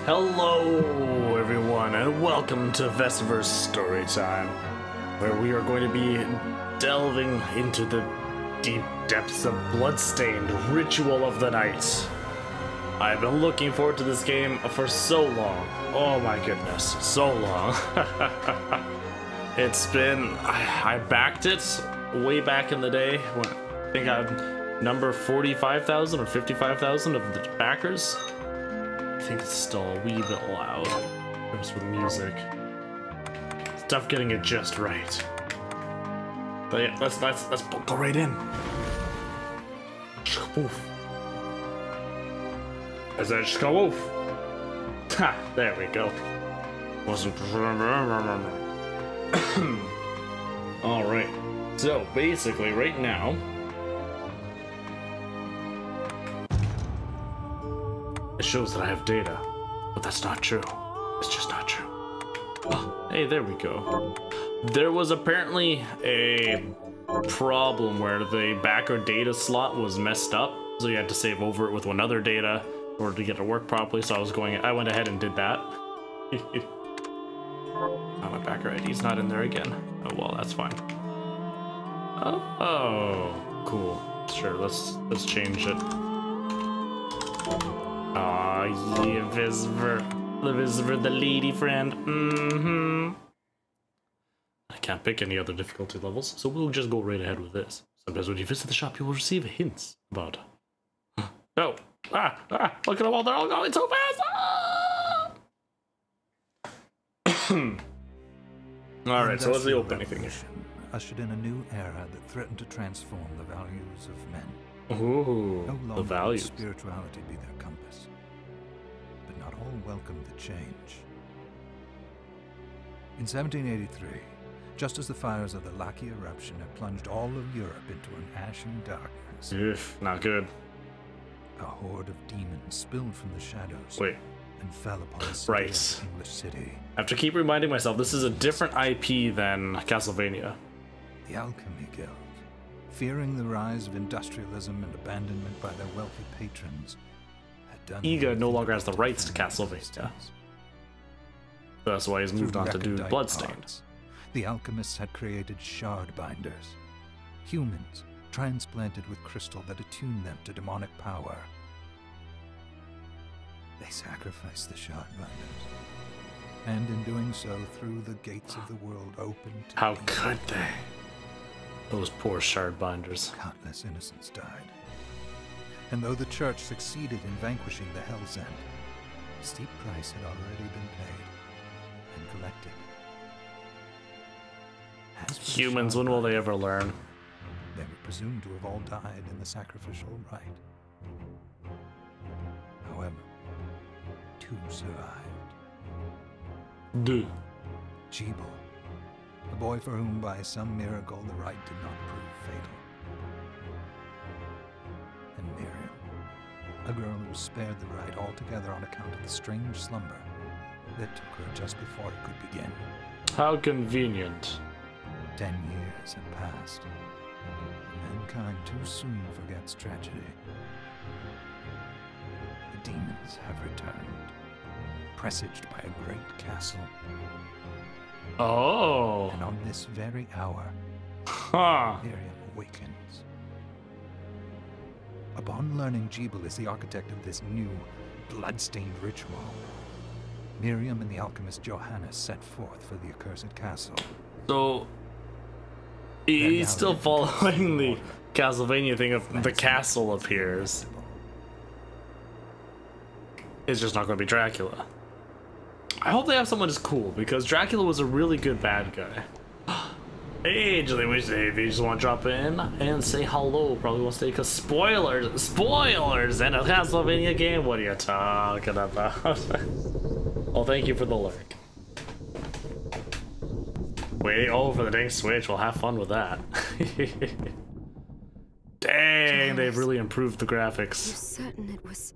Hello everyone and welcome to Vestiverse Storytime, where we are going to be delving into the deep depths of Bloodstained, Ritual of the Night. I've been looking forward to this game for so long. Oh my goodness, so long. It's been... I backed it way back in the day. When I think I'm number 45,000 or 55,000 of the backers. I think it's still a wee bit loud. Comes with music. It's tough getting it just right. But yeah, let's go right in. Oof. As I just go oof. Ha! There we go. Wasn't. All right. So basically, right now. It shows that I have data, but that's not true. It's just not true. Oh, hey, there we go. There was apparently a problem where the backer data slot was messed up, so you had to save over it with one other data in order to get it to work properly. So I went ahead and did that. Oh, my backer ID's not in there again. Oh well, that's fine. Oh, cool. Sure, let's change it. Aw, yeah, Visitor, the lady friend. I can't pick any other difficulty levels, so we'll just go right ahead with this. Sometimes when you visit the shop, you will receive hints about... Oh! Look at them all, they're all going so fast! Alright, so what's the opening thing? Ushered in a new era that threatened to transform the values of men. Ooh, no longer the values. Would spirituality be their compass, but not all welcomed the change. In 1783, just as the fires of the Laki eruption had plunged all of Europe into an ashen darkness, Oof, not good. A horde of demons spilled from the shadows and fell upon the right. English city. I have to keep reminding myself this is a different IP than Castlevania. The Alchemy Guild, fearing the rise of industrialism and abandonment by their wealthy patrons, had done... Iga no longer has the rights to Castlevania. That's why he's moved on to do Bloodstained. The alchemists had created shard binders, humans transplanted with crystal that attuned them to demonic power. They sacrificed the shard binders, and in doing so threw the gates of the world open to... How could they? Those poor shard binders. Countless innocents died. And though the church succeeded in vanquishing the Hell's End, a steep price had already been paid and collected. Humans, when will they ever learn? They were presumed to have all died in the sacrificial rite. However, two survived. Deux. Jeeble, the boy for whom by some miracle the rite did not prove fatal. And Miriam, a girl who was spared the rite altogether on account of the strange slumber that took her just before it could begin. How convenient. 10 years have passed. Mankind too soon forgets tragedy. The demons have returned, presaged by a great castle. Oh. And on this very hour, Miriam awakens. Upon learning Jeeble is the architect of this new, blood-stained ritual, Miriam and the alchemist Johannes set forth for the accursed castle. So, he's still following the Castlevania thing of the castle appears. It's just not going to be Dracula. I hope they have someone as cool, because Dracula was a really good bad guy. Hey, Julie, if you just want to drop in and say hello, probably won't stay, because spoilers in a Castlevania game? What are you talking about? Well, thank you for the lurk. Wait, for the dang Switch, well, have fun with that. Dang, they've really improved the graphics. You're certain it was...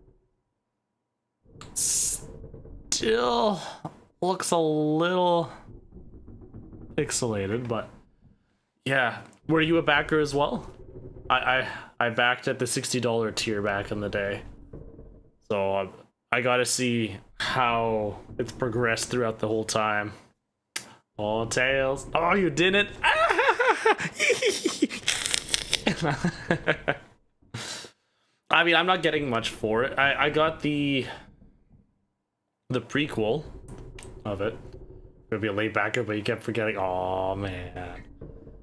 Still looks a little pixelated, but yeah. Were you a backer as well? I backed at the $60 tier back in the day, so I gotta see how it's progressed throughout the whole time. Oh, Tails. Oh, you didn't? I mean, I'm not getting much for it. I got the prequel of it. It would be a late backer, but you kept forgetting. Oh man.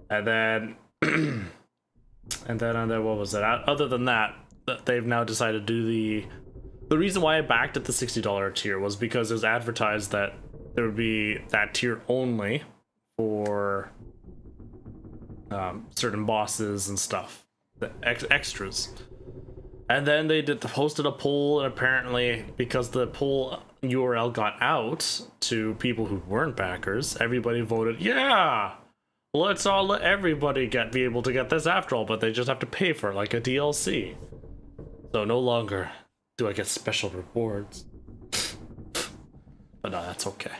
And then and then what was it? Other than that, they've now decided to do the reason why I backed at the $60 tier was because it was advertised that there would be that tier only for certain bosses and stuff, the extras. And then they posted a poll, and apparently because the poll URL got out to people who weren't backers, everybody voted, yeah, let's all let everybody be able to get this after all, but they just have to pay for it like a DLC. So no longer do I get special rewards. But no, that's okay.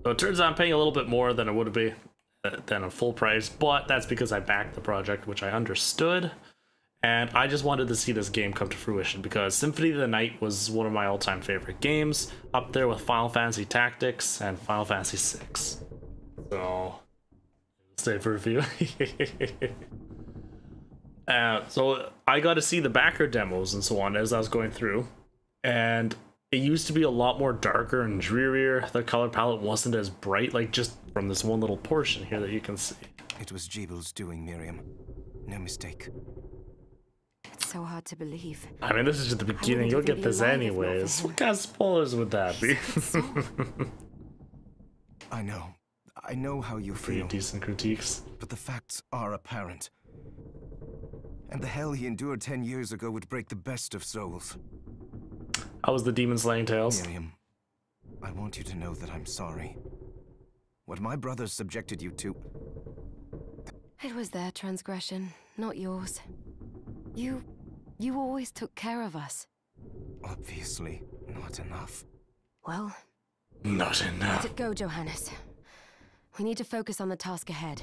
So it turns out I'm paying a little bit more than it would be than a full price, but that's because I backed the project, which I understood. And I just wanted to see this game come to fruition because Symphony of the Night was one of my all-time favorite games, up there with Final Fantasy Tactics and Final Fantasy VI. So, stay for a few. So I got to see the backer demos and so on as I was going through, and it used to be a lot more darker and drearier. The color palette wasn't as bright, like just from this one little portion here that you can see. It was Jeebel's doing, Miriam. No mistake. It's so hard to believe. I mean, this is just the beginning. You'll get this anyways. What kind of spoilers would that be? I know how you feel. Pretty decent critiques. But the facts are apparent. And the hell he endured 10 years ago would break the best of souls. How was the demon slaying Tails? Miriam, I want you to know that I'm sorry. What my brothers subjected you to... It was their transgression, not yours. You always took care of us. Obviously, not enough. Well, not enough. Let it go, Johannes. We need to focus on the task ahead.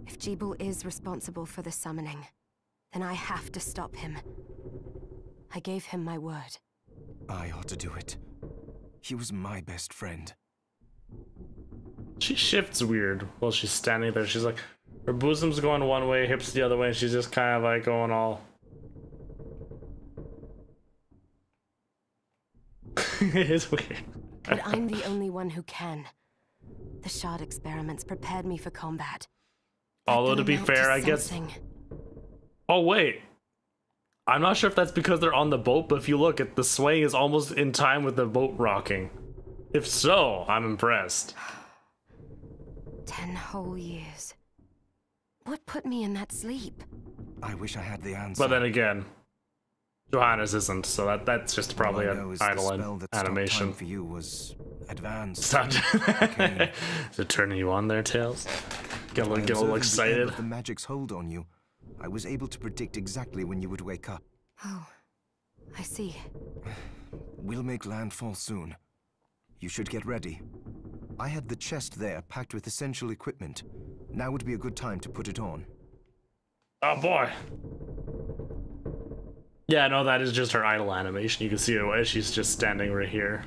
If Jeebel is responsible for the summoning, then I have to stop him. I gave him my word. I ought to do it. He was my best friend. She shifts weird while she's standing there. She's like, her bosom's going one way, hips the other way, and she's just kind of like going all... It is weird. But I'm the only one who can. The shard experiments prepared me for combat. Although to be fair, I guess... Oh wait, I'm not sure if that's because they're on the boat, but if you look at the sway is almost in time with the boat rocking. If so, I'm impressed. 10 whole years. What put me in that sleep? I wish I had the answer. But then again, Johannes isn't, so that's just probably an idle animation. For you was advanced. Stop. Is it turning you on there, Tails? Get a little excited. The magic's hold on you. I was able to predict exactly when you would wake up. Oh, I see. We'll make landfall soon. You should get ready. I had the chest there packed with essential equipment. Now would be a good time to put it on. Oh boy. Yeah, no, that is just her idle animation. You can see it as she's just standing right here.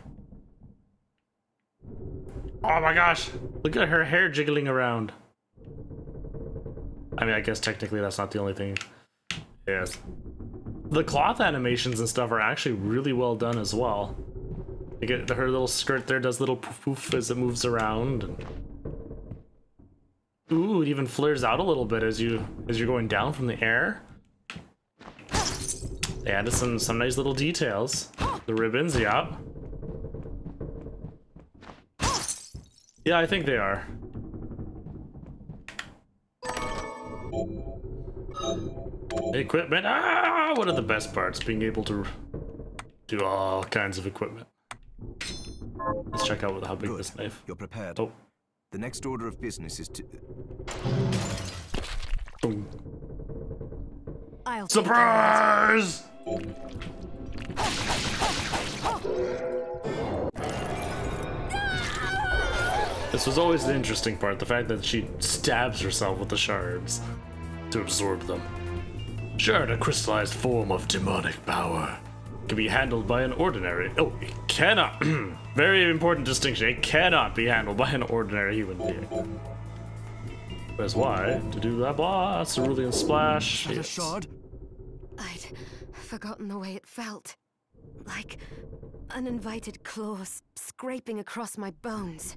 Oh my gosh! Look at her hair jiggling around. I mean, I guess technically that's not the only thing. Yes. The cloth animations and stuff are actually really well done as well. You get her little skirt there does little poof poof as it moves around. And... Ooh, it even flares out a little bit as you're going down from the air. They added some nice little details. The ribbons, yeah. Yeah, I think they are. Equipment. Ah, one of the best parts, being able to do all kinds of equipment. Let's check out how big this knife. You're prepared. Oh. The next order of business is to... Boom. I'll Surprise! This was always the interesting part, the fact that she stabs herself with the shards to absorb them. Shard, a crystallized form of demonic power. can be handled by an ordinary. Oh, it cannot. Very important distinction. It cannot be handled by an ordinary human being. That's why to do that. Blah. Cerulean splash. Is that a shard? I'd forgotten the way it felt. Like uninvited claws scraping across my bones.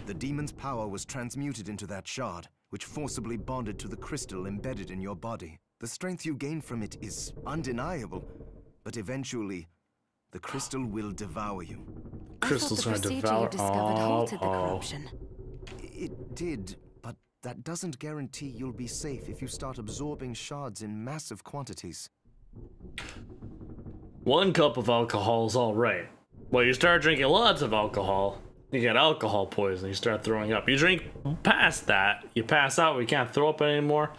The demon's power was transmuted into that shard, which forcibly bonded to the crystal embedded in your body. The strength you gain from it is undeniable, but eventually, the crystal will devour you. Crystal's I thought the going to procedure devour. you discovered halted the corruption. It did, but that doesn't guarantee you'll be safe if you start absorbing shards in massive quantities. 1 cup of alcohol is all right. Well, you start drinking lots of alcohol, you get alcohol poisoning. You start throwing up. You drink past that, you pass out. You can't throw up anymore.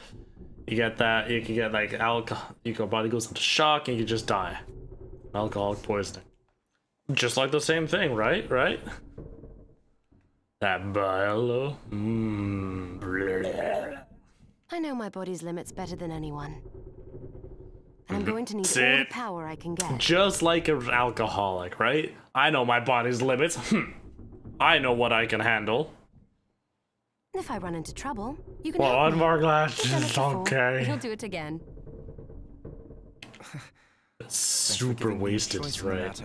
You get that. You can get like alcohol. Your body goes into shock, and you just die. Alcoholic poisoning. Just like the same thing, right? Right? That bile. I know my body's limits better than anyone. And I'm going to need all the power I can get. Just like an alcoholic, right? I know my body's limits. I know what I can handle. If I run into trouble, you can well, help one me. more glass You've done it is before. okay. You'll do it again. Super wasted is right.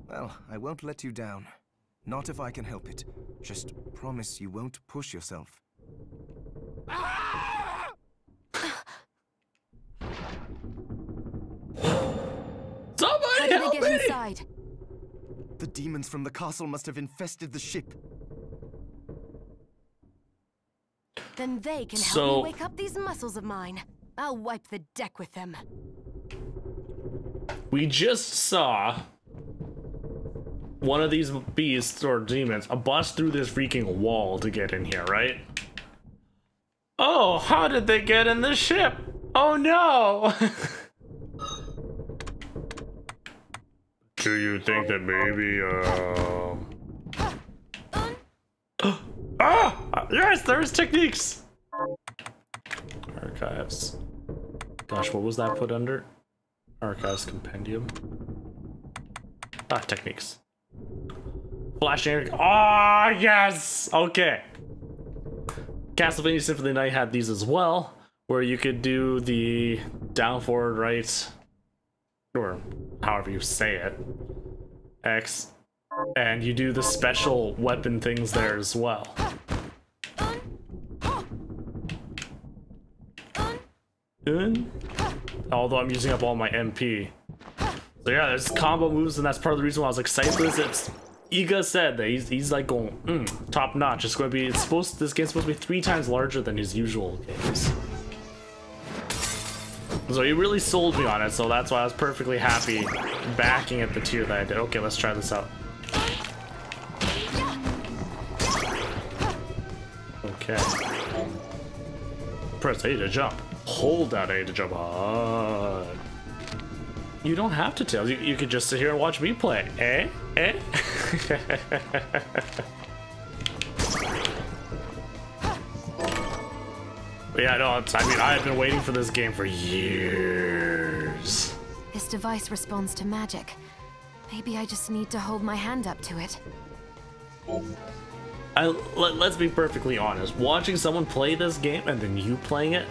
Well, I won't let you down. Not if I can help it. Just promise you won't push yourself. Somebody How did help they get me! inside? The demons from the castle must have infested the ship. Then they can help So- me wake up these muscles of mine. I'll wipe the deck with them. We just saw one of these beasts or demons bust through this freaking wall to get in here, right? Oh, how did they get in the ship? Oh no! Do you think that maybe, Ah! Yes, there's techniques! Archives. Gosh, what was that put under? Archives compendium. Ah, techniques. Flashing. Ah, yes! Okay. Castlevania Symphony of the Night had these as well, where you could do the down, forward, right, or however you say it, X, and you do the special weapon things there as well. Although I'm using up all my MP. So yeah, there's combo moves, and that's part of the reason why I was excited for this. It's Iga said that he's like going top notch. It's going to be this game's supposed to be 3 times larger than his usual games. So he really sold me on it, so that's why I was perfectly happy backing at the tier that I did. Okay, let's try this out. Okay. Press A to jump. Hold down A to jump. You don't have to tell. You could just sit here and watch me play. Eh? Eh? But yeah, no, I mean, I've been waiting for this game for years. This device responds to magic. Maybe I just need to hold my hand up to it. Let's be perfectly honest. Watching someone play this game and then you playing it,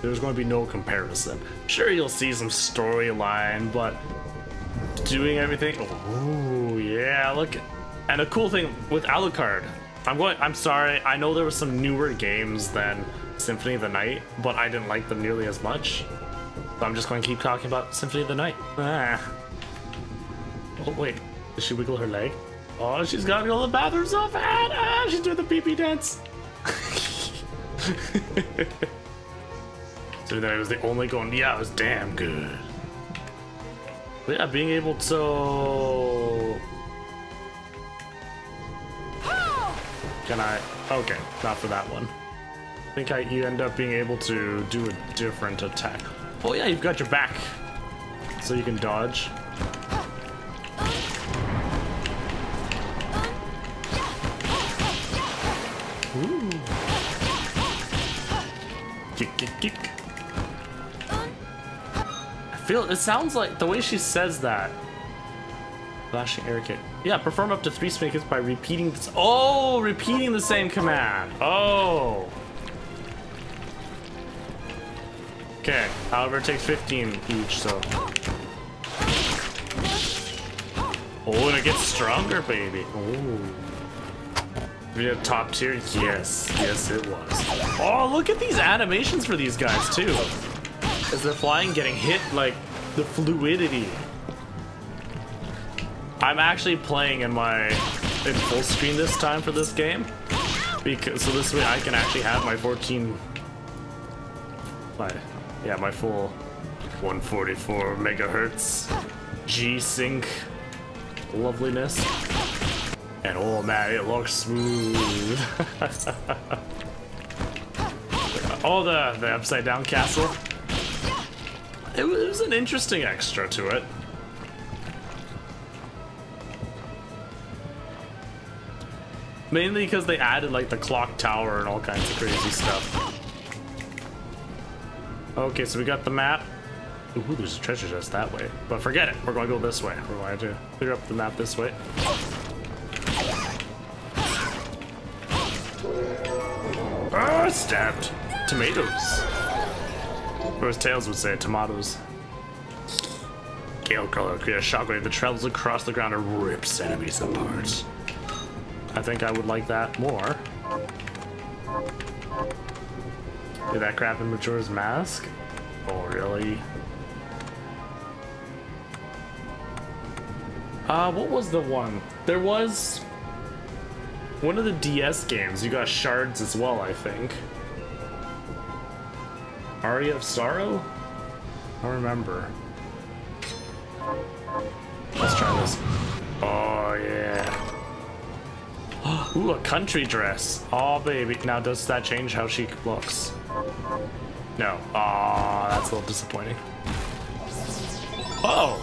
there's going to be no comparison. Sure, you'll see some storyline, but doing everything. Oh yeah, look. And a cool thing with Alucard, I'm sorry. I know there were some newer games than Symphony of the Night, but I didn't like them nearly as much. So I'm just going to keep talking about Symphony of the Night. Ah. Oh wait, did she wiggle her leg? Oh, she's got to go to the bathroom so bad. Ah, she's doing the pee-pee dance. So that it was the only going. Yeah, it was damn good. But yeah, being able to. Can I? Okay, not for that one. I think you end up being able to do a different attack. Oh yeah, you've got your back, so you can dodge. Ooh. Kick, kick, kick. It sounds like the way she says that, Flashing air kick. Yeah, perform up to 3 spin kicks by repeating this. Oh, repeating the same command. Oh. Okay, however, it takes 15 each, so. Oh, and it gets stronger, baby. Oh. We had top tier? Yes. Yes, it was. Oh, look at these animations for these guys, too. As they're flying, getting hit, like, the fluidity. I'm actually playing in full screen this time for this game. So this way I can actually have my 14... my full 144 megahertz G-Sync loveliness. And oh man, it looks smooth. Oh, the upside down castle. It was an interesting extra to it. Mainly because they added like the clock tower and all kinds of crazy stuff. Okay, so we got the map. Ooh, there's a treasure chest that way. But forget it, we're going to go this way. We're going to clear up the map this way. Ah, stabbed. Tomatoes. Or as Tails would say, tomatoes. Gale Crawler, create a shockwave that travels across the ground and rips enemies apart. I think I would like that more. Did that crap in Majora's Mask? Oh, really? What was the one? There was one of the DS games. You got shards as well, I think. Aria of Sorrow? I don't remember. Let's try this. Oh, yeah. Ooh, a country dress. Oh, baby. Now, does that change how she looks? No. Aw, that's a little disappointing. Oh!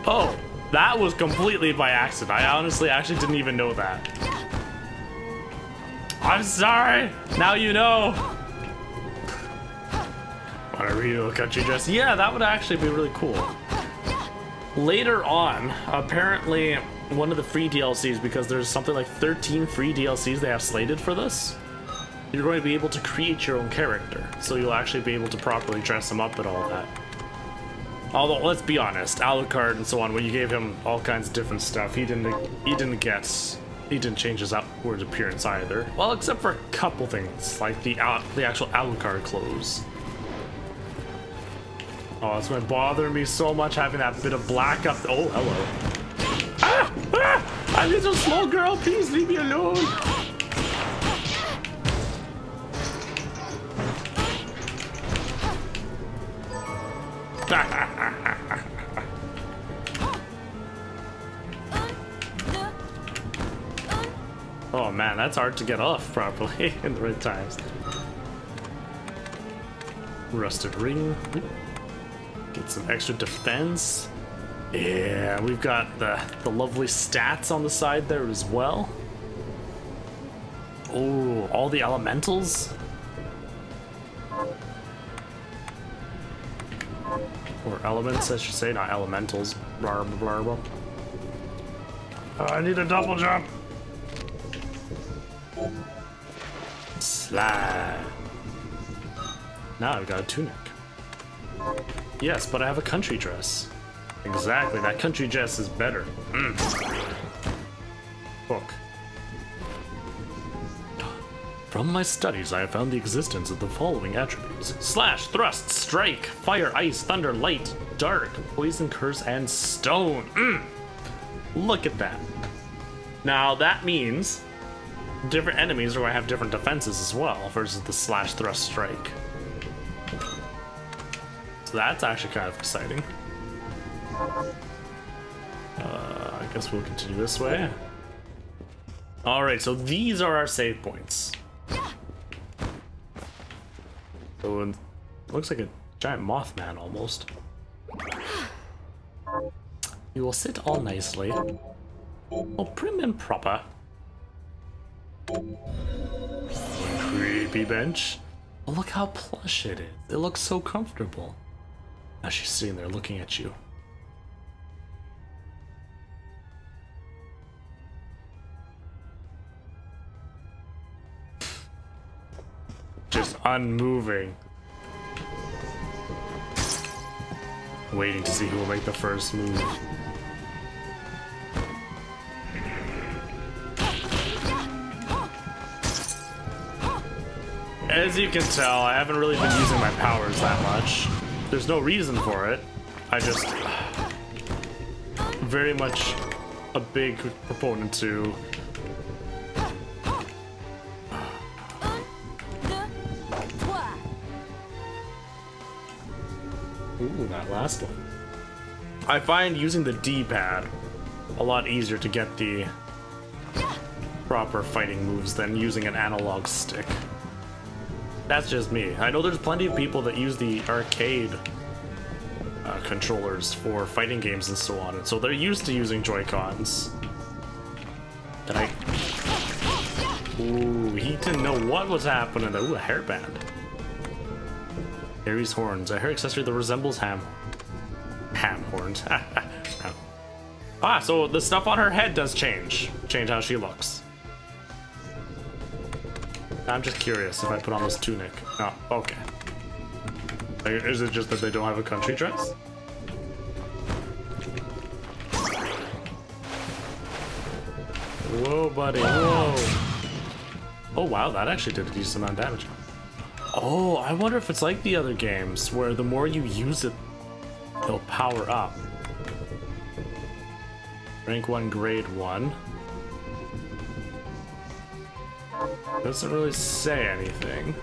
Oh, that was completely by accident. I honestly actually didn't even know that. I'm sorry. Now you know. Want a real country dress? Yeah, that would actually be really cool. Later on, apparently, one of the free DLCs, because there's something like 13 free DLCs they have slated for this, you're going to be able to create your own character. So you'll actually be able to properly dress him up and all that. Although, let's be honest, Alucard and so on, when you gave him all kinds of different stuff, he didn't change his outward appearance either. Well, except for a couple things, like the actual Alucard clothes. Oh, it's going to bother me so much having that bit of black up. Oh, hello. Ah! Ah! I'm just a small girl, please leave me alone. Oh man, that's hard to get off properly in the right times. Rusted ring. Get some extra defense. Yeah, we've got the lovely stats on the side there as well. Oh, all the elementals. Or elements, I should say, not elementals. Blah, blah, blah. I need a double jump. Slide. Now I've got a tunic. Yes, but I have a country dress. Exactly, that country dress is better. Book. From my studies, I have found the existence of the following attributes. Slash, thrust, strike, fire, ice, thunder, light, dark, poison, curse, and stone. Look at that. Now, that means different enemies are going to have different defenses as well versus the slash, thrust, strike. So that's actually kind of exciting. I guess we'll continue this way. Alright, so these are our save points. So it looks like a giant Mothman almost. You will sit all nicely. All prim and proper. Creepy bench. Oh, look how plush it is. It looks so comfortable. Now she's sitting there looking at you. just unmoving. Waiting to see who will make the first move. As you can tell, I haven't really been using my powers that much. There's no reason for it. I just... very much a big proponent to... Ooh, that last one. I find using the D-pad a lot easier to get the proper fighting moves than using an analog stick. That's just me. I know there's plenty of people that use the arcade controllers for fighting games and so on, and so they're used to using Joy-Cons. And I... Ooh, he didn't know what was happening there. Ooh, a hairband. Harry's horns, a hair accessory that resembles ham horns. Ah, so the stuff on her head does change how she looks. I'm just curious if I put on this tunic. Oh, okay. Is it just that they don't have a country dress? Whoa, buddy, whoa. Oh wow, that actually did a decent amount of damage. Oh, I wonder if it's like the other games, where the more you use it, they'll power up. Rank 1, grade 1. Doesn't really say anything.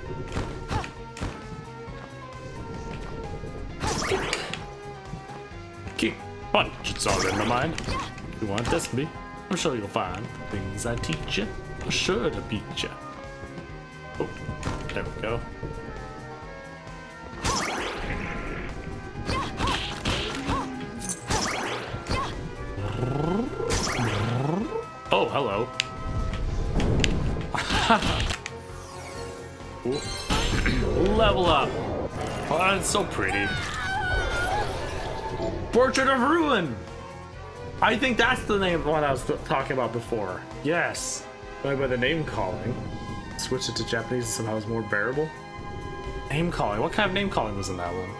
Kick. Punch, it's all in the mind. You want this, me? I'm sure you'll find things I teach you. I'm sure to beat you. Oh, there we go. Oh, hello. Level up. Oh, that's so pretty. Portrait of Ruin. I think that's the name one I was talking about before. Yes. Going by the name calling. Switch it to Japanese somehow is more bearable. Name calling. What kind of name calling was in that one?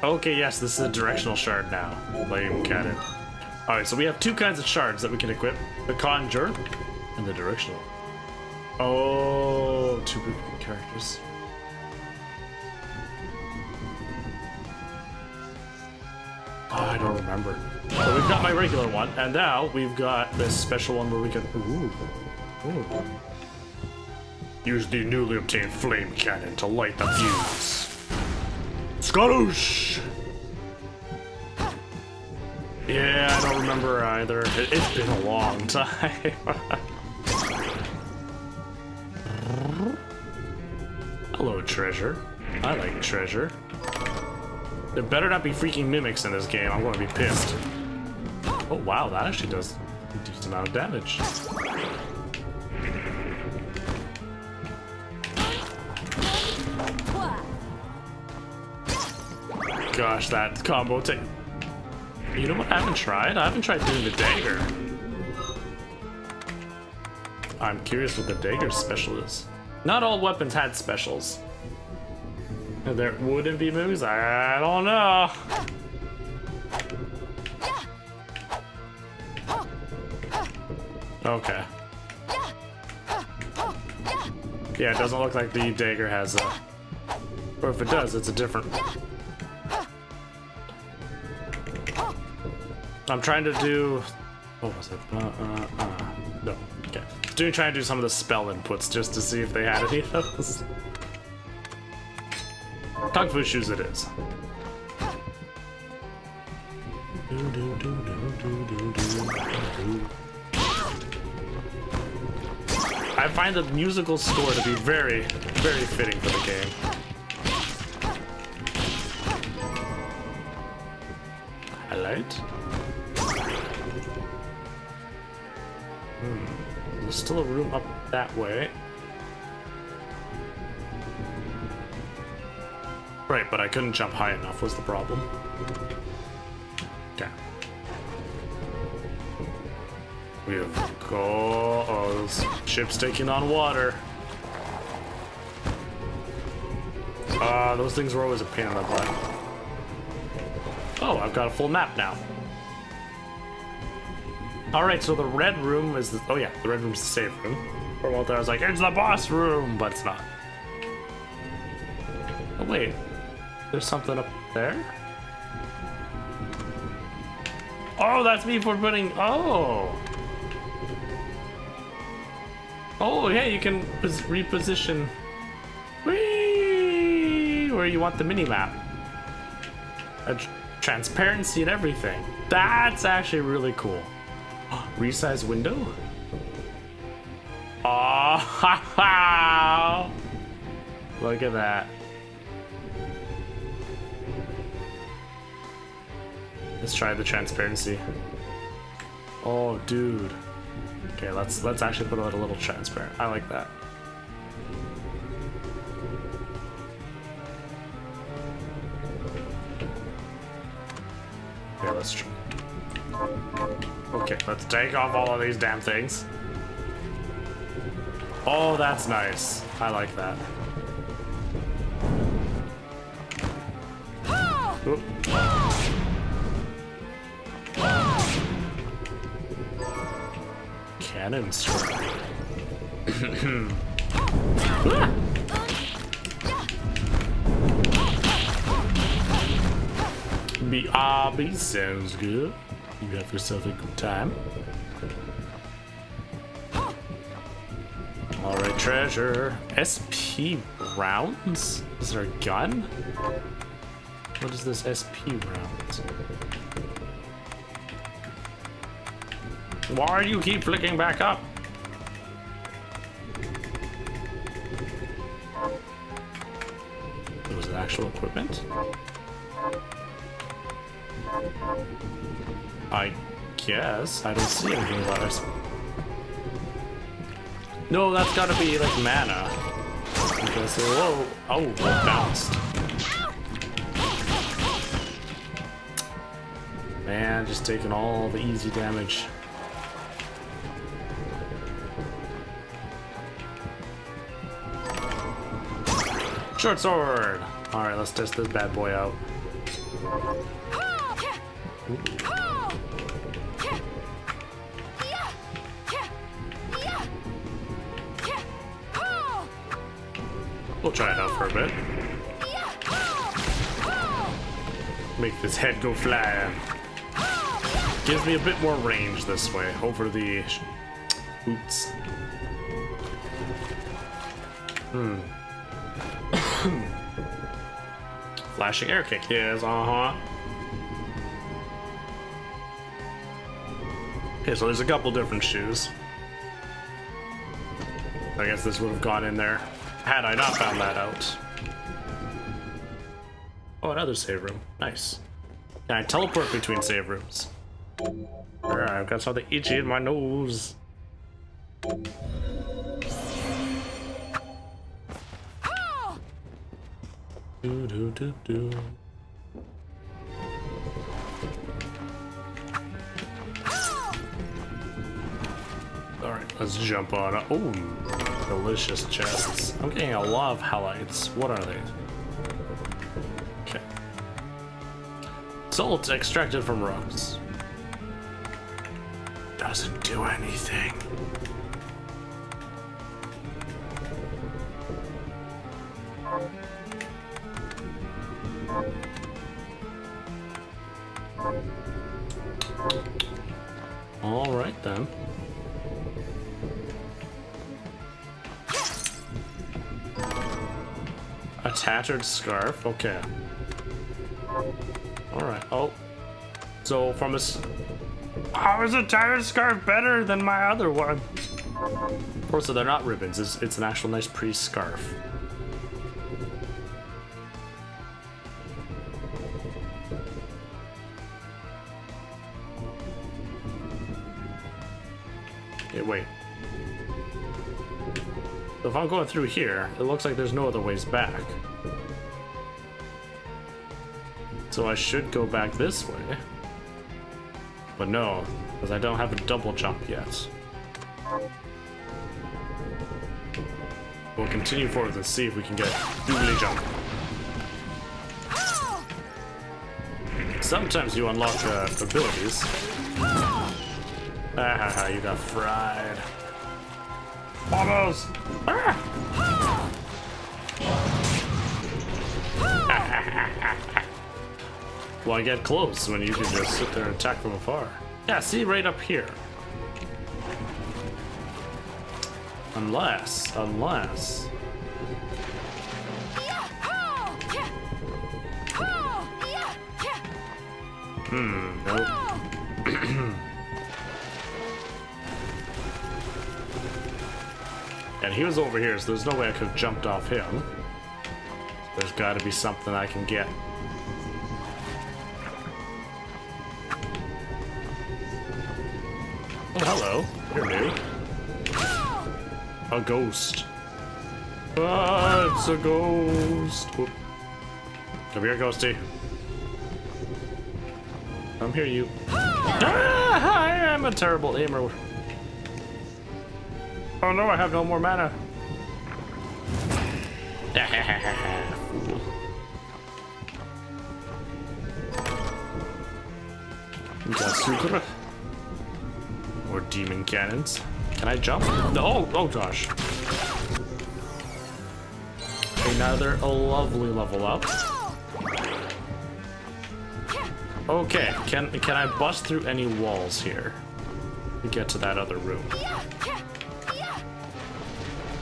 Okay, yes, this is a directional shard now. Lame cannon. Alright, so we have two kinds of shards that we can equip. The Conjure and the Directional. Oh, two characters. Oh, I don't remember. So we've got my regular one, and now we've got this special one where we can... Ooh. Use the newly obtained flame cannon to light the fuse. Skaloosh! Yeah, I don't remember either. It's been a long time. Hello, treasure. I like treasure. There better not be freaking mimics in this game. I'm going to be pissed. Oh, wow, that actually does a decent amount of damage. Gosh, that combo take. You know what I haven't tried? I haven't tried doing the dagger. I'm curious what the dagger special is. Not all weapons had specials. There wouldn't be moves? I don't know. Okay. Yeah, it doesn't look like the dagger has a... Or if it does, it's a different... I'm trying to do... What was it? No. Okay. Trying to do some of the spell inputs just to see if they had any of those. Kung Fu shoes it is. I find the musical score to be very, very fitting for the game. Highlight. There's still a room up that way. Right, but I couldn't jump high enough was the problem. Okay. We have oh, this ship's taking on water. Those things were always a pain in the butt. Oh, I've got a full map now. Alright, so the red room is the... Oh yeah, the red room's the save room. For a while there I was like, it's the boss room, but it's not. Oh wait, there's something up there? Oh, that's me for putting... Oh! Oh, yeah, you can reposition... Whee! Where you want the mini-map. Transparency and everything. That's actually really cool. Resize window? Oh, ha ha! Look at that. Let's try the transparency. Oh, dude. Okay, let's actually put it a little transparent. I like that. Okay, let's try. Okay, let's take off all of these damn things. Oh, that's nice. I like that. Oop. Cannon strike. BRB sounds good. You have yourself a good time. Alright, treasure. SP rounds? Is there a gun? What is this SP rounds? Why do you keep flicking back up? Was it actual equipment? I guess. I don't see anything about it. No, that's gotta be like mana. Because, whoa. Oh, it bounced. Man, just taking all the easy damage. Short sword! Alright, let's test this bad boy out. We'll try it out for a bit. Make this head go flying. Gives me a bit more range this way over the boots. Flashing air kick, yes, Okay, so there's a couple different shoes. I guess this would have gone in there had I not found that out. Oh, another save room. Nice. Can I teleport between save rooms? Alright, I've got something itchy in my nose. Do do do do. Alright, let's jump on. Oh, delicious chests. I'm getting a lot of halites. What are they? Okay. Salt extracted from rocks. Doesn't do anything. All right then. A tattered scarf. Okay. All right. Oh. So from a. How is a tattered scarf better than my other one? Of course, so they're not ribbons. It's an actual nice priest scarf. Okay, wait. So if I'm going through here, it looks like there's no other ways back. So I should go back this way. But no, because I don't have a double jump yet. We'll continue forward and see if we can get doobly jump. Sometimes you unlock abilities. Ah, you got fried. Almost! Ah. Well, I get close when you can just sit there and attack from afar. Yeah, see, right up here. Unless. Nope. And he was over here, so there's no way I could have jumped off him. There's got to be something I can get. Oh, hello. You're new. A ghost. Ah, it's a ghost. Whoop. Come here, ghosty. Come here, you. Ah, I am a terrible aimer. Oh no, I have no more mana. Fool. We got Sukura. Or demon cannons. Can I jump? No, oh gosh. Another lovely level up. Okay, can I bust through any walls here to get to that other room?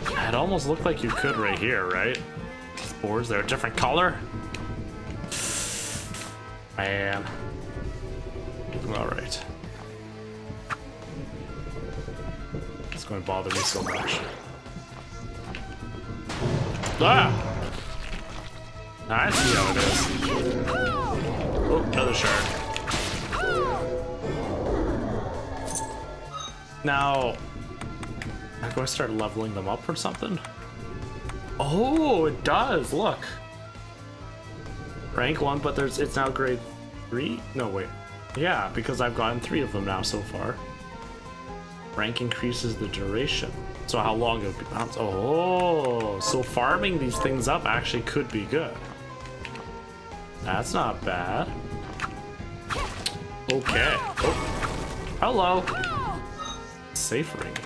It almost looked like you could right here, right? These boards, they're a different color. Man. Alright. It's going to bother me so much. Ah! I see how it is. Oh, another shard. Now, I'm going to start leveling them up or something. Oh, it does. Look. Rank 1, but it's now grade 3? No, wait. Yeah, because I've gotten 3 of them now so far. Rank increases the duration. So how long it'll be bounced. Oh, so farming these things up actually could be good. That's not bad. Okay. Oh. Hello. Safe ring.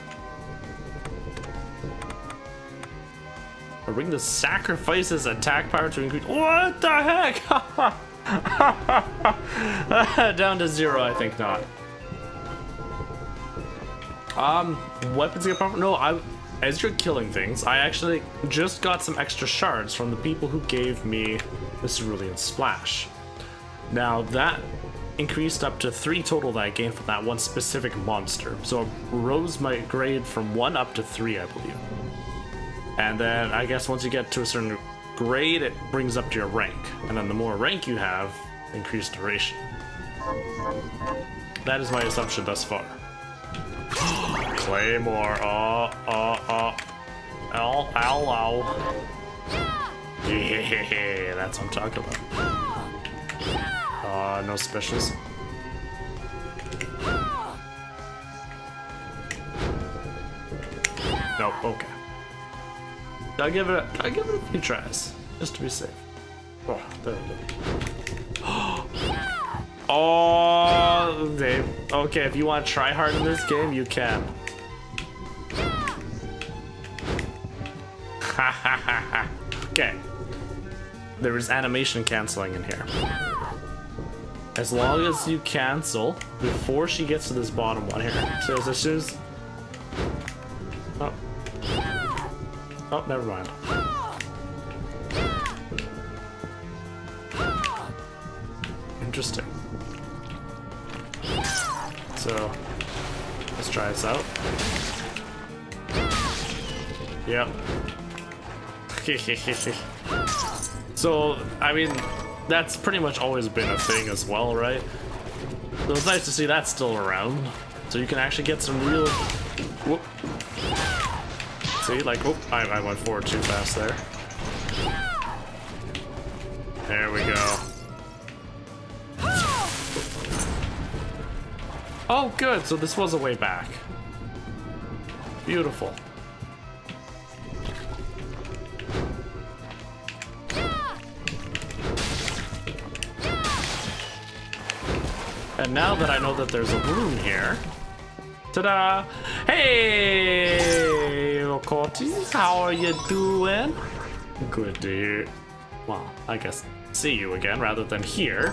A ring that sacrifices attack power to increase. What the heck? Down to 0, I think not. Weapons get powerful. No, as you're killing things, I actually just got some extra shards from the people who gave me the Cerulean Splash. Now that increased up to 3 total that I gained from that one specific monster. So it rose my grade from 1 up to 3, I believe. And then I guess once you get to a certain grade, it brings up to your rank. And then the more rank you have, increased duration. That is my assumption thus far. Claymore, ow. Yeah, that's what I'm talking about. No specials. Nope, okay. I'll give it a few tries, just to be safe. Oh, there we go. Oh, Dave. Okay, if you want to try hard in this game, you can. Okay. There is animation canceling in here. As long as you cancel before she gets to this bottom one here. So as soon as... Oh. Oh, never mind. Interesting. So, let's try this out. Yep. So, I mean, that's pretty much always been a thing as well, right? So it's nice to see that's still around. So you can actually get some real... Whoop. See, like, whoop, I went forward too fast there. There we go. Oh, good. So this was a way back. Beautiful. And now that I know that there's a room here, ta-da! Hey, Cortis, how are you doing? Good to hear. Well, I guess see you again rather than here.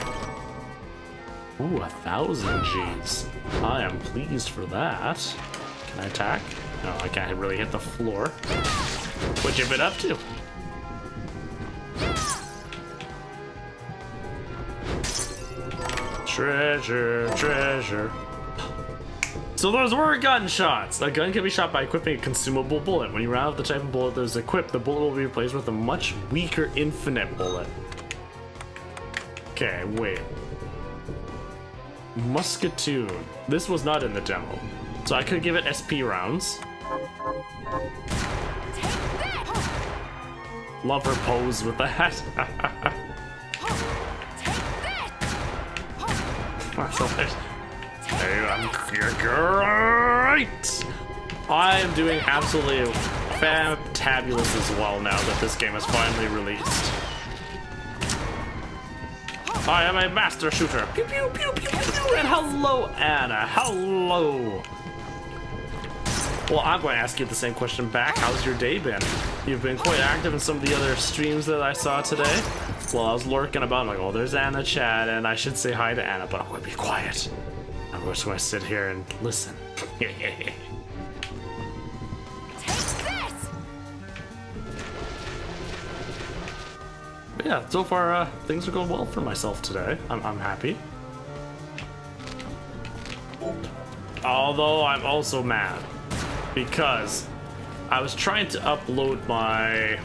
Ooh, 1,000 Gs. I am pleased for that. Can I attack? No, I can't really hit the floor. What you been up to? Treasure, treasure. So those were gunshots. A gun can be shot by equipping a consumable bullet. When you run out of the type of bullet that is equipped, the bullet will be replaced with a much weaker infinite bullet. Okay, wait. Musketoon. This was not in the demo. So I could give it SP rounds. Love her pose with that. Hey, I'm great! I am doing absolutely fantabulous as well now that this game is finally released. I am a master shooter. Pew pew pew pew pew. And hello, Anna. Hello. Well, I'm going to ask you the same question back. How's your day been? You've been quite active in some of the other streams that I saw today. Well, I was lurking about, I'm like, oh, there's Anna chat, and I should say hi to Anna, but I'm going to be quiet. I'm just going to sit here and listen. Take this! But yeah, so far things are going well for myself today. I'm happy. Although I'm also mad because I was trying to upload my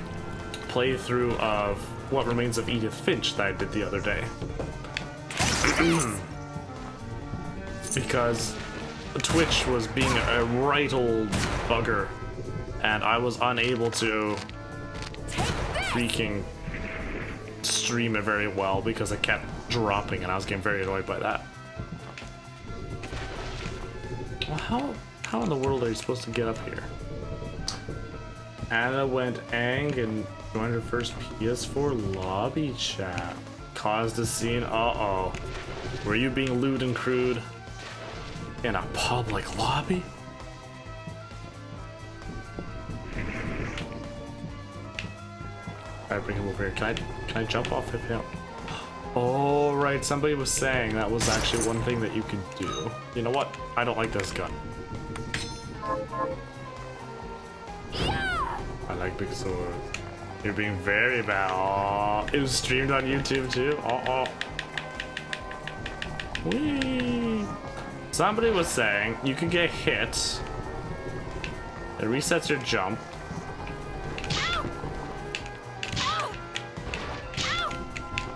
playthrough of What Remains of Edith Finch that I did the other day. Because Twitch was being a right old bugger and I was unable to freaking stream it very well because it kept dropping and I was getting very annoyed by that. Well, how in the world are you supposed to get up here? Anna went ang and joined her first PS4 lobby chat. Caused a scene. Uh-oh. Were you being lewd and crude in a public lobby? Alright, bring him over here. Can I jump off of him? Oh, right. Somebody was saying that was actually one thing that you could do. You know what? I don't like this gun. I like big swords. You're being very bad. Oh, it was streamed on YouTube too. Oh. Whee. Somebody was saying you can get hit. It resets your jump.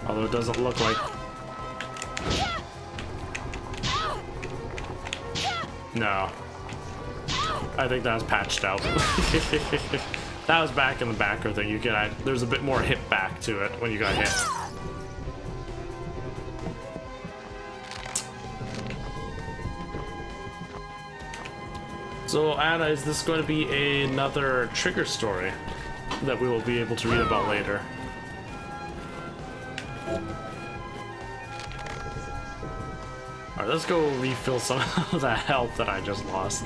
Although it doesn't look like... No. I think that was patched out. That was back in the backer thing. You get there's a bit more hit back to it when you got hit. So Anna, is this going to be another trigger story that we will be able to read about later? Alright, let's go refill some of that health that I just lost.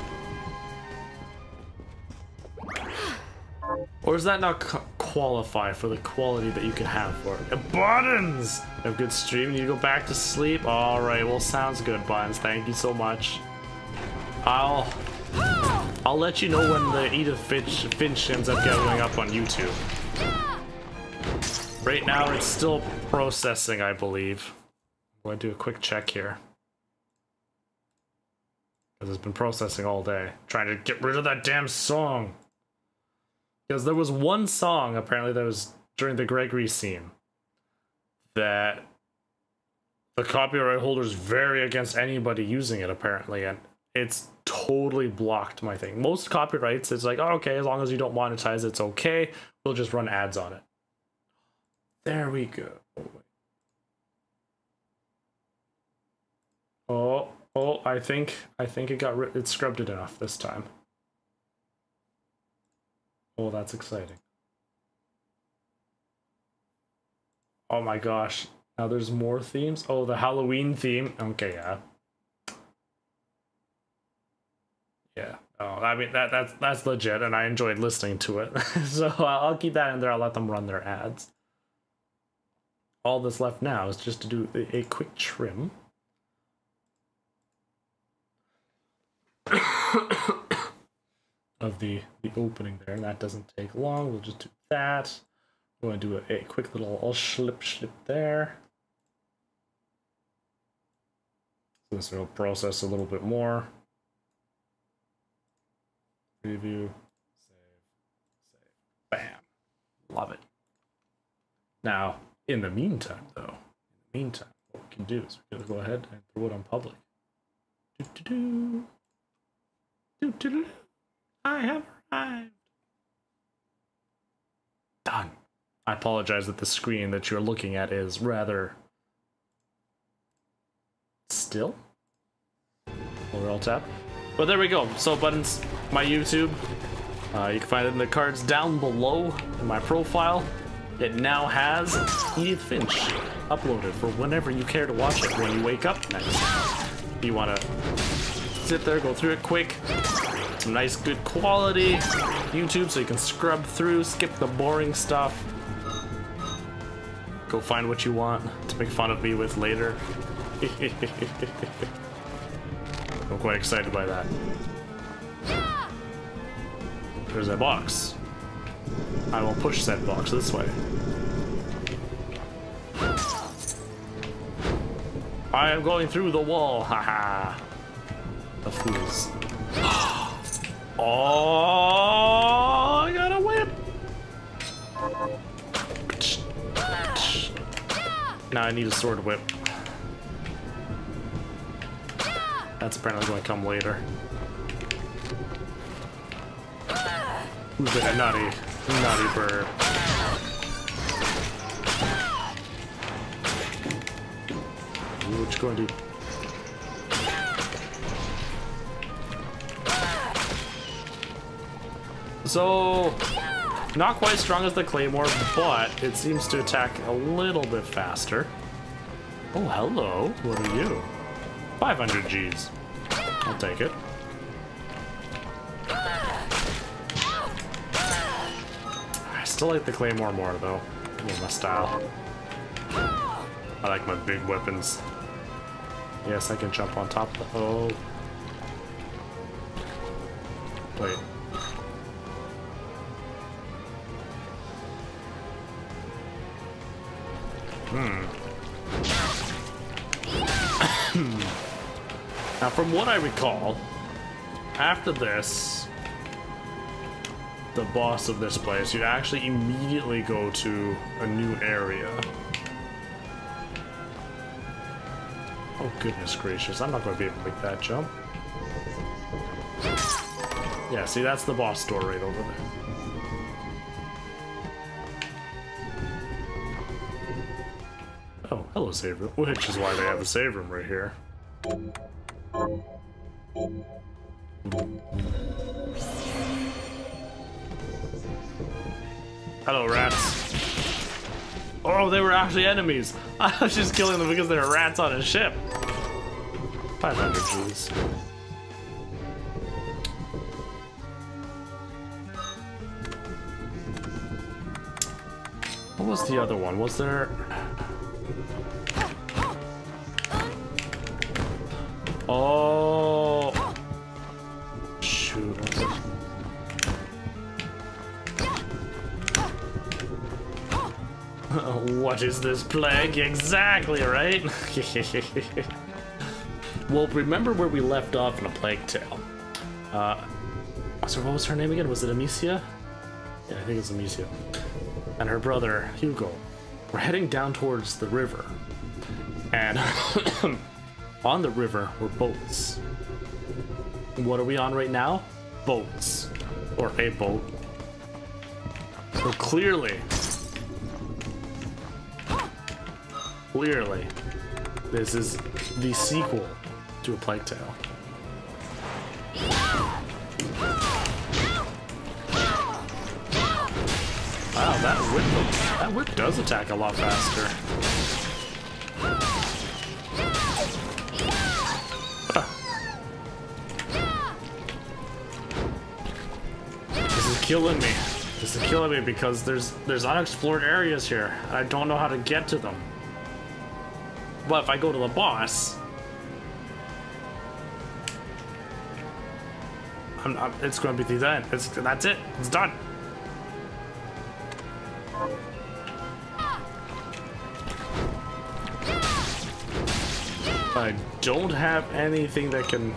Or does that not qualify for the quality that you can have for it? Buttons! A good stream, you go back to sleep? Alright, well sounds good, Buttons. Thank you so much. I'll let you know when the Edith Finch ends up going up on YouTube. Right now it's still processing, I believe. I'm going to do a quick check here. Because it's been processing all day. Trying to get rid of that damn song. Because there was one song, apparently, that was during the Gregory scene that the copyright holders vary against anybody using it, apparently, and it's totally blocked my thing. Most copyrights, it's like, oh, okay, as long as you don't monetize, it's okay. We'll just run ads on it. There we go. Oh, I think it scrubbed it enough this time. Oh, that's exciting. Oh my gosh. Now there's more themes. Oh, the Halloween theme. Okay, yeah. Yeah. Oh, I mean that's legit, and I enjoyed listening to it. So I'll keep that in there. I'll let them run their ads. All that's left now is just to do a quick trim. Of the opening there, and that doesn't take long. We'll just do that. We're going to do a quick little slip there. So this will process a little bit more. Preview, save, bam. Love it. Now, in the meantime, though, what we can do is we're going to go ahead and throw it on public. I have arrived. Done. I apologize that the screen that you're looking at is rather still. Overall tap. But there we go. So buttons, my YouTube. You can find it in the cards down below in my profile. It now has Edith Finch uploaded for whenever you care to watch it when you wake up next. If you want to sit there, go through it quick. Some nice, good quality YouTube so you can scrub through, skip the boring stuff. Go find what you want to make fun of me with later. I'm quite excited by that. There's a box. I will push that box this way. I am going through the wall, haha. The fools. Oh, I got a whip. Now I need a sword whip. That's apparently going to come later. Who's been a naughty bird? What you going to do? So, not quite strong as the Claymore, but it seems to attack a little bit faster. Oh, hello. What are you? 500 Gs. I'll take it. I still like the Claymore more, though. With my style. I like my big weapons. Yes, I can jump on top of the... Oh. Wait. Now, from what I recall, after this, the boss of this place, you actually immediately go to a new area. Oh, goodness gracious. I'm not going to be able to make that jump. Yeah, see, that's the boss door right over there. Oh, hello, save room. Which is why they have a save room right here. Hello, rats. Oh, they were actually enemies. I was just killing them because they were rats on a ship. 500 Gs. What was the other one? Was there... Oh, shoot. What is this plague? Exactly, right? Well, remember where we left off in A Plague Tale. So what was her name again? Was it Amicia? Yeah, I think it's Amicia. And her brother, Hugo. We're heading down towards the river. And... on the river were boats. What are we on right now? Boats. Or a boat. So clearly, this is the sequel do a plague tail. Wow, that whip does attack a lot faster. This is killing me. This is killing me because there's unexplored areas here. I don't know how to get to them. But if I go to the boss, it's going to be the end. That's it. It's done. I don't have anything that can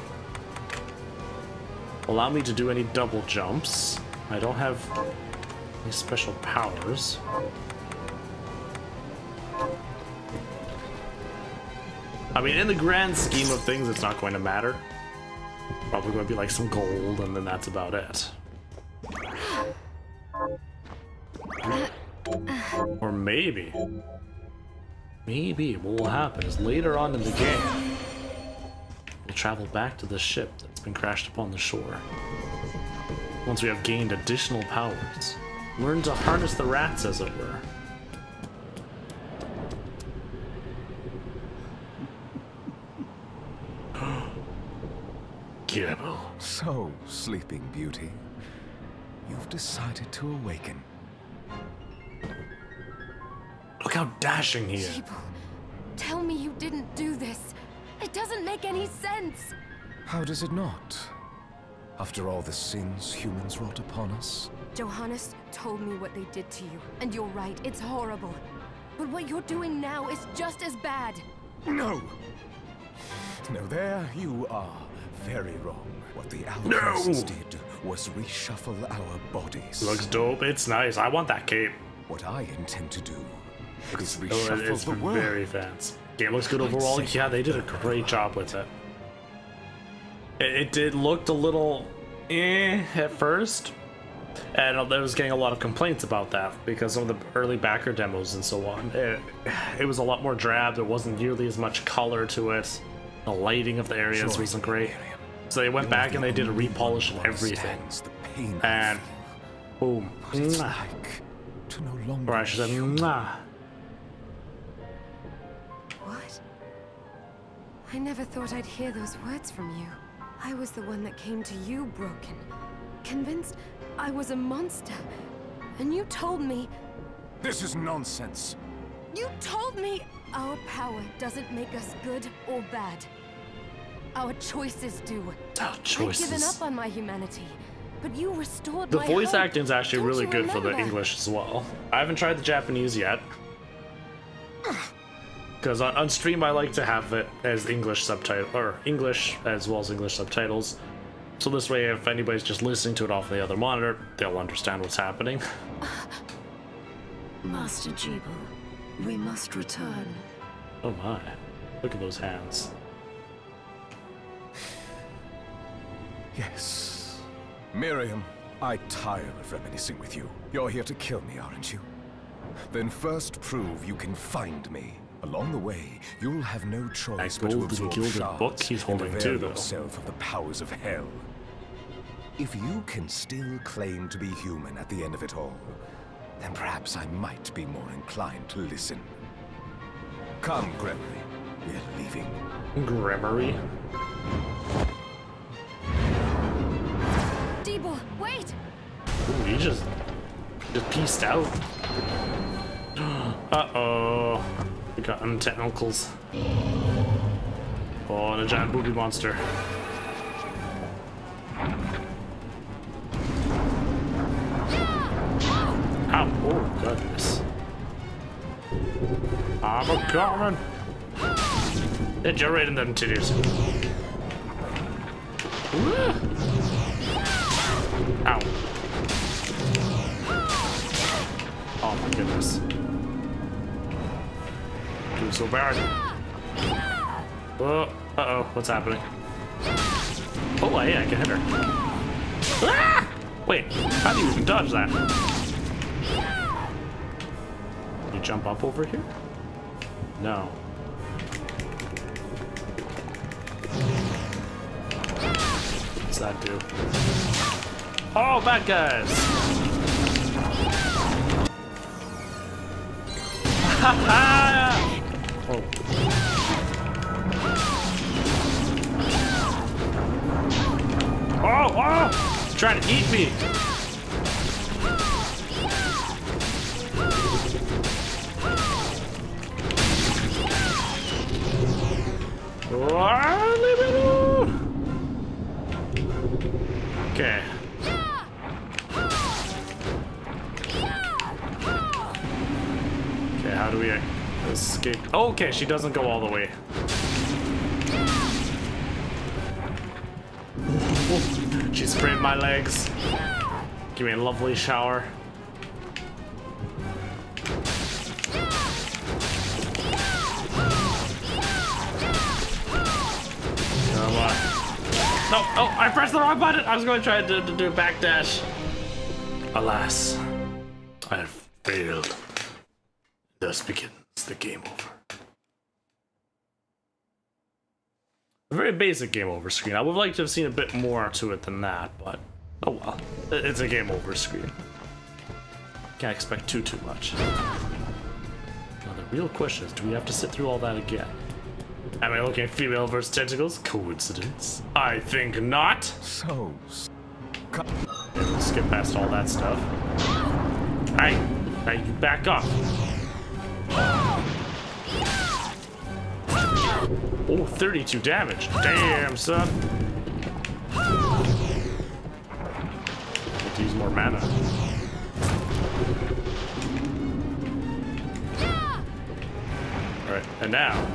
allow me to do any double jumps. I don't have any special powers. I mean, in the grand scheme of things, it's not going to matter. Probably going to be like some gold, and then that's about it. Or maybe what will happen is later on in the game, we'll travel back to the ship that's been crashed upon the shore. Once we have gained additional powers, learn to harness the rats, as it were. Gibble. So, Sleeping Beauty, you've decided to awaken. Look how dashing he is. Jibble, tell me you didn't do this. It doesn't make any sense. How does it not? After all the sins humans wrought upon us? Johannes told me what they did to you, and you're right, it's horrible. But what you're doing now is just as bad. No! No, there you are. Very wrong. What the alchemists did was reshuffle our bodies. Looks dope. It's nice. I want that cape. What I intend to do is reshuffle It's the world. very fancy. Game looks good overall. Yeah, they did a great job with it. It did looked a little at first, and I was getting a lot of complaints about that because some of the early backer demos and so on. It was a lot more drab. There wasn't nearly as much color to it. The lighting of the areas wasn't great. So they went back and they did a repolish of everything. And boom. It's like to no longer Or I should say, mwah. What? I never thought I'd hear those words from you. I was the one that came to you broken, convinced I was a monster. And you told me... This is nonsense. You told me our power doesn't make us good or bad. Our choices do. Our choices. I've given up on my humanity, but you restored The my voice hope. acting is actually Don't really you good for the remember? English as well. I haven't tried the Japanese yet. Because on stream I like to have it as English subtitle, or English as well as English subtitles. So this way if anybody's just listening to it off the other monitor, they'll understand what's happening. Master Jibble, we must return. Oh my. Look at those hands. Yes. Miriam, I tire of reminiscing with you. You're here to kill me, aren't you? Then first prove you can find me. Along the way, you'll have no choice That but to golden absorb gilded shards book he's holding and too, avail though. yourself of the powers of hell. If you can still claim to be human at the end of it all, then perhaps I might be more inclined to listen. Come, Gregory. We're leaving. Gremory. Debo, wait! Ooh, he just pieced out. Uh-oh. We got tentacles. Oh, and a giant booby monster. Ow. Oh, goodness. I'm a coming. Hit you right in them titties. Ow. Oh my goodness. Doing so bad. Oh, uh-oh, what's happening? Oh, yeah, I can hit her. Ah! Wait, how do you even dodge that? Can you jump up over here? No. What's that do? Oh, bad guys! Oh. Oh, oh! It's trying to eat me! Leave it alone! Okay. Okay, how do we escape? Oh, okay, she doesn't go all the way. She sprayed my legs. Give me a lovely shower. Come on. No, oh, I pressed the wrong button. I was going to try to do a backdash. Alas, I have failed. Thus begins the game over. A very basic game over screen. I would like to have seen a bit more to it than that, but oh well. It's a game over screen. Can't expect too much. Now the real question is, do we have to sit through all that again? Am I looking at female versus tentacles? Coincidence? I think not. So... Yeah, we'll skip past all that stuff. Hey, hey, you back up. Oh, 32 damage. Damn, son. Have to use more mana. Alright, and now.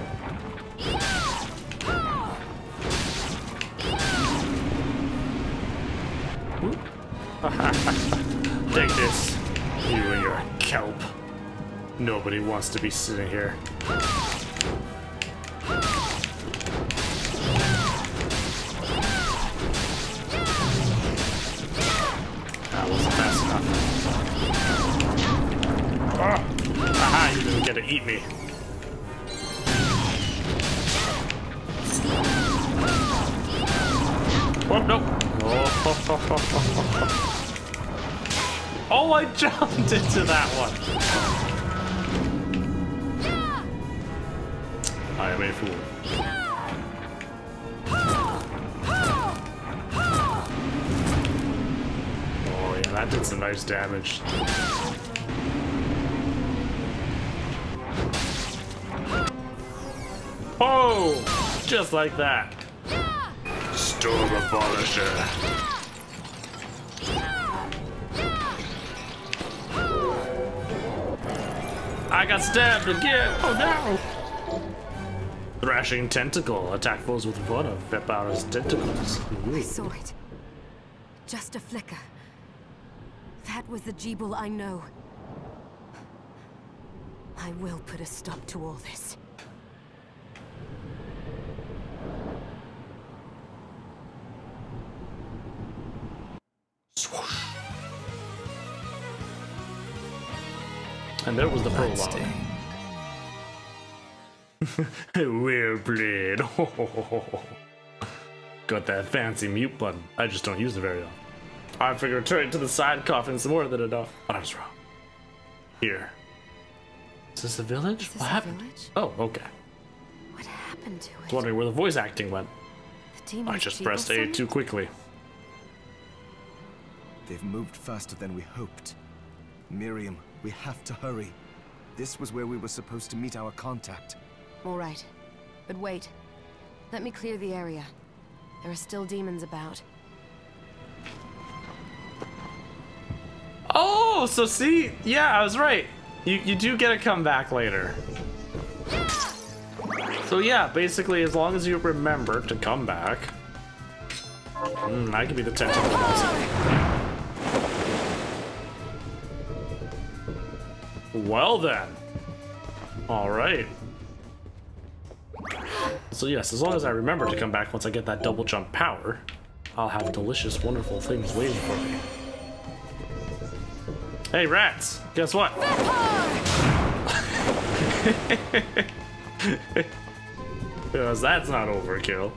Take this, you and your kelp. Nobody wants to be sitting here. That wasn't fast enough. Oh! Aha, you didn't get to eat me. Oh, no. Oh, I jumped into that one. I am a fool. Oh, yeah, that did some nice damage. Oh, just like that. Storm Abolisher. I got stabbed again! Oh no! Thrashing Tentacle. Attack foes with one of Vepara's tentacles. Ooh. I saw it. Just a flicker. That was the Jeeble I know. I will put a stop to all this. Swoosh. And there was the prologue. Well played. Got that fancy mute button. I just don't use it very often. I figured turning to the side coughing's more than enough. But I was wrong. Here. Is this a village? Is this what a happened? village? Oh, okay. What happened to it? I was wondering where the voice acting went. The demons I just Jeeble pressed A summoned? too quickly. They've moved faster than we hoped. Miriam, we have to hurry. This was where we were supposed to meet our contact. All right. But wait. Let me clear the area. There are still demons about. Oh, so see? Yeah, I was right. You do get a comeback later. So yeah, basically, as long as you remember to come back. I could be the tentacle also. Well then. Alright. So yes, as long as I remember to come back once I get that double jump power, I'll have delicious, wonderful things waiting for me. Hey rats, guess what? Because that's not overkill.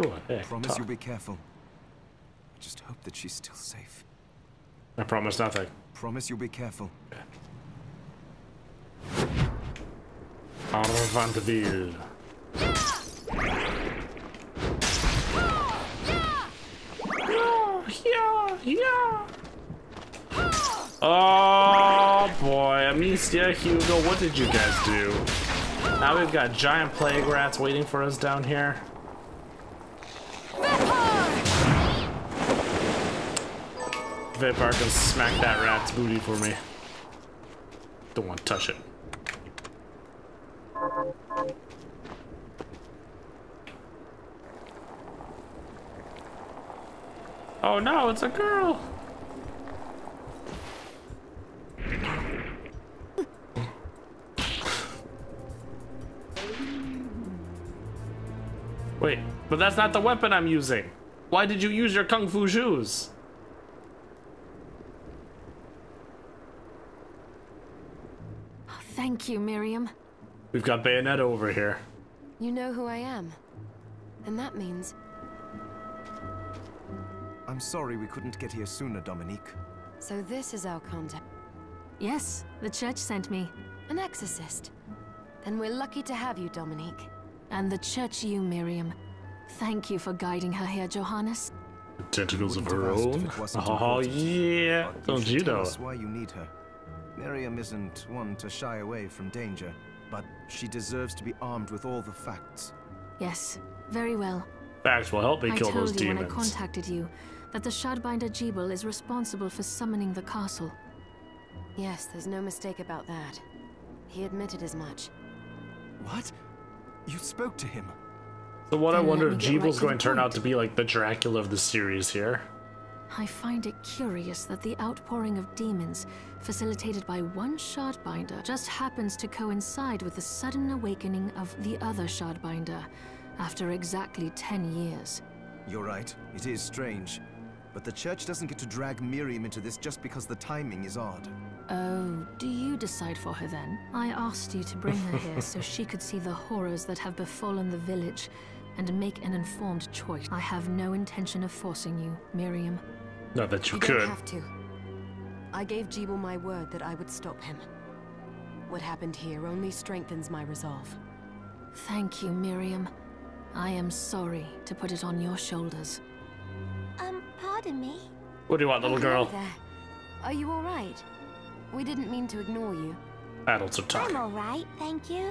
Cool. Hey, Promise talk. you'll be careful. I just hope that she's still safe. I promise nothing. Promise you'll be careful. Arvantville. Yeah. Oh boy, Amicia, Hugo, what did you guys do? Now we've got giant plague rats waiting for us down here. Vipar can smack that rat's booty for me. Don't want to touch it. Oh no, it's a girl! Wait, but that's not the weapon I'm using. Why did you use your kung fu shoes? Thank you, Miriam. We've got Bayonetta over here. You know who I am. And that means... I'm sorry we couldn't get here sooner, Dominique. So this is our contact. Yes, the church sent me. An exorcist. Then we're lucky to have you, Dominique. And the church you, Miriam. Thank you for guiding her here, Johannes. Tentacles of Wouldn't her have asked if own? it wasn't Oh important. yeah, But don't should you tell know? us why you need her. Miriam isn't one to shy away from danger, but she deserves to be armed with all the facts. Yes, very well. Facts will help me I kill those told you when I demons. contacted you that the Shardbinder Jebel is responsible for summoning the castle. Yes, there's no mistake about that. He admitted as much. What? You spoke to him? So what I Then let wonder me if get right Jebel's to the going to turn out point. to be like the Dracula of the series here. I find it curious that the outpouring of demons, facilitated by one Shardbinder, just happens to coincide with the sudden awakening of the other Shardbinder, after exactly 10 years. You're right, it is strange. But the church doesn't get to drag Miriam into this just because the timing is odd. Oh, do you decide for her then? I asked you to bring her here so she could see the horrors that have befallen the village and make an informed choice. I have no intention of forcing you, Miriam. Not that you You could. don't have to. I gave Jebel my word that I would stop him. What happened here only strengthens my resolve. Thank you, Miriam. I am sorry to put it on your shoulders. Pardon me? What do you want, little girl? Hello there. Are you all right? We didn't mean to ignore you. Adults are talking. all right, thank you.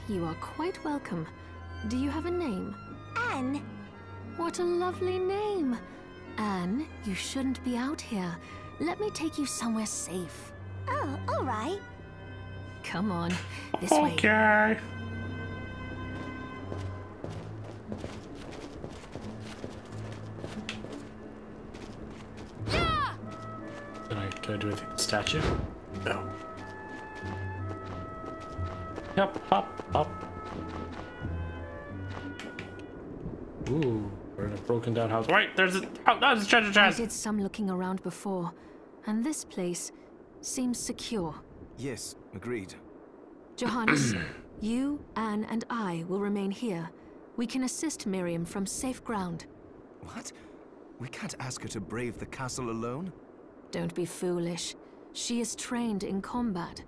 You are quite welcome. Do you have a name? Anne. What a lovely name! Anne, you shouldn't be out here. Let me take you somewhere safe. Oh, all right. Come on, this way. Okay. Can I do anything to the statue? No. Yep, hop. Ooh, we're in a broken down house. Wait, there's a treasure I chest! did some looking around before, and this place seems secure. Yes, agreed. Johannes, you, Anne, and I will remain here. We can assist Miriam from safe ground. What? We can't ask her to brave the castle alone? Don't be foolish. She is trained in combat.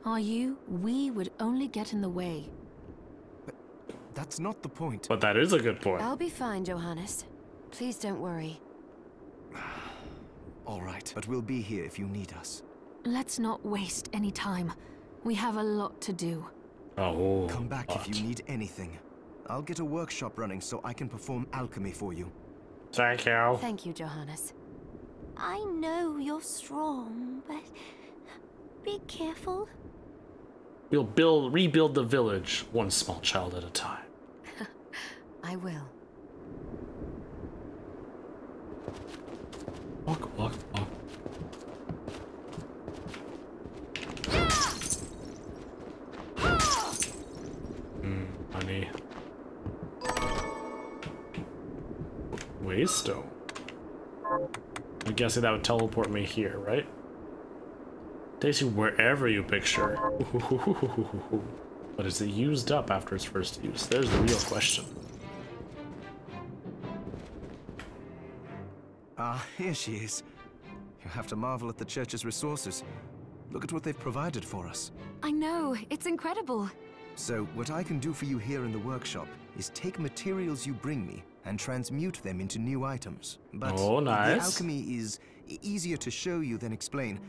Are you? We would only get in the way. That's not the point. But that is a good point. I'll be fine, Johannes. Please don't worry. All right, but we'll be here if you need us. Let's not waste any time. We have a lot to do. Oh, Come back if you need anything. I'll get a workshop running so I can perform alchemy for you. Thank you. Thank you, Johannes. I know you're strong, but be careful. We'll rebuild the village, one small child at a time. I will. Walk. Honey. Waystone. I'm guessing that would teleport me here, right? Takes you wherever you picture. But is it used up after its first use? There's the real question. Ah, here she is. You have to marvel at the church's resources. Look at what they've provided for us. I know, it's incredible. So, what I can do for you here in the workshop is take materials you bring me and transmute them into new items. But oh, nice. the alchemy is easier to show you than explain.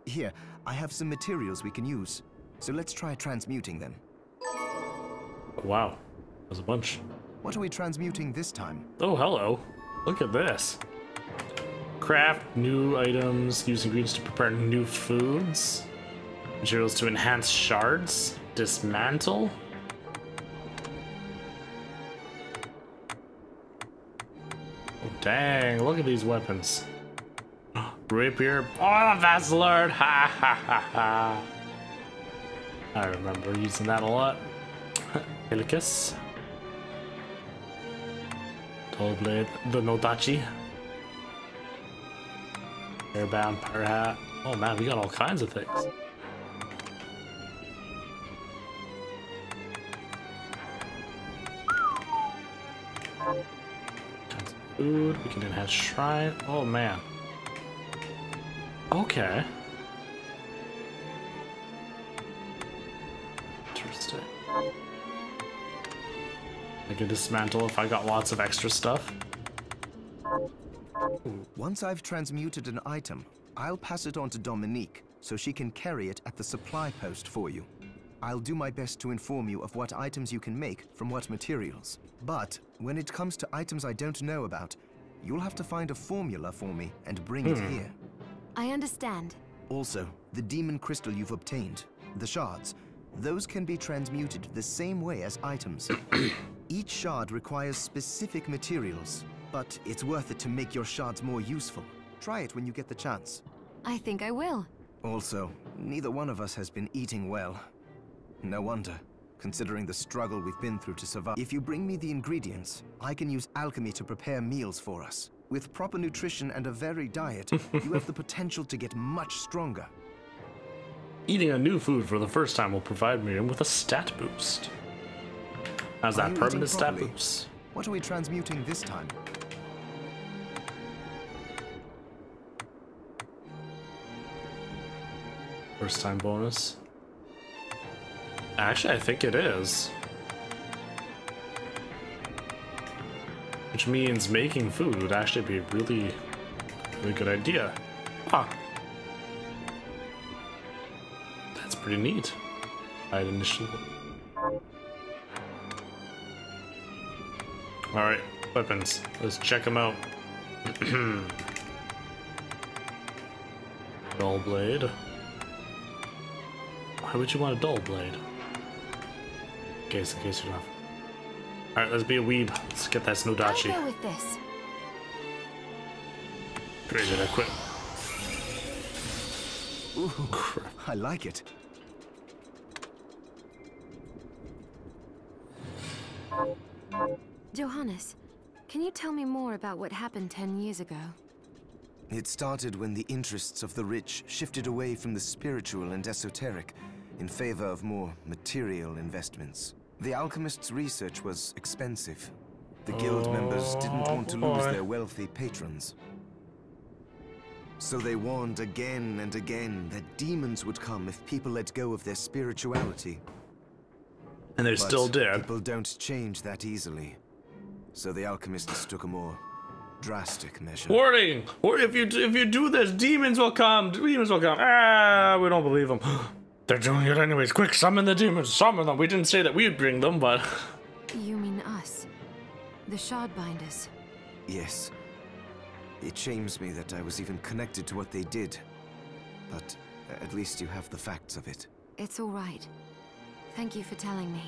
Here, I have some materials we can use. So let's try transmuting them. Wow, there's a bunch. What are we transmuting this time? Oh, hello. Look at this. Craft new items, use ingredients to prepare new foods. Materials to enhance shards. Dismantle. Oh, dang, look at these weapons. Rapier. Oh, that's Lord. Ha ha ha ha. I remember using that a lot. Helicus. Dull blade. The Nodachi. Airbound power hat. Oh man, we got all kinds of things. Tons of food. We can enhance shrine. Oh man. Okay. Interesting. I could dismantle if I got lots of extra stuff. Once I've transmuted an item, I'll pass it on to Dominique so she can carry it at the supply post for you. I'll do my best to inform you of what items you can make from what materials. But when it comes to items I don't know about, you'll have to find a formula for me and bring it here. I understand. Also, the demon crystal you've obtained, the shards, those can be transmuted the same way as items. Each shard requires specific materials, but it's worth it to make your shards more useful. Try it when you get the chance. I think I will. Also, neither one of us has been eating well. No wonder, considering the struggle we've been through to survive. If you bring me the ingredients, I can use alchemy to prepare meals for us. With proper nutrition and a varied diet, you have the potential to get much stronger. Eating a new food for the first time will provide me with a stat boost. How's that permanent stat boost? What are we transmuting this time? First time bonus. Actually, I think it is. Which means making food would actually be a really good idea. Huh. That's pretty neat. I'd initially. Alright, weapons. Let's check them out. Dull blade. Why would you want a dull blade? In case you don't have. Alright, let's be a weeb. Let's get that Snodachi. I'll go with this. Great, did I quit? Ooh, I like it. Johannes, can you tell me more about what happened 10 years ago? It started when the interests of the rich shifted away from the spiritual and esoteric in favor of more material investments. The alchemists' research was expensive. The guild members didn't want to lose their wealthy patrons. So they warned again and again that demons would come if people let go of their spirituality. And they still did. People don't change that easily. So the alchemists took a more drastic measure. Warning! Or if you do this, demons will come. Demons will come. Ah, we don't believe them. They're doing it anyways. Quick, summon the demons. Summon them. We didn't say that we'd bring them, but. You mean us? The Shardbinders? Yes. It shames me that I was even connected to what they did. But at least you have the facts of it. It's all right. Thank you for telling me.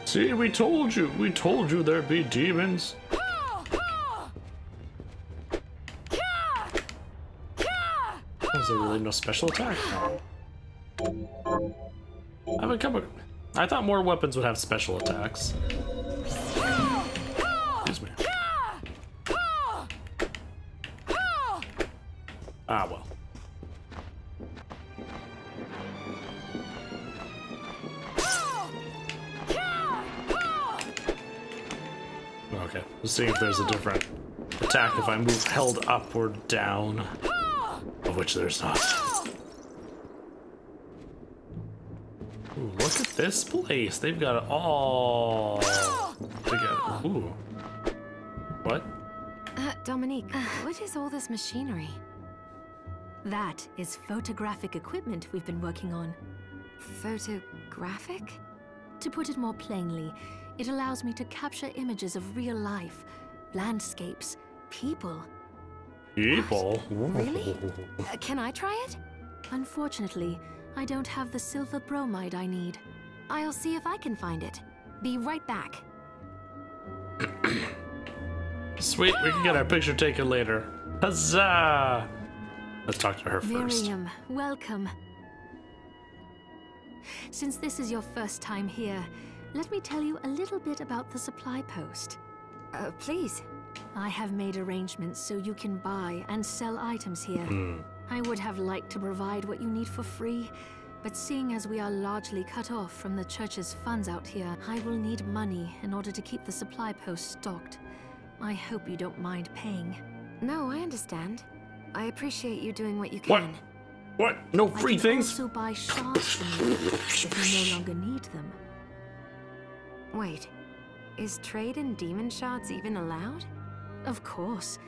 See, we told you. We told you there'd be demons. Was there really no special attack? I haven't come. I thought more weapons would have special attacks. Excuse me. Ah, well. Okay, let's see if there's a different attack if I move held up or down. Of which there's not. Ooh, look at this place. They've got it all together. Ooh. What? Dominique, what is all this machinery? That is photographic equipment we've been working on. Photographic? To put it more plainly, it allows me to capture images of real life, landscapes, people. People? Really? Can I try it? Unfortunately, I don't have the silver bromide I need. I'll see if I can find it. Be right back. Sweet, we can get our picture taken later. Huzzah! Let's talk to her first. Miriam, welcome. Since this is your first time here, let me tell you a little bit about the supply post. Please. I have made arrangements so you can buy and sell items here. I would have liked to provide what you need for free, but seeing as we are largely cut off from the church's funds out here, I will need money in order to keep the supply post stocked. I hope you don't mind paying. No, I understand. I appreciate you doing what you can. What? No free things? I can also buy shards from you if you no longer need them. Wait, is trade in demon shards even allowed? Of course.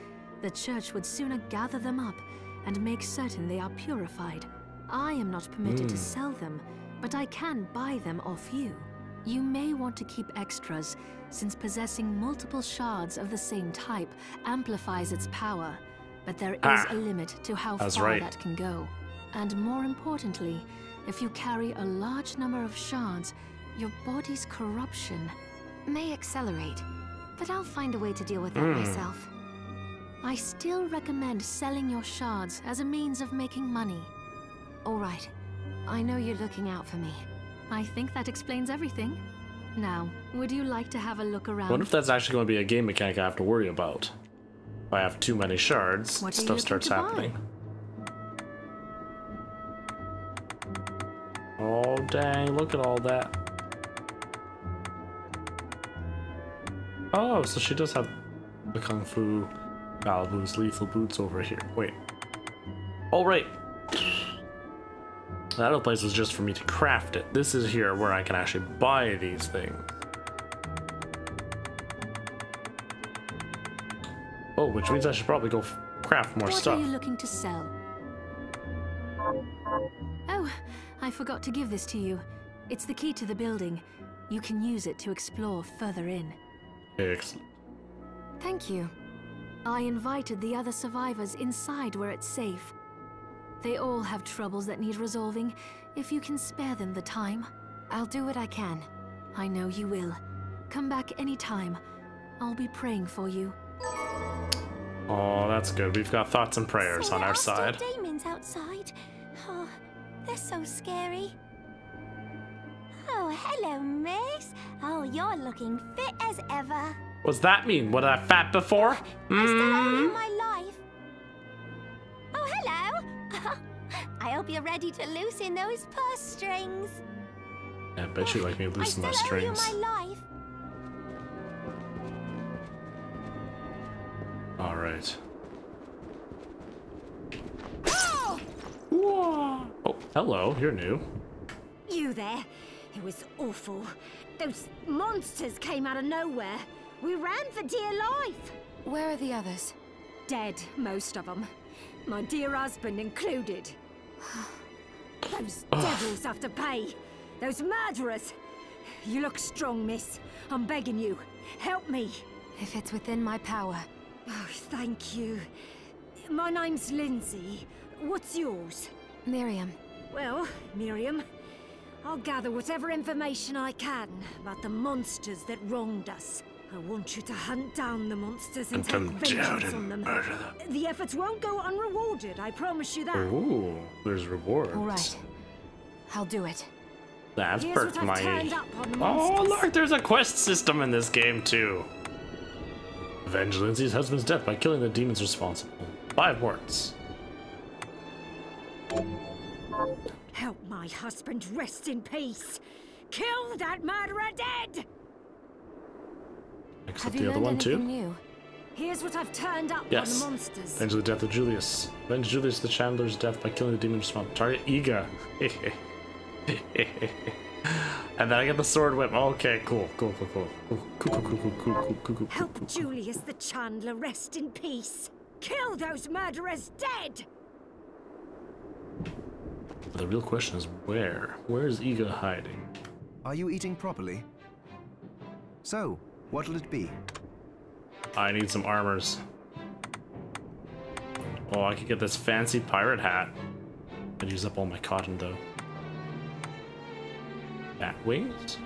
The church would sooner gather them up and make certain they are purified. I am not permitted to sell them, but I can buy them off you. You may want to keep extras, since possessing multiple shards of the same type amplifies its power, but there is a limit to how far that can go. And more importantly, if you carry a large number of shards, your body's corruption may accelerate, but I'll find a way to deal with that myself. I still recommend selling your shards as a means of making money. All right. I know you're looking out for me. I think that explains everything. Now, would you like to have a look around? I wonder if that's actually going to be a game mechanic I have to worry about. If I have too many shards, stuff starts happening. Oh dang, look at all that. Oh, so she does have the Kung Fu Malibu's lethal boots over here. Wait. Oh, right. That other place was just for me to craft it. This is here where I can actually buy these things. Oh, which means I should probably go craft more stuff. What are you looking to sell? Oh, I forgot to give this to you. It's the key to the building. You can use it to explore further in. Excellent. Thank you. I invited the other survivors inside where it's safe. They all have troubles that need resolving, if you can spare them the time. I'll do what I can. I know you will. Come back anytime. I'll be praying for you. Oh, that's good. We've got thoughts and prayers So on our there are side. still demons outside. Oh, they're so scary. Oh, hello, miss. Oh, you're looking fit as ever. What's that mean? Was I fat before? I still owe you my life. Oh, hello. I hope you're ready to loosen those purse strings. I bet you like me loosen those I still owe you strings. my life. All right. Oh! Oh, hello. You're new. You there? It was awful. Those monsters came out of nowhere. We ran for dear life. Where are the others? Dead, most of them. My dear husband included. Those devils have to pay. Those murderers. You look strong, miss. I'm begging you. Help me. If it's within my power. Oh, thank you. My name's Lindsay. What's yours? Miriam. Well, Miriam, I'll gather whatever information I can about the monsters that wronged us. I want you to hunt down the monsters and take vengeance on them. Murder them. The efforts won't go unrewarded, I promise you that. Ooh, there's rewards. All right. I'll do it. That's Here's perked what I've my... turned up on the Oh, monsters. look, there's a quest system in this game, too. Avenge Lindsay's husband's death by killing the demons responsible. 5 words. Help my husband rest in peace. Kill that murderer dead! Except the other one too. New? Here's what I've turned up Yes. on the monsters. Avenge the death of Julius. Avenge Julius the Chandler's death by killing the demon swamp. Target Iga. And then I get the sword whip. Okay, cool. Help Julius the Chandler rest in peace. Kill those murderers dead! The real question is where? Where is Iga hiding? Are you eating properly? So, what'll it be? I need some armors. Oh, I could get this fancy pirate hat. I'd use up all my cotton though. Bat wings?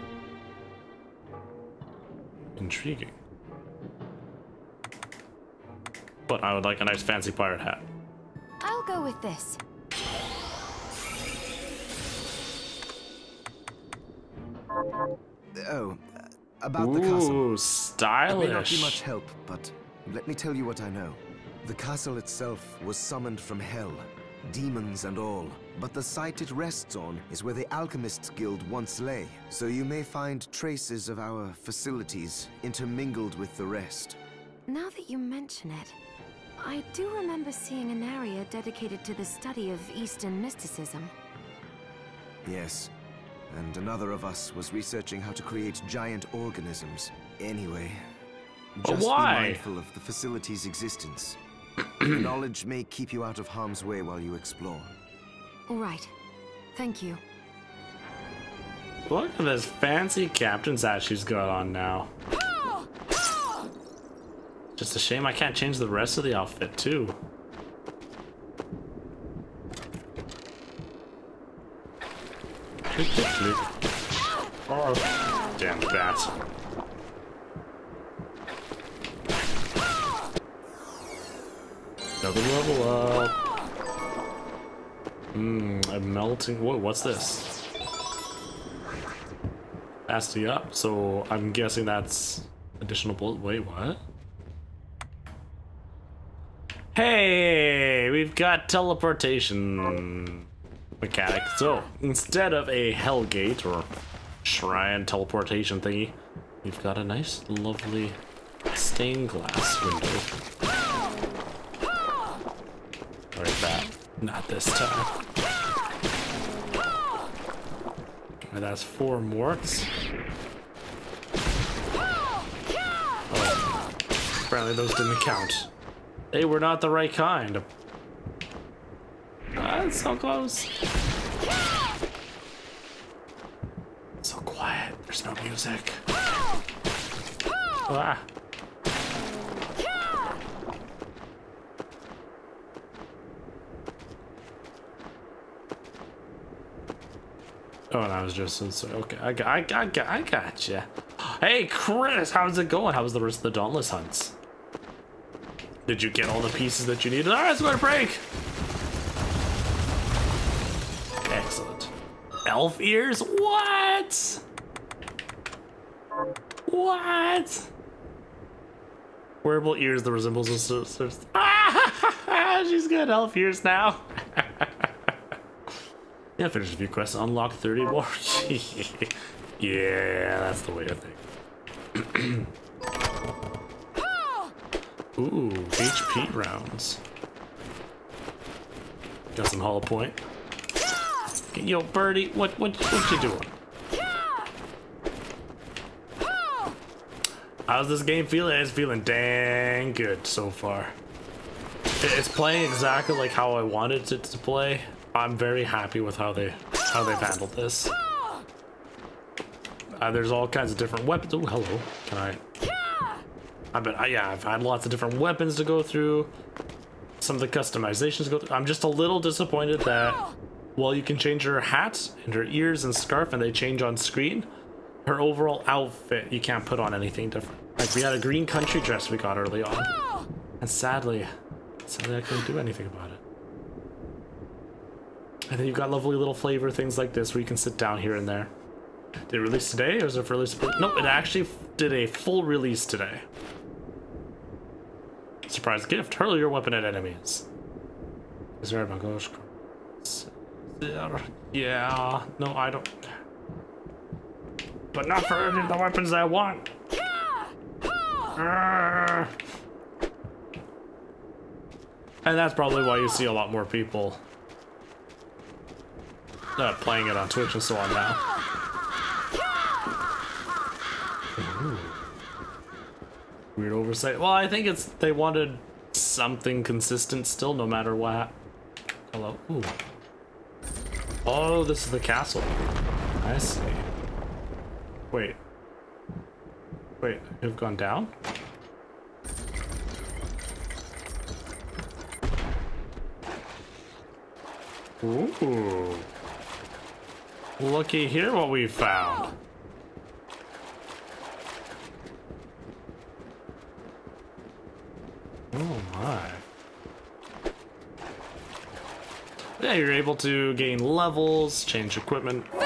Intriguing. But I would like a nice fancy pirate hat. I'll go with this. Oh, about the castle. Ooh, It may not be stylish. much help, but let me tell you what I know. The castle itself was summoned from hell, demons and all. But the site it rests on is where the Alchemists Guild once lay, so you may find traces of our facilities intermingled with the rest. Now that you mention it, I do remember seeing an area dedicated to the study of Eastern mysticism. Yes, and another of us was researching how to create giant organisms. Anyway, just be why? mindful of the facility's existence. The knowledge may keep you out of harm's way while you explore. Right. Thank you. Look at this fancy captain's hat she's got on now. Just a shame I can't change the rest of the outfit too. Click, click, click. Oh, damn bat. Another level up. A melting. Whoa, what's this? Fast up, so I'm guessing that's additional bullet. Wait, what? Hey, we've got teleportation mechanic. So instead of a Hellgate or shrine teleportation thingy, we've got a nice, lovely stained glass window. Like that. Not this time. And that's 4 morts. Oh, apparently those didn't count. They were not the right kind. That's so close. So quiet. There's no music. Ah. Oh, and I was just okay. I gotcha. Hey, Chris, how's it going? How was the rest of the Dauntless hunts? Did you get all the pieces that you needed? All right, it's going to break. Excellent. Elf ears? What? What? Wearable ears that resembles a she's got elf ears now. Yeah, finish a few quests, unlock 30 more. Yeah, that's the way I think. Ooh, HP rounds. Got some hollow point. Yo, Birdie, what you doing? How's this game feeling? It's feeling dang good so far. It's playing exactly like how I wanted it to play. I'm very happy with how they've handled this. There's all kinds of different weapons. Oh, hello. Can I? I've had lots of different weapons to go through. Some of the customizations to go through. I'm just a little disappointed that while you can change her hat and her ears and scarf and they change on screen, her overall outfit you can't put on anything different. Like we had a green country dress we got early on, and sadly I couldn't do anything about it. And then you've got lovely little flavor things like this where you can sit down here and there. Did it release today or is it for release? Nope, it actually did a full release today. Surprise gift, hurl your weapon at enemies. Is there a gosh? Yeah, no, I don't. But not for any of the weapons I want. And that's probably why you see a lot more people playing it on Twitch and so on now. Ooh. Weird oversight. Well, I think it's they wanted something consistent still, no matter what. Hello. Ooh. Oh, this is the castle. I see. Wait. Wait, you've gone down? Ooh. Looky here what we found. Oh my. Yeah, you're able to gain levels, change equipment, do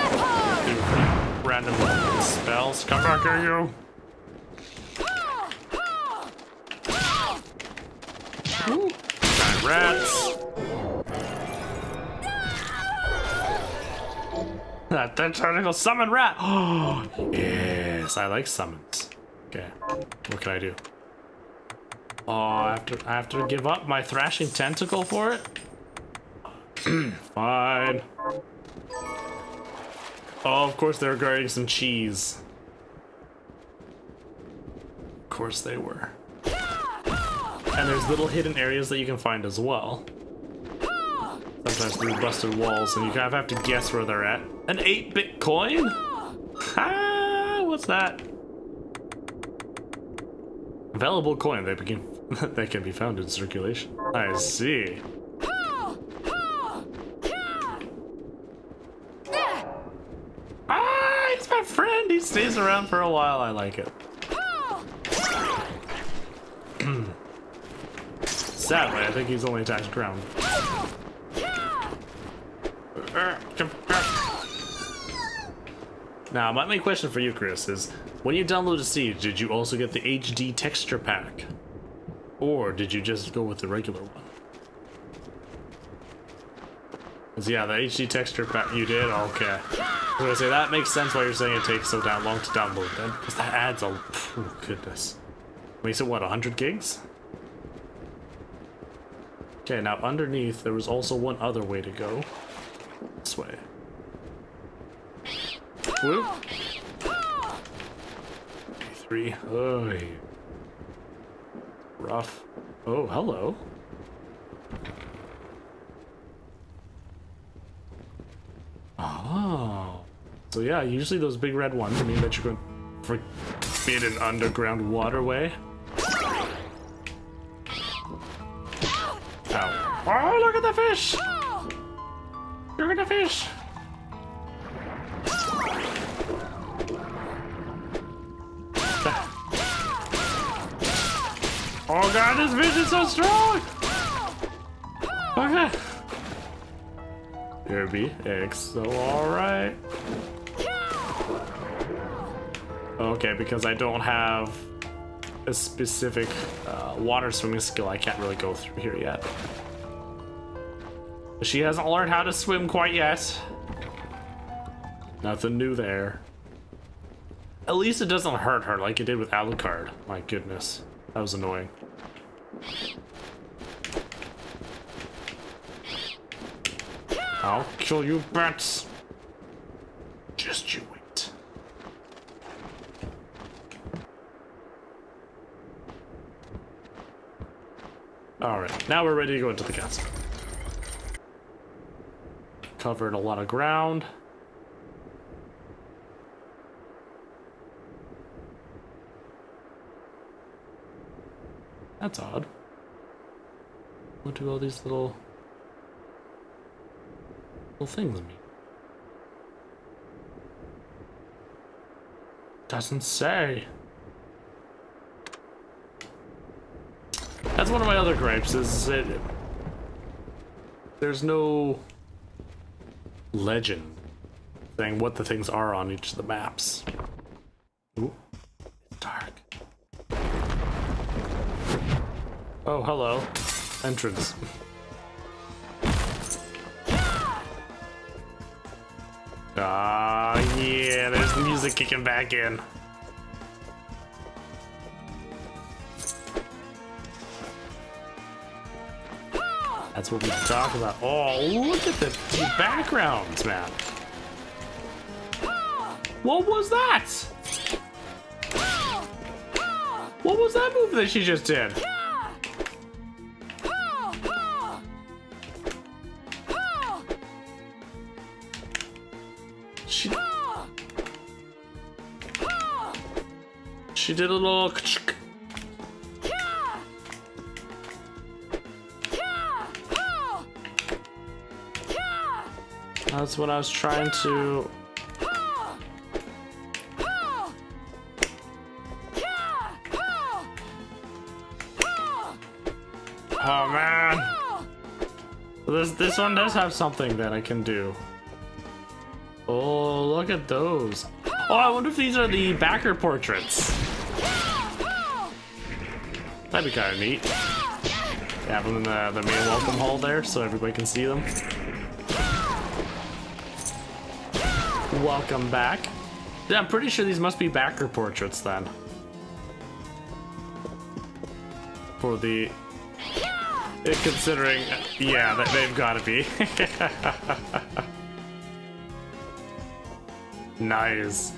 random spells. Come back here, you! Ooh. Giant rats. That tentacle summon rat! Oh, yes, I like summons. Okay, what can I do? Oh, I have to give up my thrashing tentacle for it? Fine. Oh, of course they were guarding some cheese. Of course they were. And there's little hidden areas that you can find as well. Sometimes through busted walls, and you kind of have to guess where they're at. An 8-bit coin? Ah, what's that? Available coin. They can be found in circulation. I see. Ah, he's my friend. He stays around for a while. I like it. Sadly, I think he's only attacked ground. Now, my main question for you, Chris, is when you downloaded Siege, did you also get the HD texture pack? Or did you just go with the regular one? Because, yeah, the HD texture pack, you did? Okay. I was gonna say, that makes sense why you're saying it takes so damn long to download then. Because that adds a... Oh, goodness. Makes it, what, 100 gigs? Okay, now underneath, there was also one other way to go. This way. Whoop. Three. Oh, rough. Oh, hello. Oh. So yeah, usually those big red ones mean that you're going to forbid an underground waterway. Ow. Oh, look at the fish! Look at the fish! Oh god, this fish is so strong! Okay. Here be X, so alright. Okay, because I don't have a specific water swimming skill, I can't really go through here yet. She hasn't learned how to swim quite yet. Nothing new there. At least it doesn't hurt her like it did with Alucard. My goodness, that was annoying. I'll kill you, bats. Just you wait. Alright, now we're ready to go into the castle. Covered a lot of ground. That's odd. What do all these little things mean? Doesn't say. That's one of my other gripes, is that there's no legend saying what the things are on each of the maps. Ooh, it's dark. Oh, hello. Entrance. Ah, yeah, there's the music kicking back in. That's what we talk about. Oh, look at the backgrounds, man. What was that? What was that move that she just did? She did a little. That's what I was trying to. Oh man, this one does have something that I can do. Oh, look at those. Oh, I wonder if these are the backer portraits. That'd be kind of neat. Have them in the main welcome hall there so everybody can see them. Welcome back. Yeah, I'm pretty sure these must be backer portraits then. For the... Considering... Yeah, they've got to be. Nice.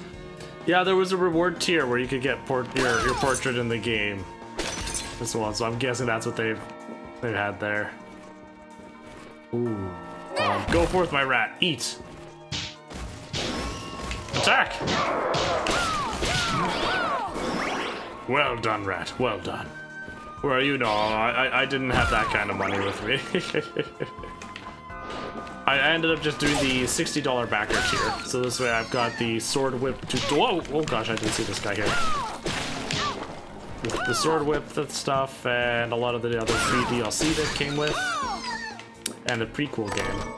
Yeah, there was a reward tier where you could get your portrait in the game. This one, so I'm guessing that's what they've had there. Ooh. Go forth, my rat. Eat. Attack! Well done, rat. Well done. Where are you? No, I didn't have that kind of money with me. I ended up just doing the $60 backer tier. So this way I've got the sword whip to... Whoa! Oh gosh, I didn't see this guy here. The sword whip stuff and a lot of the other free DLC that came with. And the prequel game.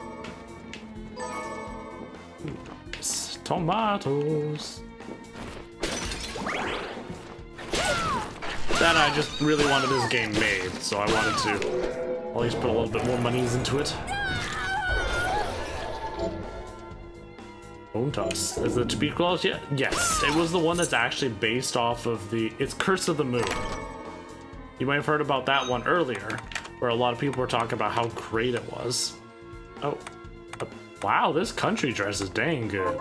Tomatoes. Then I just really wanted this game made, so I wanted to at least put a little bit more monies into it. Bone Toss. Is it to be close yet? Yes, it was the one that's actually based off of the... It's Curse of the Moon. You might have heard about that one earlier, where a lot of people were talking about how great it was. Oh. Wow, this country dress is dang good.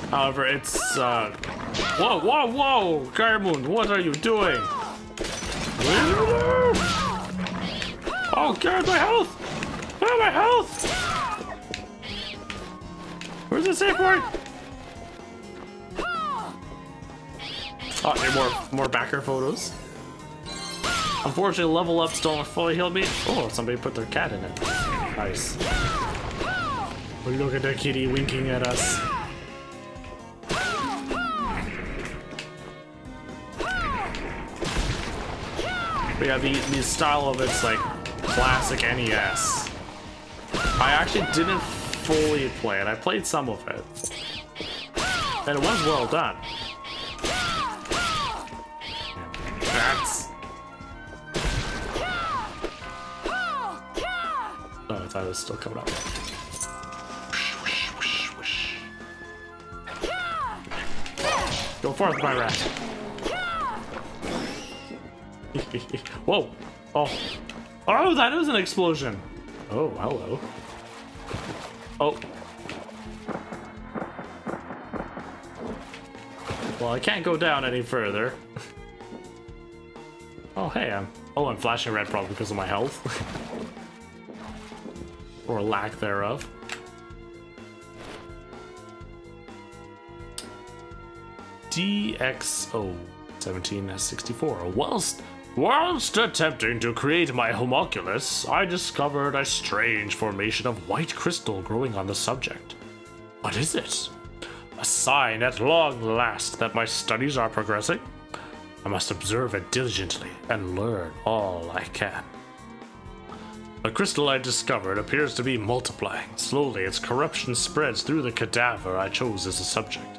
However, it's, Whoa, whoa, whoa! Garmoon, what are you doing? Oh, God, my health! Oh, my health! Where's the save point? Oh, more backer photos. Unfortunately, level ups don't fully heal me. Oh, somebody put their cat in it. Nice. Look at that kitty winking at us. But yeah, the style of it's like classic NES. I actually didn't fully play it. I played some of it. And it was well done. That's... Oh, I thought it was still coming up. Go forth, my rat. Whoa. Oh. Oh, that was an explosion. Oh, hello. Oh. Well, I can't go down any further. Oh, hey, I'm flashing red probably because of my health. Or lack thereof. DXO 1764. Whilst attempting to create my homunculus, I discovered a strange formation of white crystal growing on the subject. What is it? A sign at long last that my studies are progressing? I must observe it diligently and learn all I can. The crystal I discovered appears to be multiplying. Slowly, its corruption spreads through the cadaver I chose as a subject.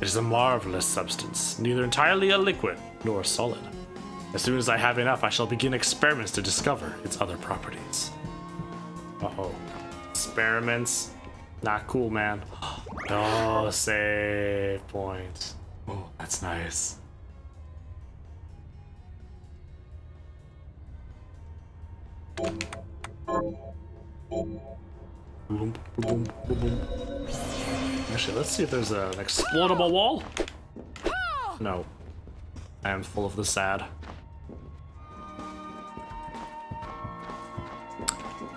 It is a marvelous substance, neither entirely a liquid nor solid. As soon as I have enough, I shall begin experiments to discover its other properties. Uh-oh. Experiments? Not cool, man. Oh, save point. Oh, that's nice. Boom, boom, boom, boom. Actually, let's see if there's an explodable wall. No. I am full of the sad.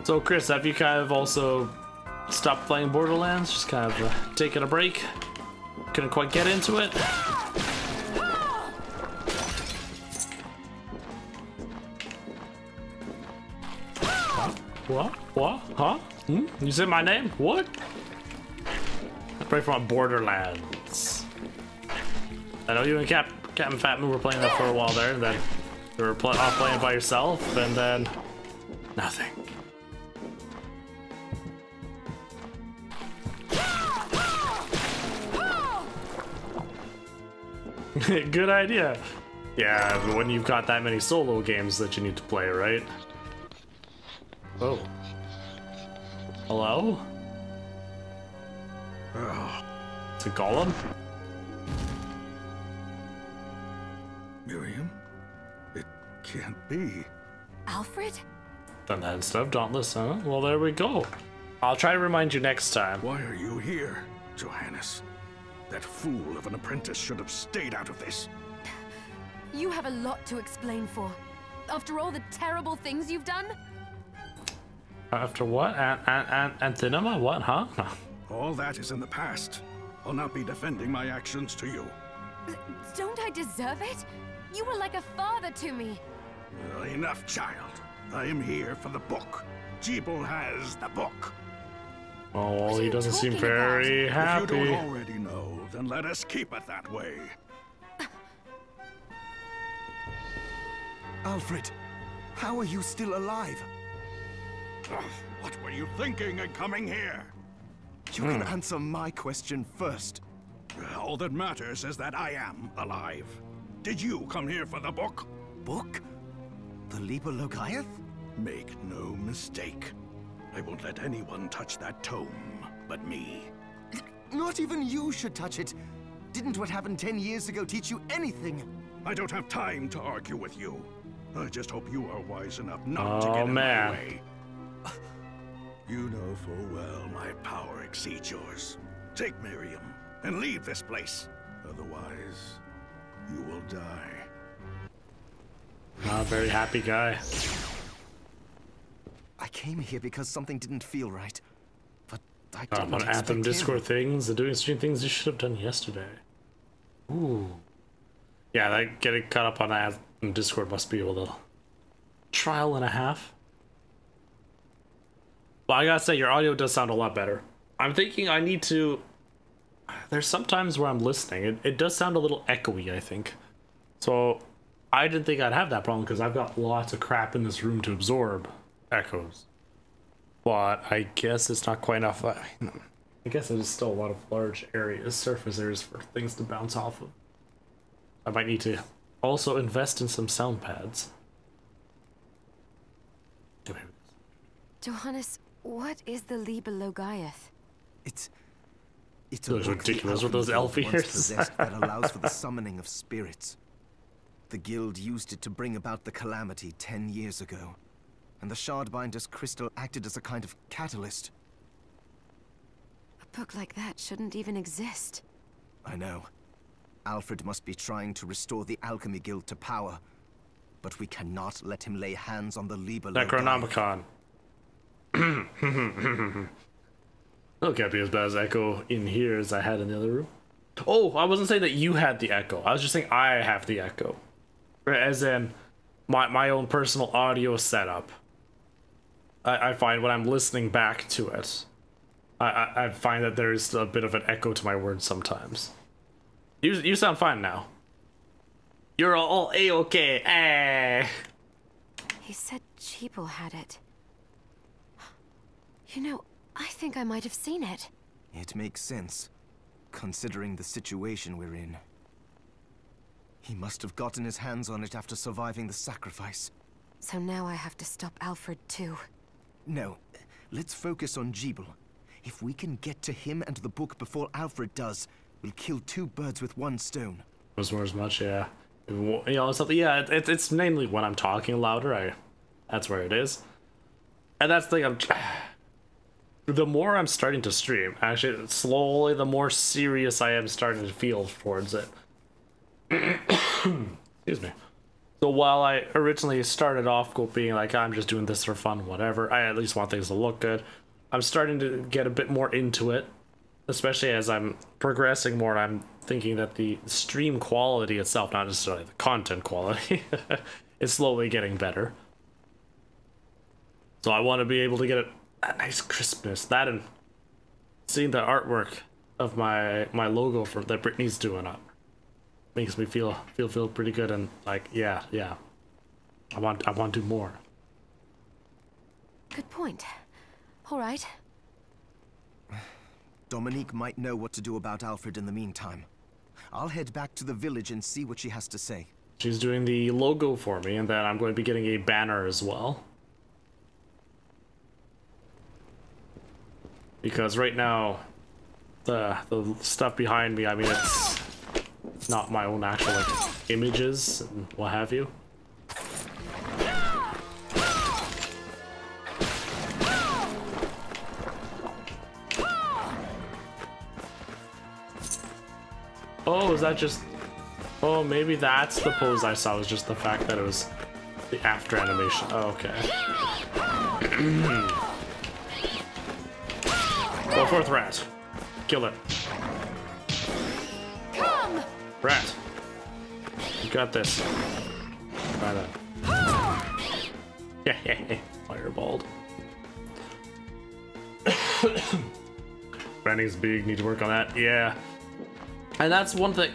So, Chris, have you kind of also stopped playing Borderlands? Just kind of taking a break? Couldn't quite get into it? What? What? Huh? Hmm? You said my name? What? I play from Borderlands. I know you and Captain Fat Moo were playing that for a while there, and then you were off playing by yourself, and then nothing. Good idea. Yeah, but when you've got that many solo games that you need to play, right? Oh. Hello? It's a golem? Miriam? It can't be. Alfred? Done that and stuff, Dauntless, huh? Well, there we go. I'll try to remind you next time. Why are you here, Johannes? That fool of an apprentice should have stayed out of this. You have a lot to explain for. After all the terrible things you've done? After what? Anthinema? What, huh? All that is in the past. I'll not be defending my actions to you. Don't I deserve it? You were like a father to me. Enough, child. I am here for the book. Jeeble has the book. Oh, well, he doesn't seem very happy. If you don't already know, then let us keep it that way. Alfred, how are you still alive? What were you thinking in coming here? You can answer my question first. All that matters is that I am alive. Did you come here for the book? Book? The Liber Logaeth? Make no mistake. I won't let anyone touch that tome but me. Not even you should touch it. Didn't what happened 10 years ago teach you anything? I don't have time to argue with you. I just hope you are wise enough not to get in man. my way. You know full well my power exceeds yours. Take Miriam and leave this place. Otherwise, you will die. Not a very happy guy. I came here because something didn't feel right. But I didn't On expect Anthem him. Discord things, and doing stream things you should have done yesterday. Ooh. Yeah, that getting caught up on Anthem Discord must be a little trial and a half. But I gotta say, your audio does sound a lot better. I'm thinking I need to... There's sometimes where I'm listening, it does sound a little echoey, I think. So, I didn't think I'd have that problem because I've got lots of crap in this room to absorb echoes. But I guess it's not quite enough. I guess there's still a lot of large areas, surface areas for things to bounce off of. I might need to also invest in some sound pads. Johannes, what is the Liber Logaeth? It's a Those book the ridiculous with those alchemy elf guild once ears. possessed that allows for the summoning of spirits. The guild used it to bring about the calamity 10 years ago, and the Shardbinder's crystal acted as a kind of catalyst. A book like that shouldn't even exist. I know. Alfred must be trying to restore the Alchemy Guild to power, but we cannot let him lay hands on the Liber Logaeth. Necronomicon. It can't be as bad as echo in here as I had in the other room. Oh, I wasn't saying that you had the echo. I was just saying I have the echo. As in, my own personal audio setup. I find when I'm listening back to it, I find that there's a bit of an echo to my words sometimes. You sound fine now. You're all A-okay. Eh. He said Jeeble had it. You know, I think I might have seen it. It makes sense, considering the situation we're in. He must have gotten his hands on it after surviving the sacrifice. So now I have to stop Alfred too. No, let's focus on Jeeble. If we can get to him and the book before Alfred does, we'll kill two birds with one stone. As much, yeah. You know, something. Yeah, it's mainly when I'm talking louder. That's where it is. And that's the thing, the more I'm starting to stream, actually, slowly, the more serious I am starting to feel towards it. Excuse me. So while I originally started off being like, I'm just doing this for fun, whatever, I at least want things to look good, I'm starting to get a bit more into it, especially as I'm progressing more, and I'm thinking that the stream quality itself, not necessarily the content quality, is slowly getting better. So I want to be able to get a nice crispness. That and seeing the artwork of my logo that Brittany's doing up makes me feel pretty good, and like yeah. I want to do more. Good point. All right. Dominique might know what to do about Alfred in the meantime. I'll head back to the village and see what she has to say. She's doing the logo for me, and then I'm going to be getting a banner as well. Because right now, the stuff behind me, I mean, it's not my own actual like images and what have you. Oh, is that just... Oh, maybe that's the pose I saw, was just the fact that it was the after animation. Oh, okay. Go forth, rat. Kill it. Come! Rat. You got this. Try that. Yeah, fireballed. Branding's big, need to work on that. Yeah. And that's one thing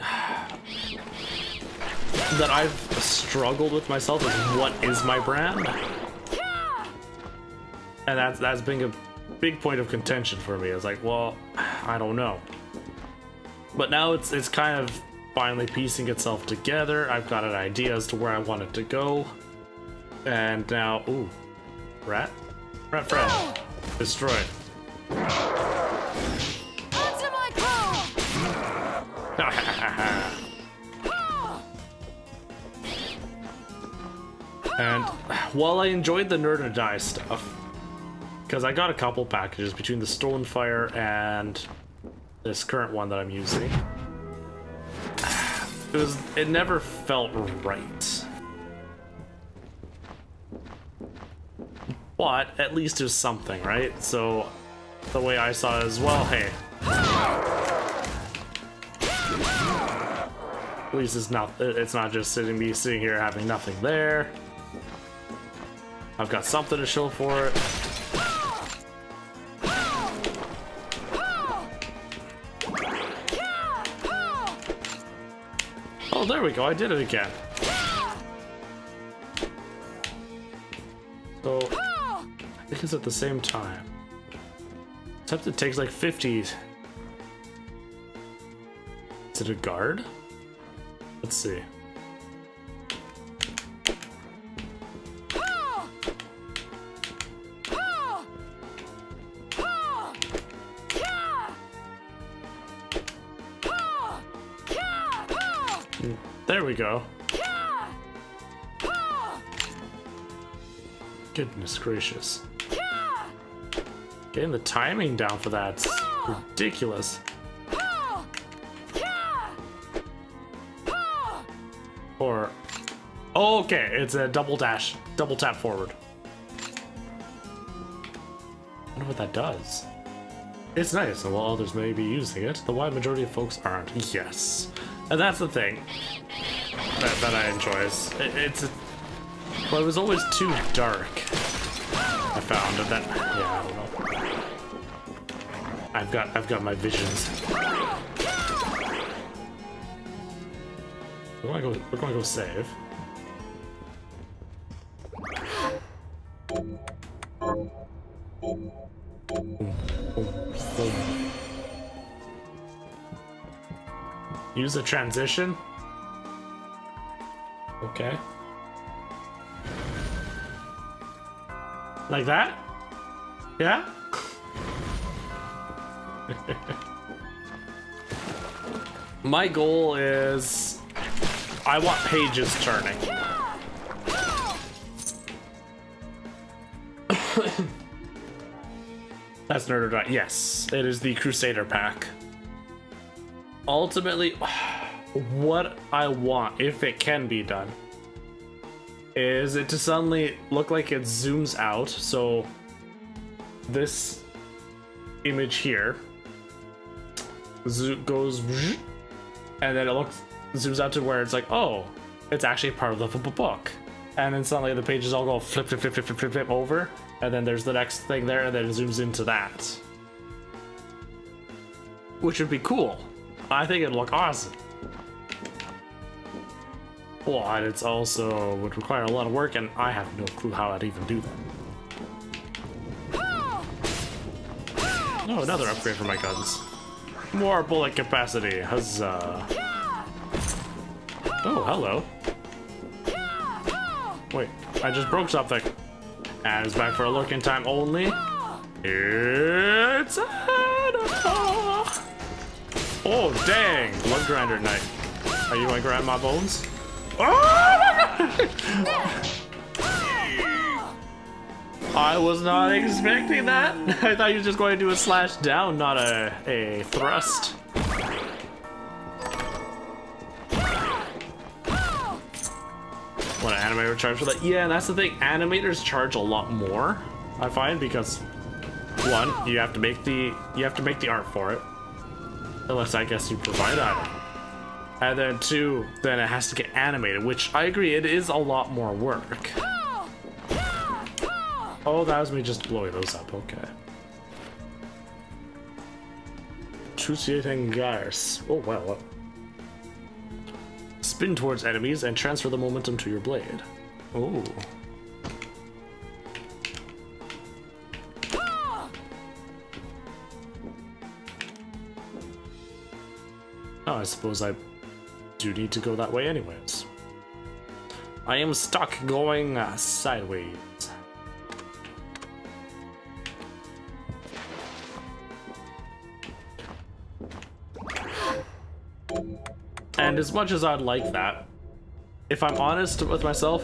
that I've struggled with myself, is what is my brand? And that's been a big point of contention for me. It's like, well, I don't know. But now it's kind of finally piecing itself together. I've got an idea as to where I want it to go. And now, ooh, rat friend, destroyed. And while I enjoyed the Nerd or Die stuff, because I got a couple packages between the Stonefire and this current one that I'm using, it never felt right. But at least there's something, right? So the way I saw it as well, hey, at least it's not just sitting here having nothing there. I've got something to show for it. Oh, there we go, I did it again. So, I think it's at the same time. Except it takes like 50. Is it a guard? Let's see. There we go. Goodness gracious. Getting the timing down for that's ridiculous. Or, oh, okay, it's a double dash, double tap forward. I wonder what that does. It's nice, and while others may be using it, the wide majority of folks aren't. Yes. And that's the thing that I enjoy. Well, it was always too dark, I found, and then, yeah, I don't know. I've got my visions. We're gonna go save. Use a transition. Okay. Like that? Yeah? My goal is I want pages turning. That's Nerd or Die. Yes, it is the Crusader pack. Ultimately, what I want, if it can be done, is it to suddenly look like it zooms out. So this image here goes, and then it zooms out to where it's like, oh, it's actually part of the book. And then suddenly the pages all go flip, flip, flip, flip, flip, flip over, and then there's the next thing there, and then it zooms into that. Which would be cool. I think it'd look awesome. But it's also would require a lot of work, and I have no clue how I'd even do that. Oh, another upgrade for my guns. More bullet capacity. Huzzah. Oh, hello. Wait, I just broke something. And it's back for a look in time only. It's oh, dang. Blood grinder knife. Are you gonna grab my bones? Oh my god! I was not expecting that. I thought you were just going to do a slash down, not a thrust. What, an animator charge for that? Yeah, and that's the thing. Animators charge a lot more, I find, because one, you have to make the art for it, unless I guess you provide that. And then two, then it has to get animated, which I agree, it is a lot more work. Oh, that was me just blowing those up. Okay. Truciating Gears. Oh wow. Spin towards enemies and transfer the momentum to your blade. Oh. Oh, I suppose I do need to go that way anyways. I am stuck going sideways. And as much as I'd like that, if I'm honest with myself,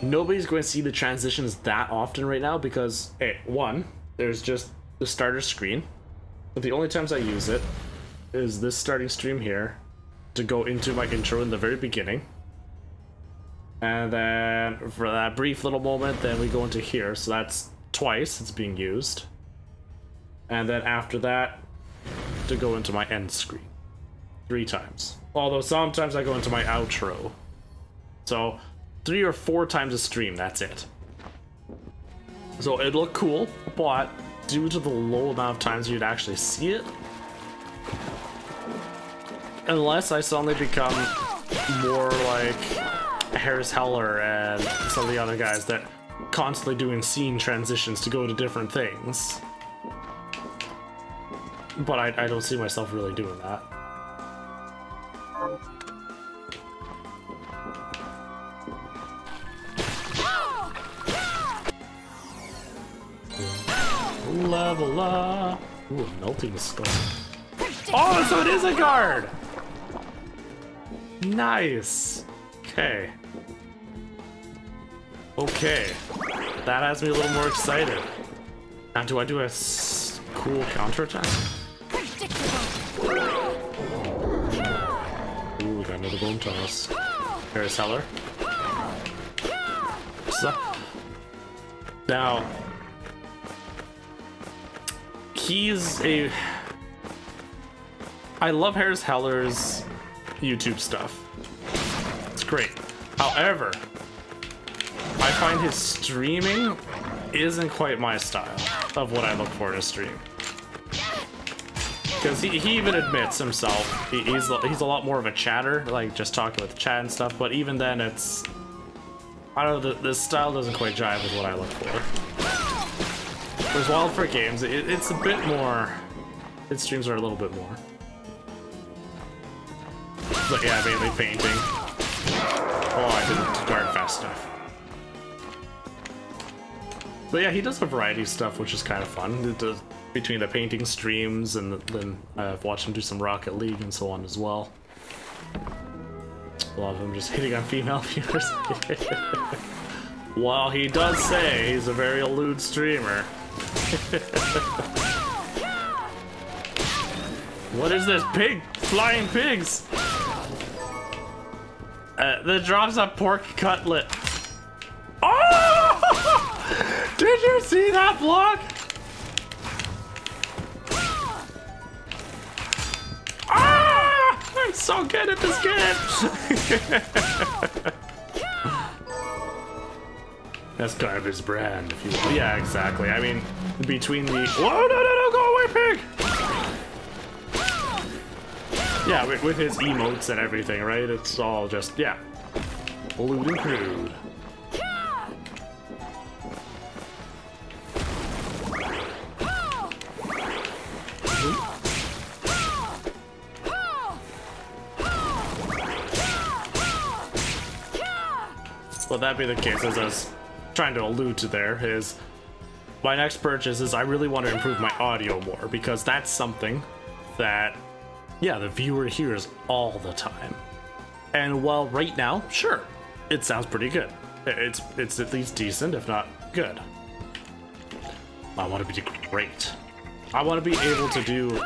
nobody's going to see the transitions that often right now because, hey, one, there's just the starter screen. But the only times I use it is this starting stream here to go into my intro in the very beginning. And then for that brief little moment, then we go into here. So that's twice it's being used. And then after that, to go into my end screen. 3 times. Although sometimes I go into my outro. So 3 or 4 times a stream, that's it. So it'd look cool, but due to the low amount of times you'd actually see it, unless I suddenly become more like Harris Heller and some of the other guys that constantly doing scene transitions to go to different things. But I don't see myself really doing that. Level up. Ooh, a melting skull. Oh, so it is a guard! Nice. Okay. Okay. That has me a little more excited. Now, do I do a cool counterattack? Ooh, we got another bone toss. Harris Heller. So, now, he's a... I love Harris Heller's YouTube stuff. It's great. However, I find his streaming isn't quite my style of what I look for in a stream. Because he even admits himself, he's a lot more of a chatter, like just talking with the chat and stuff, but even then it's... I don't know, the style doesn't quite jive with what I look for. Whereas Wild for Games, it's a bit more... Its streams are a little bit more. But yeah, mainly painting. Oh, I didn't guard fast enough. But yeah, he does a variety of stuff, which is kind of fun. It does, between the painting streams, and then I've watched him do some Rocket League and so on as well. A lot of them just hitting on female viewers. Well, he does say he's a very lewd streamer. What is this? Pig? Flying pigs! That drops a pork cutlet. Oh! Did you see that block? Ah! I'm so good at this game! That's kind of his brand, if you will. Yeah, exactly. I mean, between the... Whoa, no, go away, pig! Yeah, with his emotes and everything, right? It's all just, yeah. Lewd and crude. Well, that be the case, as I was trying to allude to there, is my next purchase is I really want to improve my audio more, because that's something that, yeah, the viewer hears all the time. And while right now, sure, it sounds pretty good. It's at least decent, if not good. I want to be great. I want to be able to do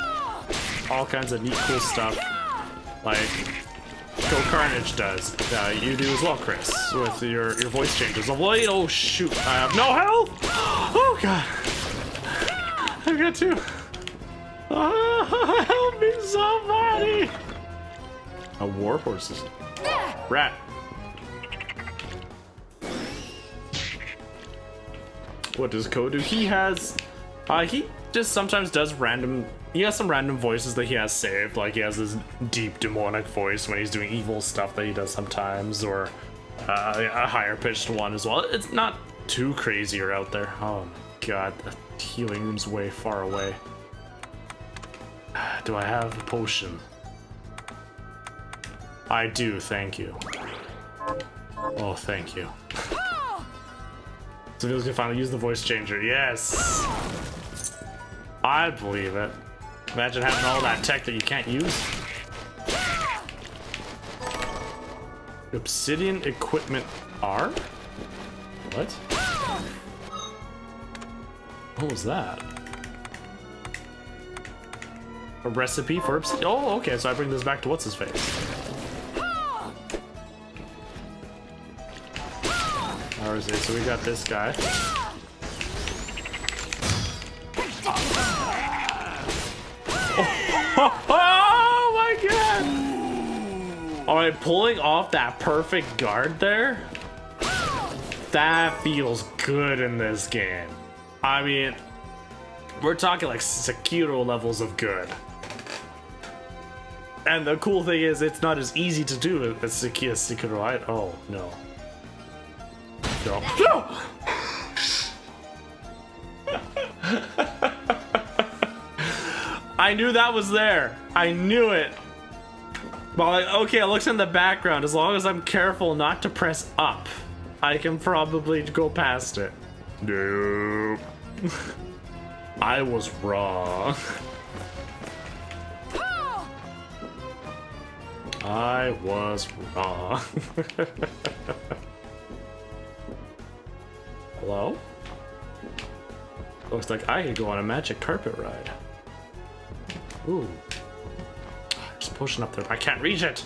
all kinds of neat, cool stuff, like Go Carnage does. You do as well, Chris, with your voice changes. Avoid. Oh shoot! I have no health. Oh god! I've got two. Oh, help me, somebody! A war horses. Rat. What does Ko do? He has. He just sometimes does random. He has some random voices that he has saved, like he has this deep demonic voice when he's doing evil stuff that he does sometimes, or a higher pitched one as well. It's not too crazy or out there. Oh my god, the healing room's way far away. Do I have a potion? I do, thank you. Oh, thank you. So Ville's gonna finally use the voice changer. Yes! I believe it. Imagine having all that tech that you can't use. Obsidian equipment R? What? What was that? A recipe for obsidian? Oh, okay, so I bring this back to what's his face. Or is it? So we got this guy. Oh my god! Alright, pulling off that perfect guard there, that feels good in this game. I mean, we're talking like Sekiro levels of good. And the cool thing is, it's not as easy to do as Sekiro. Oh, no. No. No! I knew that was there. I knew it. Well, like, okay, it looks in the background. As long as I'm careful not to press up, I can probably go past it. Nope. I was wrong. I was wrong. Hello? Looks like I could go on a magic carpet ride. Ooh. Just pushing up there, but I can't reach it!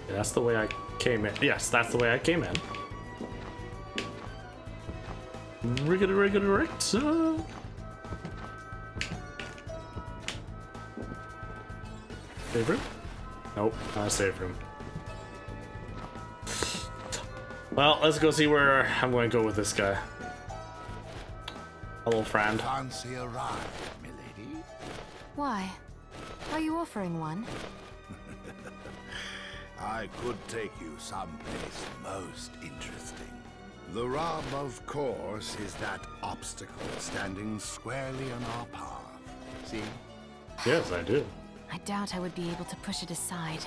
Yeah, that's the way I came in. Yes, that's the way I came in. Riggedy. Save room? Nope, not a save room. Well, let's go see where I'm going to go with this guy. Hello, friend. Fancy a ride, milady? Why? Are you offering one? I could take you someplace most interesting. The rub, of course, is that obstacle standing squarely on our path. See? Yes, I do. I doubt I would be able to push it aside.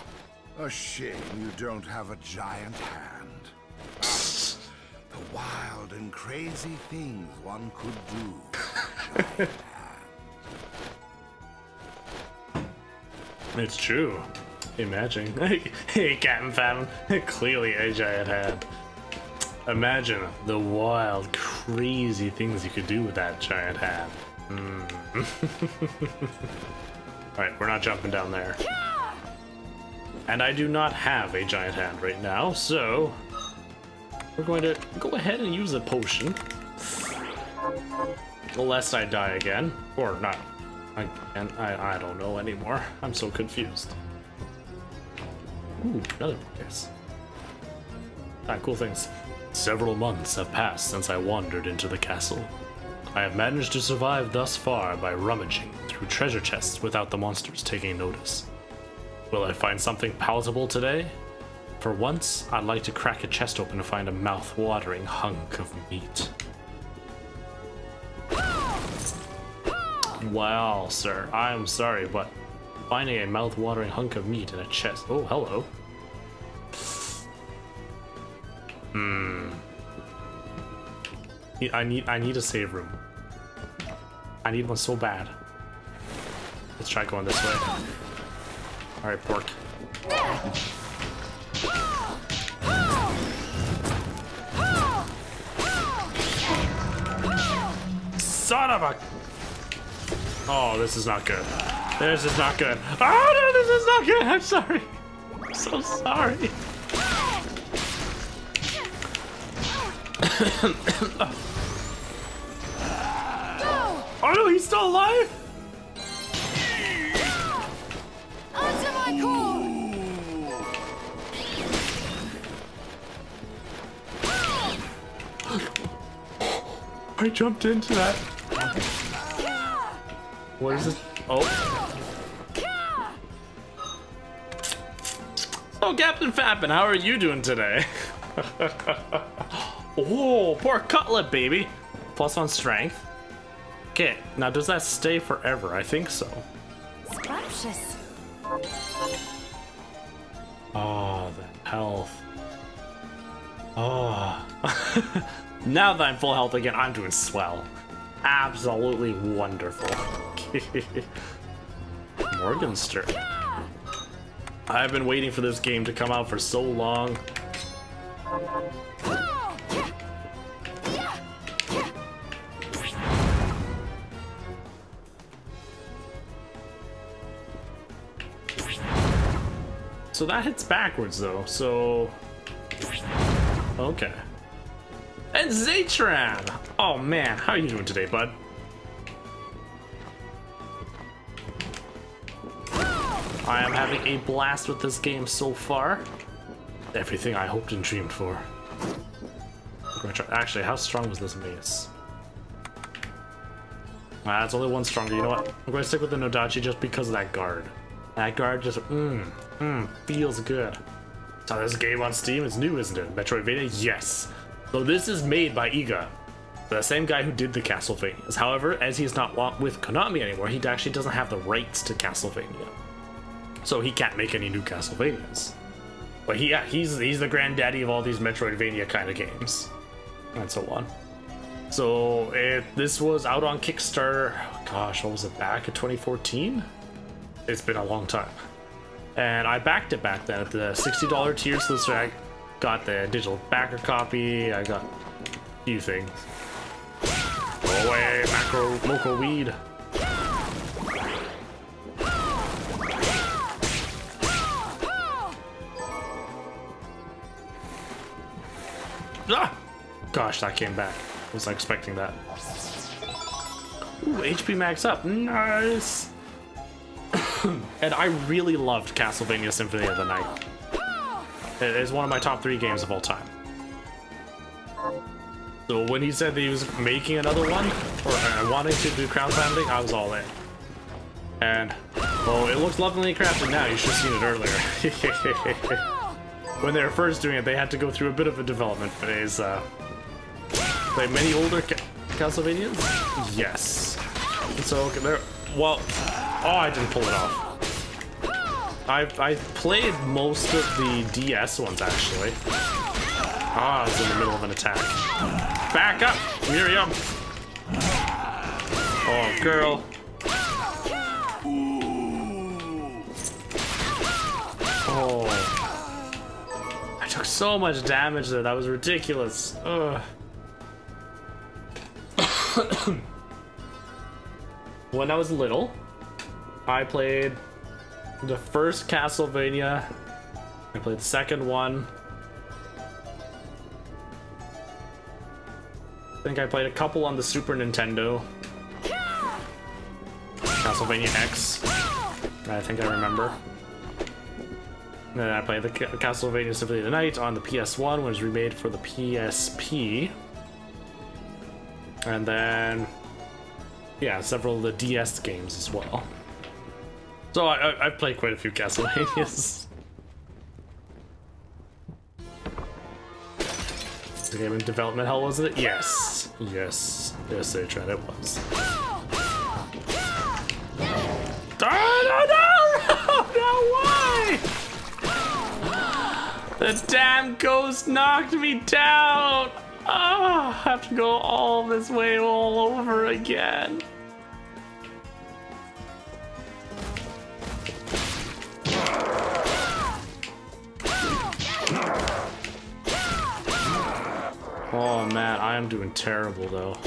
A shame you don't have a giant hand. The wild and crazy things one could do. Giant hand. It's true. Imagine. Hey, Captain Fathom. Clearly a giant hand. Imagine the wild, crazy things you could do with that giant hand. Alright, we're not jumping down there. And I do not have a giant hand right now, so we're going to go ahead and use a potion. Lest I die again. Or not. I don't know anymore. I'm so confused. Ooh, another bookcase. Cool things. Several months have passed since I wandered into the castle. I have managed to survive thus far by rummaging through treasure chests without the monsters taking notice. Will I find something palatable today? For once, I'd like to crack a chest open to find a mouth-watering hunk of meat. Wow, sir, I'm sorry, but finding a mouth-watering hunk of meat in a chest... Oh, hello. I need a save room. I need one so bad. Let's try going this way. Alright, pork. Son of a... Oh, this is not good. This is not good. Oh no, this is not good. I'm sorry. I'm so sorry. Oh no, he's still alive? Onto my core! I jumped into that. What is this? Oh. Oh, Captain Fappin, how are you doing today? Oh, poor cutlet, baby. +1 strength. Okay, now does that stay forever? I think so. Scrumptious. Oh, the health. Oh. Now that I'm full health again, I'm doing swell. Absolutely wonderful. Morgenstern. I've been waiting for this game to come out for so long. So that hits backwards though, so... Okay. And Zatran! Oh man, how are you doing today, bud? I am having a blast with this game so far. Everything I hoped and dreamed for. I'm gonna try. Actually, how strong was this mace? It's only one stronger. You know what? I'm going to stick with the Nodachi just because of that guard. That guard just, feels good. So this game on Steam is new, isn't it? Metroidvania? Yes. So this is made by Iga, the same guy who did the Castlevanias. However, as he's not with Konami anymore, he actually doesn't have the rights to Castlevania. So he can't make any new Castlevanias. But he's the granddaddy of all these Metroidvania kind of games. And so on. So this was out on Kickstarter, gosh, what was it, back in 2014? It's been a long time. And I backed it back then at the $60 tier, so I got the digital backer copy, I got a few things. Go away, macro local weed. Ah! Gosh, that came back. I wasn't expecting that. Ooh, HP max up. Nice! And I really loved Castlevania Symphony of the Night. It is one of my top 3 games of all time. So when he said that he was making another one, or wanting to do crowdfunding, I was all in. And, well, it looks lovingly crafted now. You should have seen it earlier. When they were first doing it, they had to go through a bit of a development phase. Like many older Castlevanias? Yes. And so, well, oh, I didn't pull it off. I played most of the DS ones, actually. Ah, I was in the middle of an attack. Back up, Miriam! Oh, girl. so much damage there. That was ridiculous. Ugh. When I was little, I played the first Castlevania. I played the second one. I think I played a couple on the Super Nintendo. Castlevania X. I think I remember. And then I played the Castlevania Symphony of the Night on the PS1, which was remade for the PSP. And then, yeah, several of the DS games as well. So I've played quite a few Castlevanias. The game in development hell, wasn't it? Yes. Yes. Yes, they tried. It was. Oh, no, why? The damn ghost knocked me down! Oh, I have to go all this way all over again. Oh man, I am doing terrible though.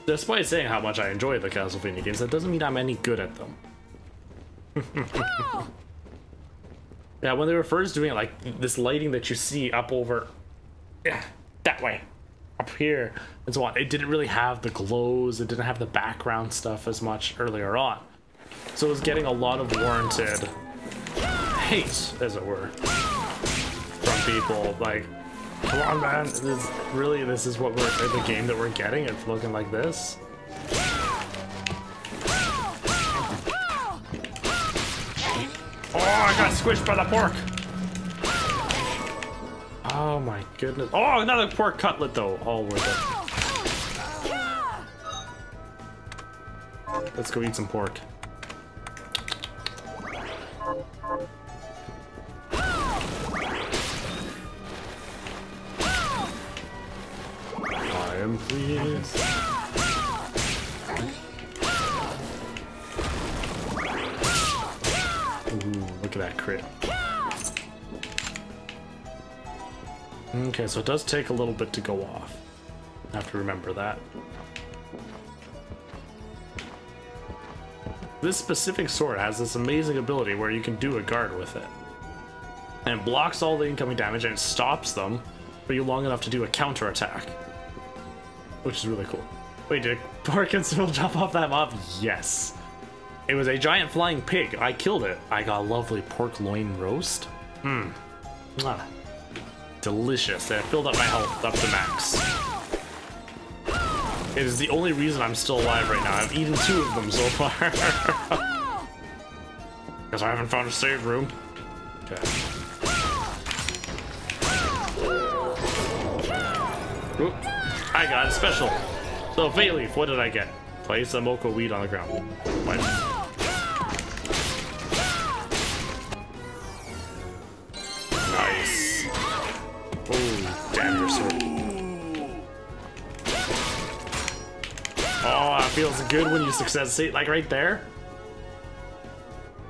Despite saying how much I enjoy the Castlevania games, that doesn't mean I'm any good at them. Yeah, when they were first doing it, like this lighting that you see up over, yeah, that way, up here, and so on, it didn't really have the glows, it didn't have the background stuff as much earlier on. So it was getting a lot of warranted hate, as it were, from people. Like, come on, man, this is what we're, the game that we're getting, it's looking like this. Oh, I got squished by the pork. Oh my goodness. Oh, another pork cutlet though. All worth it. Let's go eat some pork. I am pleased. Ooh, look at that crit. Okay, so it does take a little bit to go off. I have to remember that. This specific sword has this amazing ability where you can do a guard with it. And it blocks all the incoming damage and it stops them for you long enough to do a counter attack. Which is really cool. Wait, did pork and still jump off that mob? Yes. It was a giant flying pig. I killed it. I got a lovely pork loin roast. Mmm. Delicious. And it filled up my health up to max. It is the only reason I'm still alive right now. I've eaten 2 of them so far. Because I haven't found a save room. Okay. Oop. I got a special. So, Fate Leaf, what did I get? Place a mocha weed on the ground. What? Nice. Oh, damn your sword. Oh, it feels good when you success. See, like right there.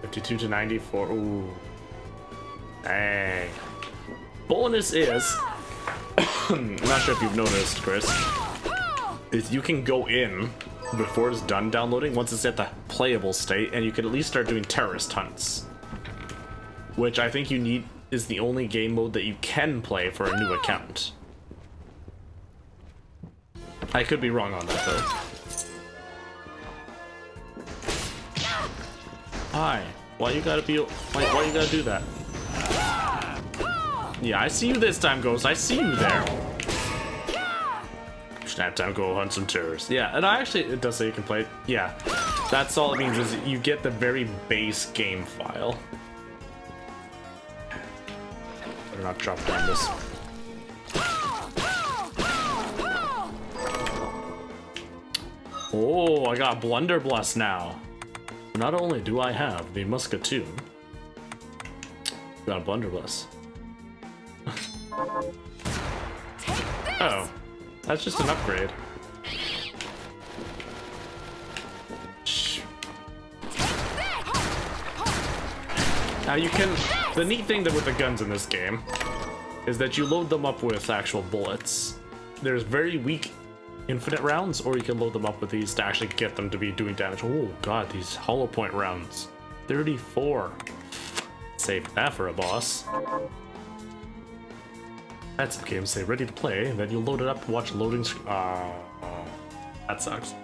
52 to 94. Ooh. Dang. Bonus is, I'm not sure if you've noticed, Chris, is you can go in before it's done downloading, once it's at the playable state, and you can at least start doing terrorist hunts. Which I think you need is the only game mode that you can play for a new account. I could be wrong on that though. Hi. Why you gotta be? Why you gotta do that? Yeah, I see you this time, Ghost. I see you there. Snap time, go hunt some terrorists. Yeah, and it does say you can play it. Yeah, that's all it means is you get the very base game file. Better not drop down this. Oh, I got Blunderbuss now. Not only do I have the Muscatoon, I got a Blunderbuss. Oh, that's just an upgrade. Now you can, the neat thing with the guns in this game is that you load them up with actual bullets. There's very weak infinite rounds, or you can load them up with these to actually get them to be doing damage. Oh god, these hollow point rounds. 34. Save that for a boss. That's some games say ready to play, and then you load it up to watch loading screen. That sucks.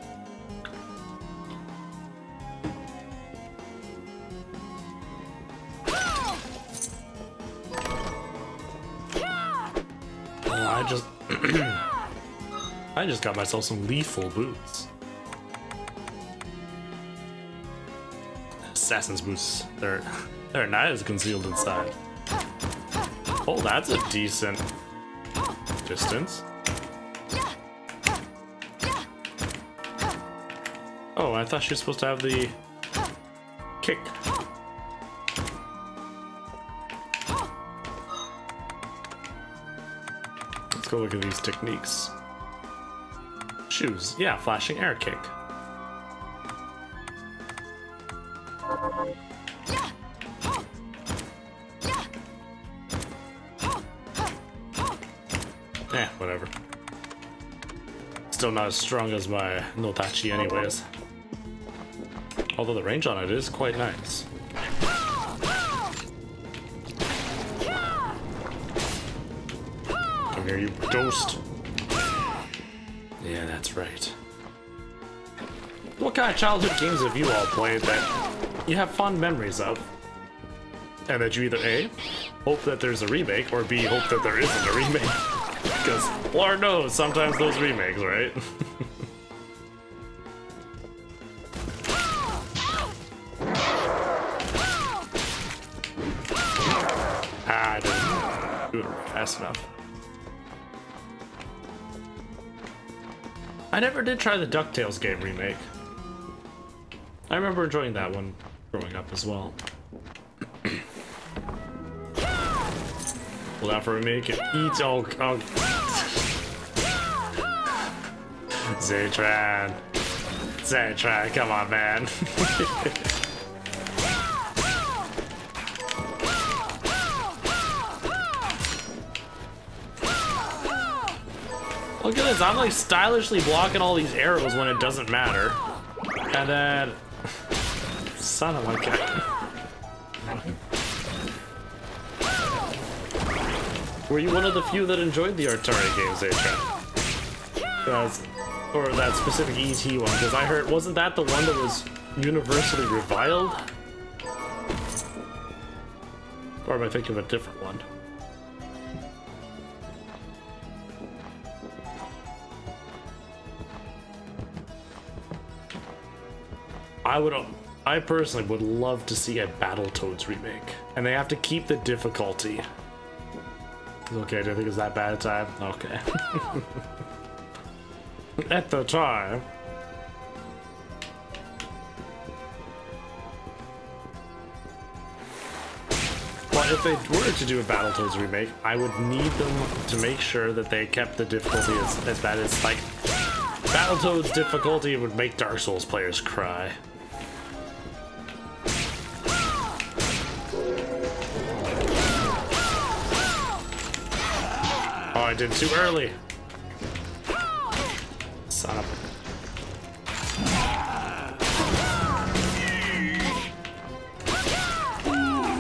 I just got myself some lethal boots. Assassin's boots. They're knives concealed inside. Oh, that's a decent distance. Oh, I thought she was supposed to have the kick. Let's go look at these techniques. Shoes. Yeah, flashing air kick. Eh, whatever. Still not as strong as my Nodachi anyways. Although the range on it is quite nice. Come here, you ghost. Yeah, that's right. What kind of childhood games have you all played that you have fond memories of? And that you either A, hope that there's a remake, or B, hope that there isn't a remake? Because Lord knows, sometimes those remakes, right? I didn't do it fast enough. I never did try the DuckTales game remake. I remember enjoying that one growing up as well. Well, that for a remake, it eats all. Zaytran, come on, man. Look at this, I'm like stylishly blocking all these arrows when it doesn't matter. And then... Son of a gun. Were you one of the few that enjoyed the Atari games, Zaytran? Or that specific ET one, because I heard, wasn't that the one that was universally reviled? Or am I thinking of a different one? I personally would love to see a Battletoads remake, and they have to keep the difficulty. Okay, do you think it's that bad a time? Okay. At the time. But if they were to do a Battletoads remake, I would need them to make sure that they kept the difficulty as bad as, like, Battletoads difficulty would make Dark Souls players cry. Oh, I did it too early. Son of a... Ooh.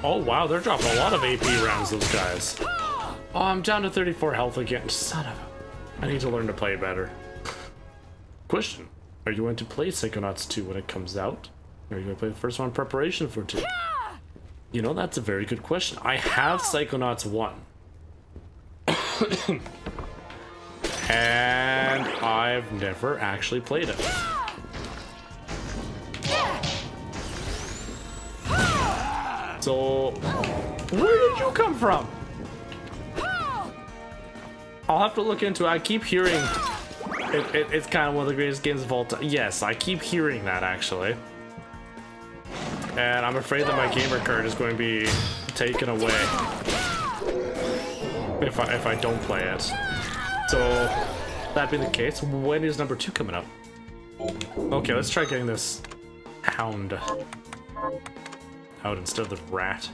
Oh wow, they're dropping a lot of AP rounds, those guys. Oh, I'm down to 34 health again. Son of a... I need to learn to play better. Question. Are you going to play Psychonauts 2 when it comes out? Or are you going to play the first one in preparation for 2? You know, that's a very good question. I have Psychonauts 1. And I've never actually played it. So, where did you come from? I'll have to look into it. I keep hearing it's kind of one of the greatest games of all time. Yes, I keep hearing that actually. And I'm afraid that my gamer card is going to be taken away if I don't play it. So, that being the case, when is number 2 coming up? Okay, let's try getting this Hound. Out instead of the rat.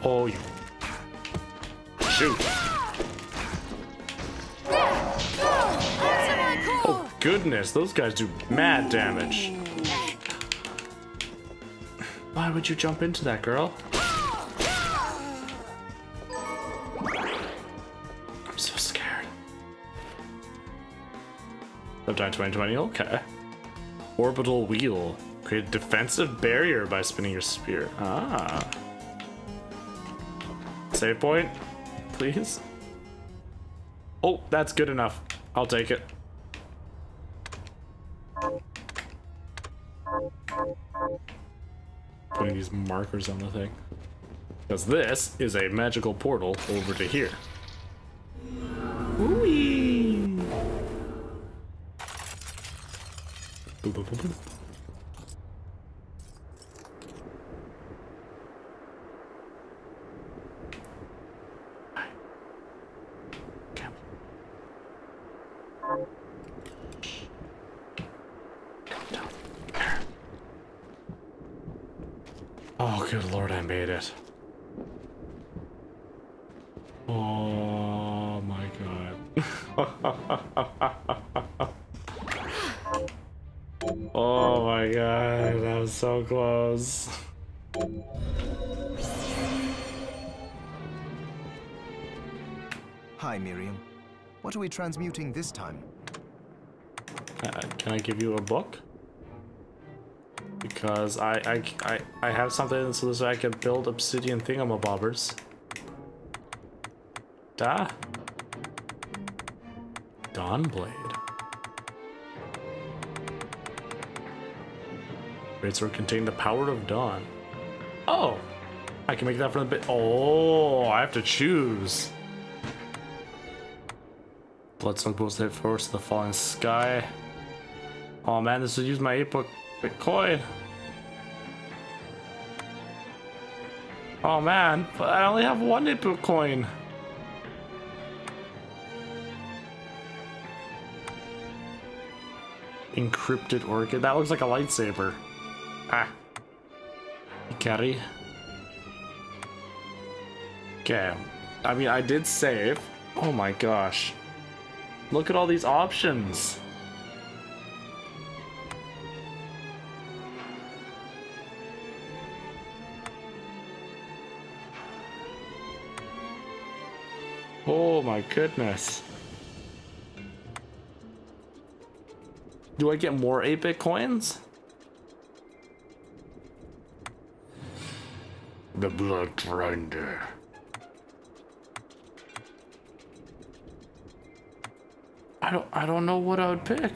Oh, you. Shoot. Oh, goodness. Those guys do mad damage. Why would you jump into that, girl? I'm so scared. Sometime 2020, okay. Orbital wheel. Create a defensive barrier by spinning your spear. Ah. Save point, please. Oh, that's good enough. I'll take it. Putting these markers on the thing. Because this is a magical portal over to here. Whee! Boop, boop, boop, boop. Oh, good lord, I made it. Oh my god. Oh my god, that was so close. Hi, Miriam. What are we transmuting this time? Can I give you a book? Because I have something so that I can build obsidian thingamabobbers. Dawnblade. Greatsword contain the power of dawn. Oh! I can make that from the bit. Oh, I have to choose. Bloodstone boost hit force to the falling sky. Oh man, this would use my 8 Bitcoin. Oh man, but I only have 1 Bitcoin. Encrypted orchid. That looks like a lightsaber. Ah. Carry. Okay. I mean, I did save. Oh my gosh. Look at all these options. Oh my goodness. Do I get more 8-bit coins? The blood grinder. I don't know what I would pick.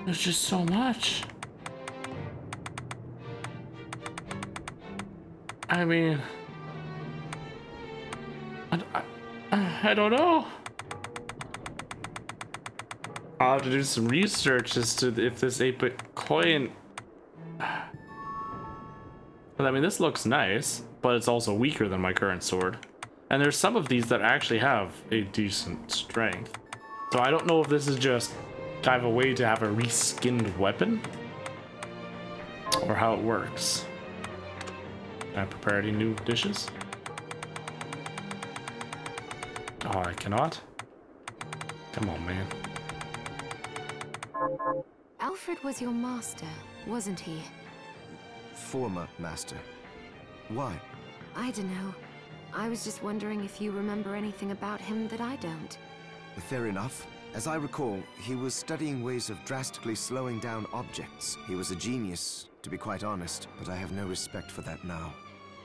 There's just so much. I mean, I don't know. I'll have to do some research as to if this 8-bit coin. But I mean, this looks nice, but it's also weaker than my current sword. And there's some of these that actually have a decent strength. So I don't know if this is just kind of a way to have a reskinned weapon or how it works. Can I prepare any new dishes? Oh, I cannot? Come on, man. Alfred was your master, wasn't he? Former master. Why? I don't know. I was just wondering if you remember anything about him that I don't. Fair enough. As I recall, he was studying ways of drastically slowing down objects. He was a genius, to be quite honest, but I have no respect for that now.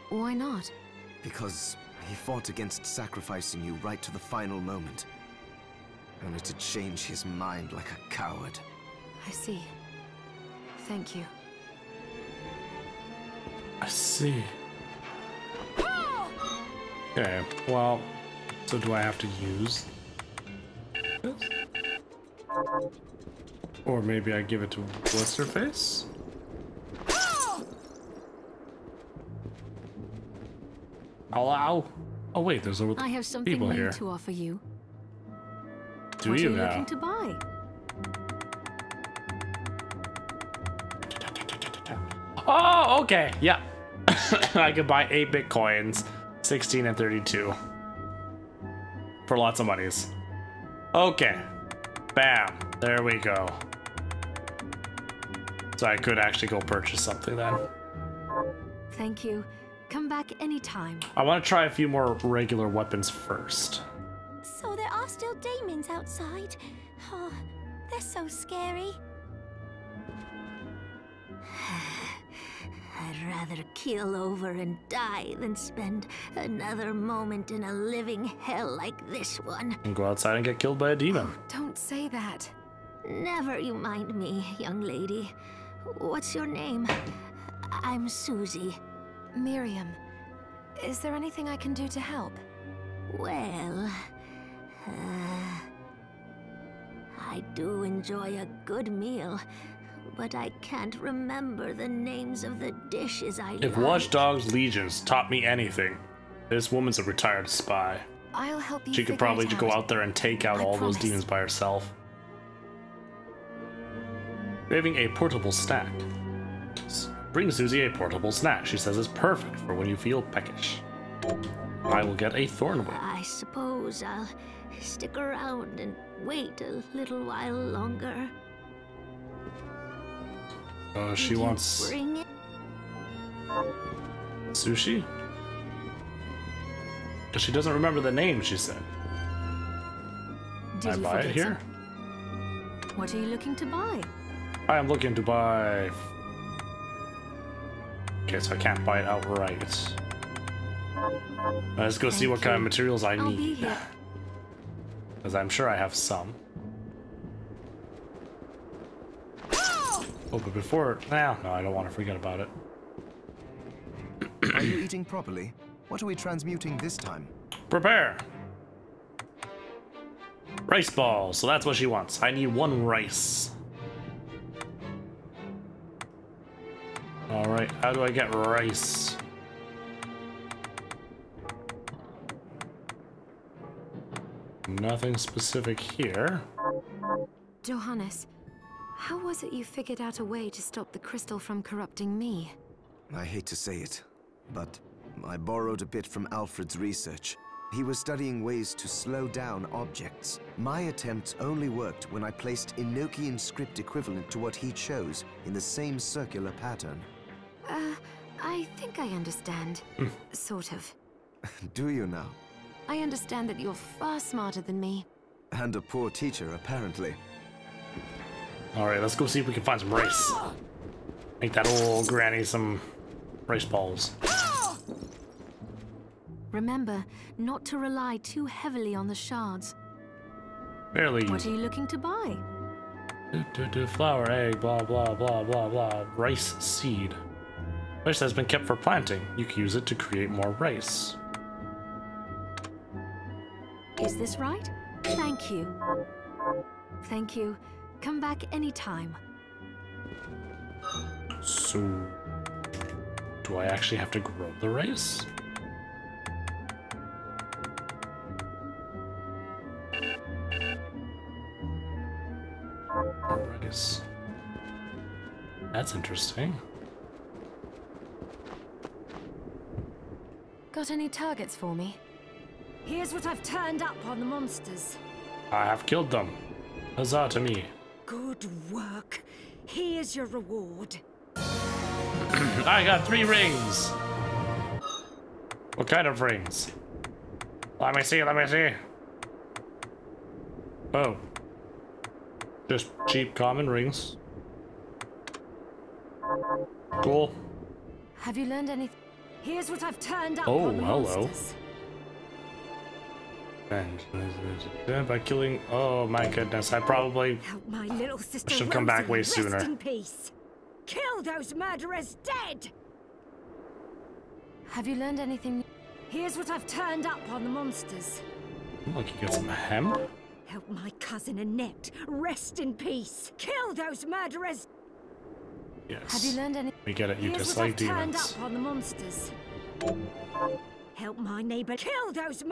Why not? Because he fought against sacrificing you right to the final moment. Only to change his mind like a coward. I see. Thank you. I see. Okay, well, so do I have to use this? Or maybe I give it to what's her face? Hello? Oh wait, there's I have something people new here. to offer you. Do what you are you now? looking to buy? Oh, okay. Yeah. I could buy 8 bitcoins, 16 and 32. For lots of monies. Okay. Bam. There we go. So I could actually go purchase something then. Thank you. Come back anytime. I want to try a few more regular weapons first. So there are still demons outside. Oh, they're so scary. I'd rather keel over and die than spend another moment in a living hell like this one. And go outside and get killed by a demon. Don't say that. Never you mind me, young lady. What's your name? I'm Susie. Miriam, is there anything I can do to help? Well, I do enjoy a good meal, but I can't remember the names of the dishes I like. If Watch Dogs Legions taught me anything, this woman's a retired spy. I'll help you. She could figure probably it just go out. out there and take out I all promise. those demons by herself. Craving a portable snack. Bring Susie a portable snack. She says it's perfect for when you feel peckish. I will get a thorn whip. I suppose I'll stick around and wait a little while longer. She Did you wants bring it? sushi? Because she doesn't remember the name, she said. Did I you buy it forget here? What are you looking to buy? I am looking to buy... Okay, so I can't buy it outright. Let's go see Thank what kind of you. materials I I'll be need. here. Because I'm sure I have some. Oh, but before... No, I don't want to forget about it. Are you eating properly? What are we transmuting this time? Prepare! Rice balls, so that's what she wants. I need 1 rice. Alright, how do I get rice? Nothing specific here. Johannes, how was it you figured out a way to stop the crystal from corrupting me? I hate to say it, but I borrowed a bit from Alfred's research. He was studying ways to slow down objects. My attempts only worked when I placed Enochian script equivalent to what he chose in the same circular pattern. I think I understand. Sort of. Do you now? I understand that you're far smarter than me. And a poor teacher, apparently. Alright, let's go see if we can find some rice. Make that old granny some rice balls. Remember, not to rely too heavily on the shards. Barely What use are you looking to buy? flour, egg, blah, blah, blah, blah, blah. Rice seed. Rice has been kept for planting. You can use it to create more rice. Is this right? Thank you. Thank you. Come back anytime. So, do I actually have to grow the rice? Rice. That's interesting. Got any targets for me? Here's what I've turned up on the monsters. I have killed them. Huzzah to me. Good work. Here's your reward. I got 3 rings. What kind of rings? Let me see, let me see. Oh. Just cheap common rings. Cool. Have you learned anything? Here's what I've turned up Oh, on the hello. monsters. And by killing... Oh my goodness, I probably... Help my little sister Should have come back Rosie way rest sooner. in peace. Kill those murderers dead! Have you learned anything? Here's what I've turned up on the monsters. Look, you get some hemp. Help my cousin Annette rest in peace. Kill those murderers. Yes. Have you learned any? We get it, you Here's just what like I've turned demons. up on the monsters. Help my neighbor kill those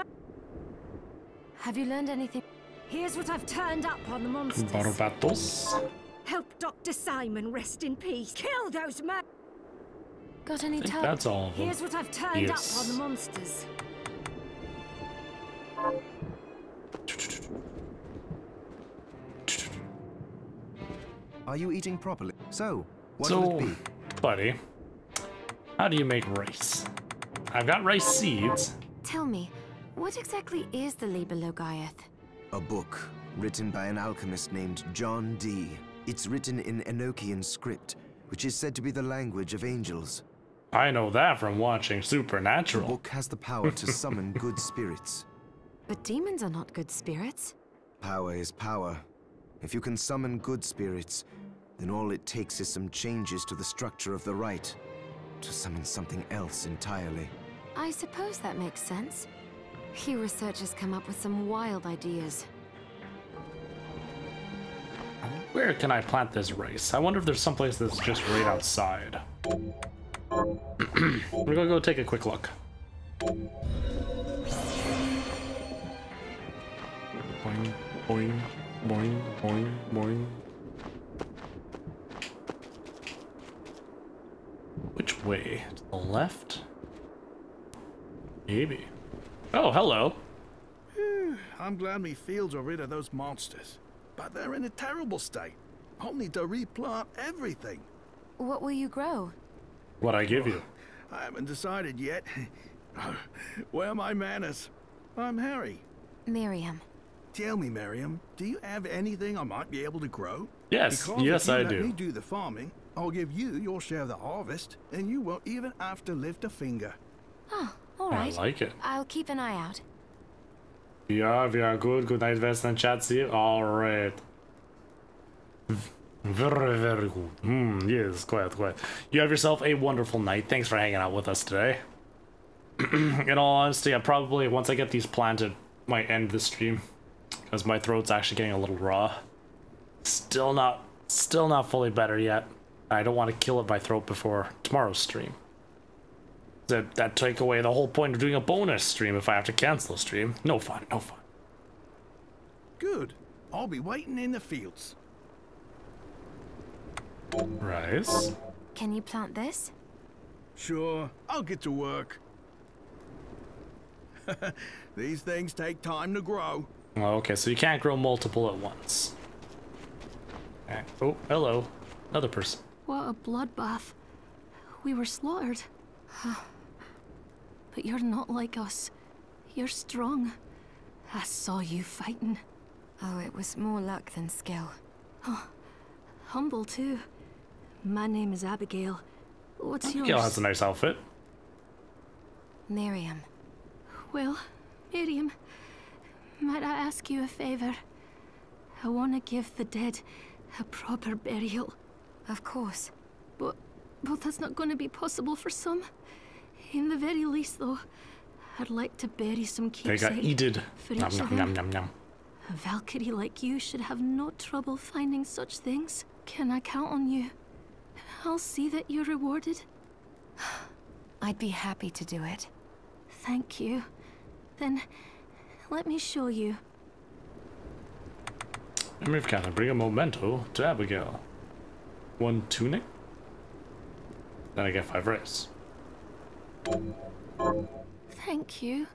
Have you learned anything? Here's what I've turned up on the monsters. Barbatos. Help Dr. Simon rest in peace. Kill those Got any time? That's all of them. Here's what I've turned up on the monsters. Are you eating properly? So, what will it be? Buddy, how do you make rice? I've got rice seeds. Tell me, what exactly is the Liber Logaeth? A book written by an alchemist named John Dee. It's written in Enochian script, which is said to be the language of angels. I know that from watching The Supernatural. book has the power to summon good spirits. But demons are not good spirits. Power is power. If you can summon good spirits, then all it takes is some changes to the structure of the rite to summon something else entirely. I suppose that makes sense. You researchers come up with some wild ideas. Where can I plant this rice? I wonder if there's someplace that's just right outside. We're gonna go take a quick look. Boing, boing, boing, boing, boing. Which way? To the left? Maybe. Oh, hello. I'm glad me fields are rid of those monsters. But they're in a terrible state. I'll need to replant everything. What will you grow? What I give you? I haven't decided yet. Where are my manners? I'm Harry. Miriam. Tell me, Miriam, do you have anything I might be able to grow? Yes, Because yes, if you I let do. me do the farming, I'll give you your share of the harvest, and you won't even have to lift a finger. Oh, all right. I like it. I'll keep an eye out. We are good. Good night, Western chat. See you. All right. Very, very good. Yes, quite. You have yourself a wonderful night. Thanks for hanging out with us today. In all honesty, I probably, once I get these planted, might end the stream. Because my throat's actually getting a little raw. Still not fully better yet. I don't want to kill it my throat before tomorrow's stream. That take away the whole point of doing a bonus stream if I have to cancel a stream. No fun, no fun. Good. I'll be waiting in the fields. Rice. Can you plant this? Sure, I'll get to work. These things take time to grow. Oh, okay, so you can't grow multiple at once. Okay. Oh, hello. Another person. What a bloodbath. We were slaughtered. But you're not like us. You're strong. I saw you fighting. Oh, it was more luck than skill. Humble, too. My name is Abigail. What's yours? Abigail has a nice outfit. Miriam. Well, Miriam, might I ask you a favor? I want to give the dead a proper burial. Of course. But that's not going to be possible for some. In the very least, though, I'd like to bury some They keepsake. got eated. For Nom, each nom, of them. nom, nom, nom. A Valkyrie like you should have no trouble finding such things. Can I count on you? I'll see that you're rewarded. I'd be happy to do it. Thank you. Then, let me show you. And we've got to bring a memento to Abigail. 1 tunic. Then I get 5 rice. Thank you.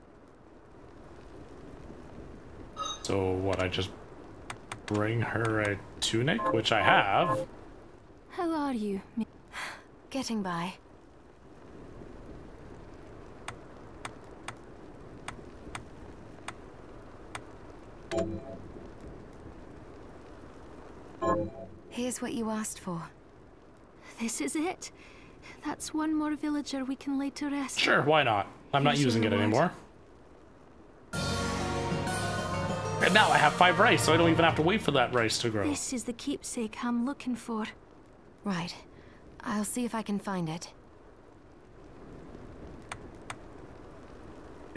So what, I just bring her a tunic, which I have. How are you? Getting by. Here's what you asked for. This is it. That's one more villager we can lay to rest. Sure, why not? I'm not Here's your using it reward. anymore. And now I have 5 rice, so I don't even have to wait for that rice to grow. This is the keepsake I'm looking for. Right. I'll see if I can find it.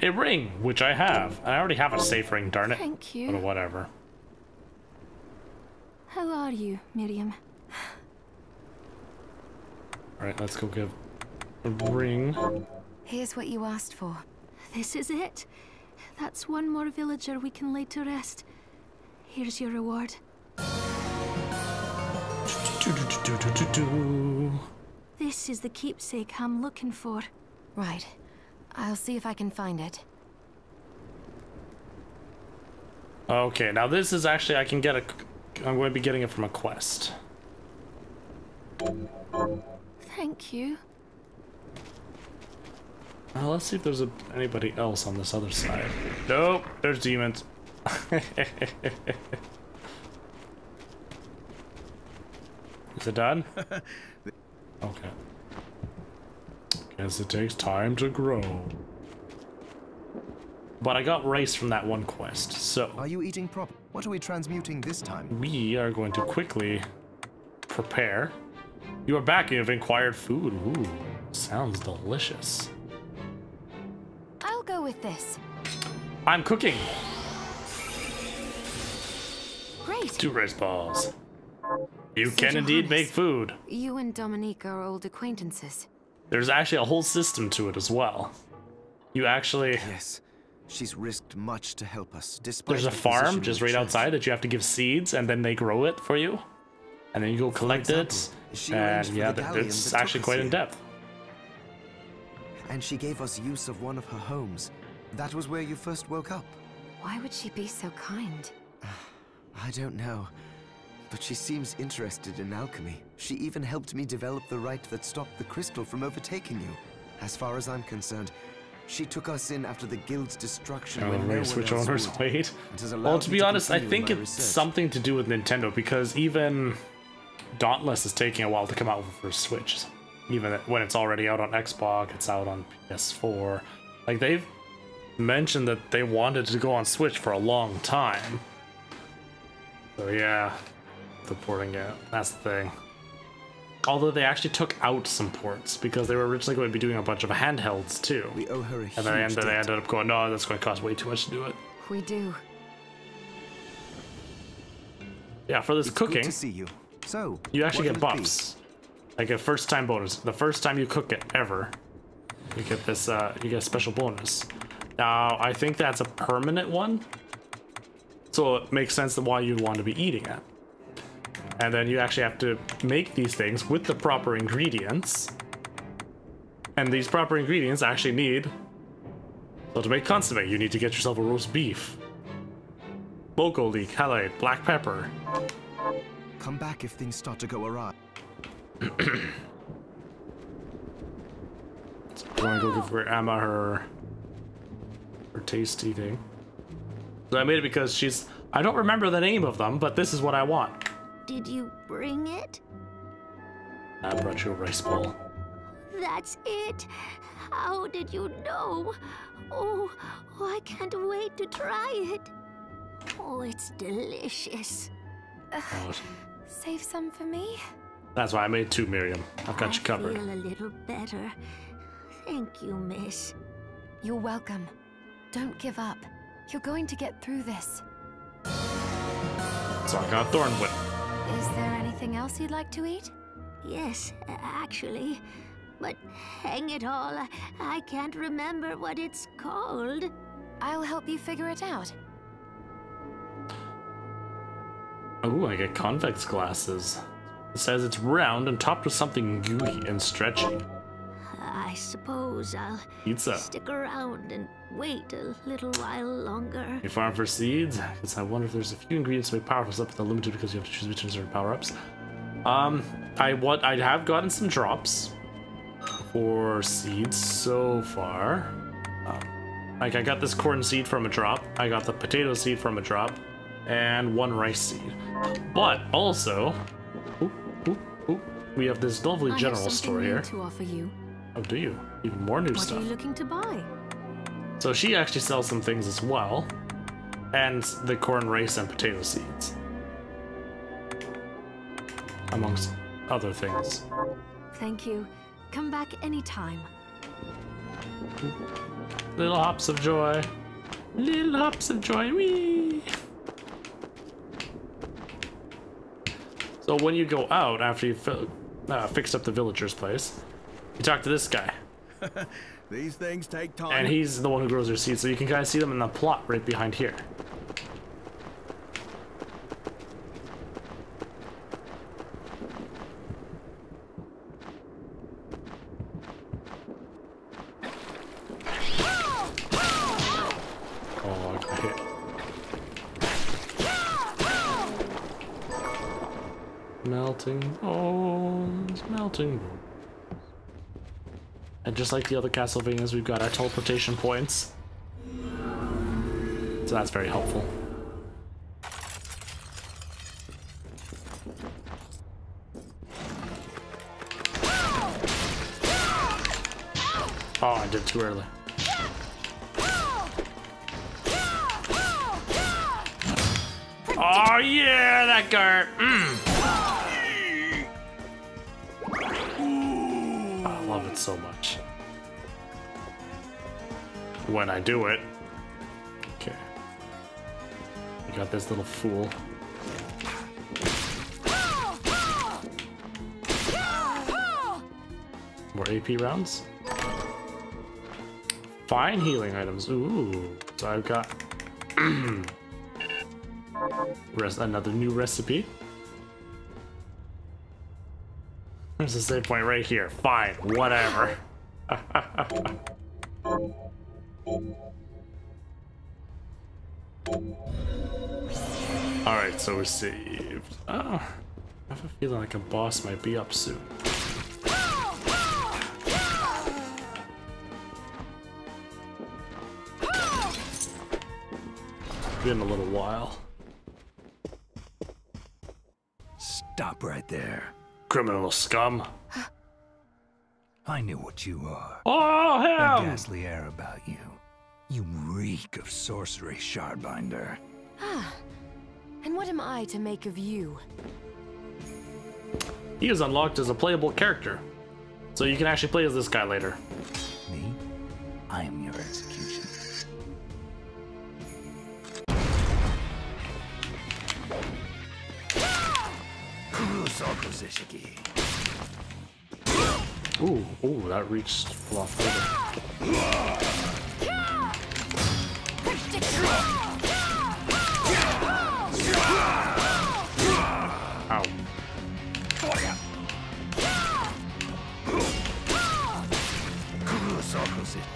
A ring, which I have. I already have a safe ring, darn it. Thank you. But whatever. How are you, Miriam? Alright, let's go give a ring. Here's what you asked for. This is it. That's one more villager we can lay to rest. Here's your reward. This is the keepsake I'm looking for. Right. I'll see if I can find it. Okay, now this is actually, I'm going to be getting it from a quest. Thank you. Let's see if there's anybody else on this other side. Nope, there's demons. Is it done? Okay. Guess it takes time to grow. But I got rice from that one quest, so... Are you eating prop? What are we transmuting this time? We are going to quickly prepare. You are back and you've acquired food. Ooh, sounds delicious. I'll go with this. I'm cooking. Great. 2 rice balls. You So can indeed Johannes, make food. You and Dominique are old acquaintances. There's actually a whole system to it as well. You actually... Yes. She's risked much to help us, despite There's a her farm position just in right the outside that you have to give seeds, and then they grow it for you. And then you go collect it. she And arranged for yeah, the galleon it's that took actually us quite here. in depth. And she gave us use of one of her homes. That was where you first woke up. Why would she be so kind? I don't know. But she seems interested in alchemy. She even helped me develop the rite that stopped the crystal from overtaking you. As far as I'm concerned, she took us in after the guild's destruction Oh, when no race one which else owners would. wait. It has allowed Well, to me be honest, I continue think my it's research. something to do with Nintendo, because even Dauntless is taking a while to come out for Switch. Even when it's already out on Xbox, it's out on PS4. Like, they've mentioned that they wanted to go on Switch for a long time. So yeah, the porting it, that's the thing. Although they actually took out some ports, because they were originally going to be doing a bunch of handhelds too. We owe her a And then huge they debt. ended up going, no, that's going to cost way too much to do it. We do. Yeah, for this It's cooking, good to see you. So, you actually what get will it be? buffs. Like a first time bonus. The first time you cook it ever, you get this, you get a special bonus. Now, I think that's a permanent one. So it makes sense that why you'd want to be eating it. And then you actually have to make these things with the proper ingredients. And these proper ingredients actually need... So to make consommé, you need to get yourself a roast beef. Local leek, halite, black pepper. Come back if things start to go awry. So I want to go give Emma her tasty thing. So I made it because she's... I don't remember the name of them, but this is what I want. Did you bring it? I brought you a rice bowl. That's it. How did you know? Oh, I can't wait to try it. Oh, it's delicious. Oh, Save some for me? that's why I made 2, Miriam. I've got you covered. I feel a little better. Thank you, miss. You're welcome. Don't give up. You're going to get through this. So I got Thornwood. Is there anything else you'd like to eat? Yes, actually. But hang it all, I can't remember what it's called. I'll help you figure it out. Oh, I get convex glasses. It says it's round and topped with something gooey and stretchy. I suppose I'll Pizza. stick around and wait a little while longer. You farm for seeds? Because I wonder if there's a few ingredients to make powerful stuff, but they're limited because you have to choose between certain power-ups. I have gotten some drops for seeds so far. Like I got this corn seed from a drop, I got the potato seed from a drop, and 1 rice seed. But also, we have this lovely general store here. To offer you. Oh, do you? Even more new What stuff. are you looking to buy? So she actually sells some things as well, and the corn, rice, and potato seeds, amongst other things. Thank you. Come back anytime. Little hops of joy. Little hops of joy. Whee! So when you go out after you fixed up the villager's place, you talk to this guy. These things take time. And he's the one who grows their seeds, so you can kind of see them in the plot right behind here. Oh, I got hit. Melting bones, melting bones. And just like the other Castlevanias, we've got our teleportation points. So that's very helpful. Oh, I did too early. Oh yeah, that guard. I love it so much. When I do it. Okay. We got this little fool. More AP rounds. Fine healing items. Ooh. So I've got another new recipe. There's a save point right here. Fine, whatever. Alright, so we're saved. Oh, I have a feeling like a boss might be up soon. Been a little while. Stop right there. Criminal scum. I knew what you are. Oh, That him! ghastly air about you. You reek of sorcery, Shardbinder. Ah, and what am I to make of you? He is unlocked as a playable character. So you can actually play as this guy later. Me? I am your execution. Ooh, ooh, that reached a lot further. Ow.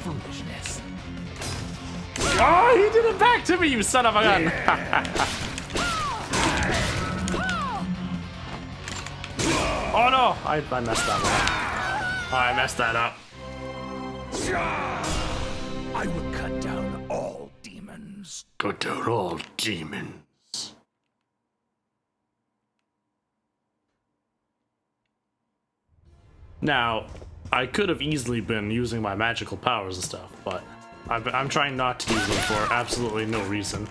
Foolishness. Oh, he did it back to me, you son of a gun! Oh no! I messed that one up. I messed that up. I will cut down all demons. Cut down all demons. Now, I could have easily been using my magical powers and stuff, but I'm trying not to use them for absolutely no reason.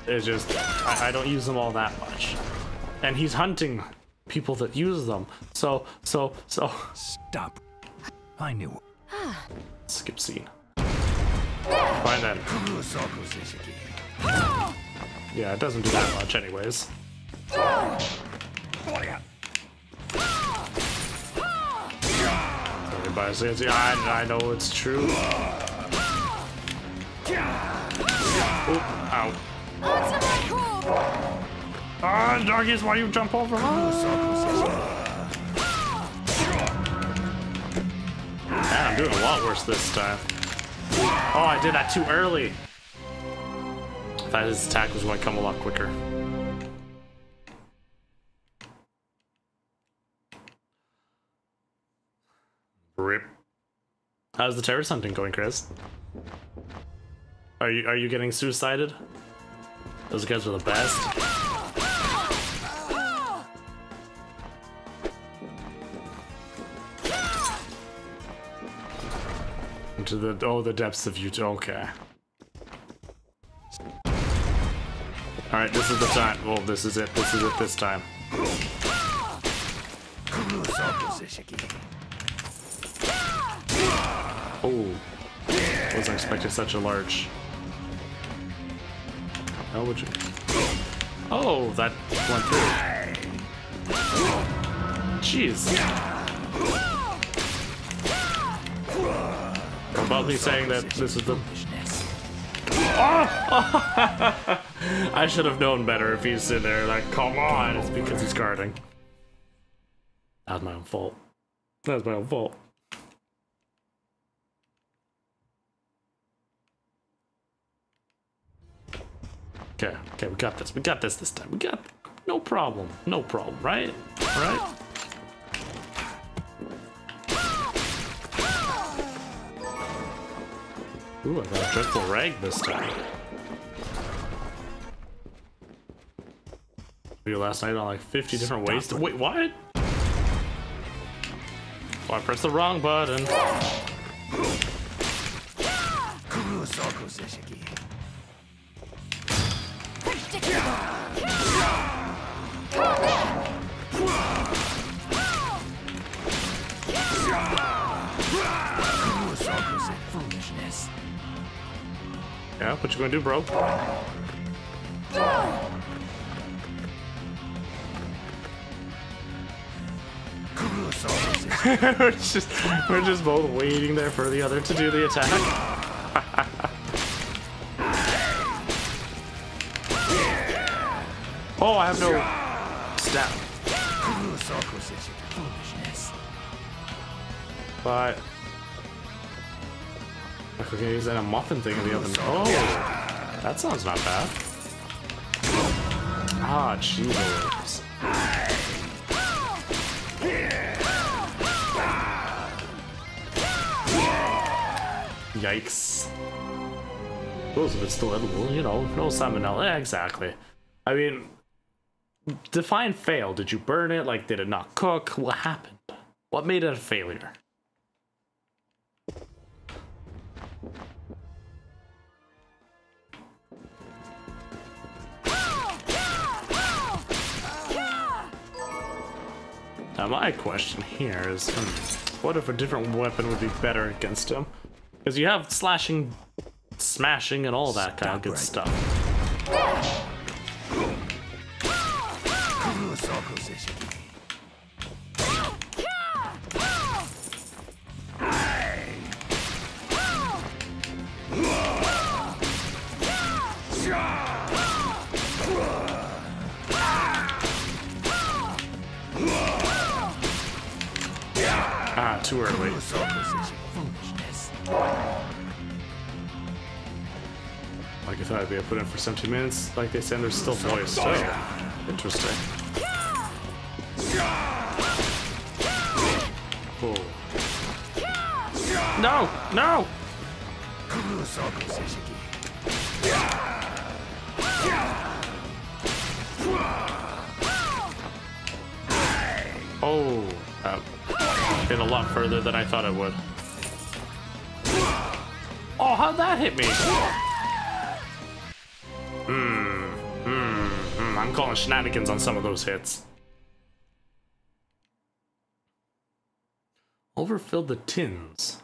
It's just, I don't use them all that much. And he's hunting people that use them. So. Stop. I knew. Skip scene. Fine then. Yeah, it doesn't do that much anyways. Everybody says, I know it's true. Oop, ow. Ah, doggies, why you jump over? Man, I'm doing a lot worse this time. Oh, I did that too early. I thought his attack was going to come a lot quicker. Rip. How's the terrorist hunting going, Chris? Are you getting suicided? Those guys are the best. Into the depths of you. Okay. All right, this is the time. Well, this is it. This is it this time. Oh, wasn't expecting such a large. How would you? Oh, that went through. Jeez. About me saying that this is the... Oh! I should have known better if he's in there like, come on, it's because he's guarding. That was my own fault. That was my own fault. Okay, okay, we got this. We got this time. We got... No problem. No problem, right? Right? Ooh, I got a dreadful rag this time. We were last night on like 50 different ways to... Wait, what? Oh, I pressed the wrong button. Yeah, what you gonna do, bro? we're just both waiting there for the other to do the attack. Oh, I have no stat. But okay, he's in a muffin thing in the oven. Oh, that sounds not bad. Ah, cheetos. Yikes. Those if it's still edible, you know, no salmonella. Yeah, exactly. I mean, define fail. Did you burn it? Like, did it not cook? What happened? What made it a failure? Now my question here is, what if a different weapon would be better against him? Because you have slashing, smashing, and all that kind of good stuff. Ah, too early. Like I thought I'd be able to put in for 17 minutes. Like they said, there's still voice. Oh, interesting. Oh. No! No! Oh, that hit a lot further than I thought it would. Oh, how'd that hit me? I'm calling shenanigans on some of those hits. Overfilled the tins.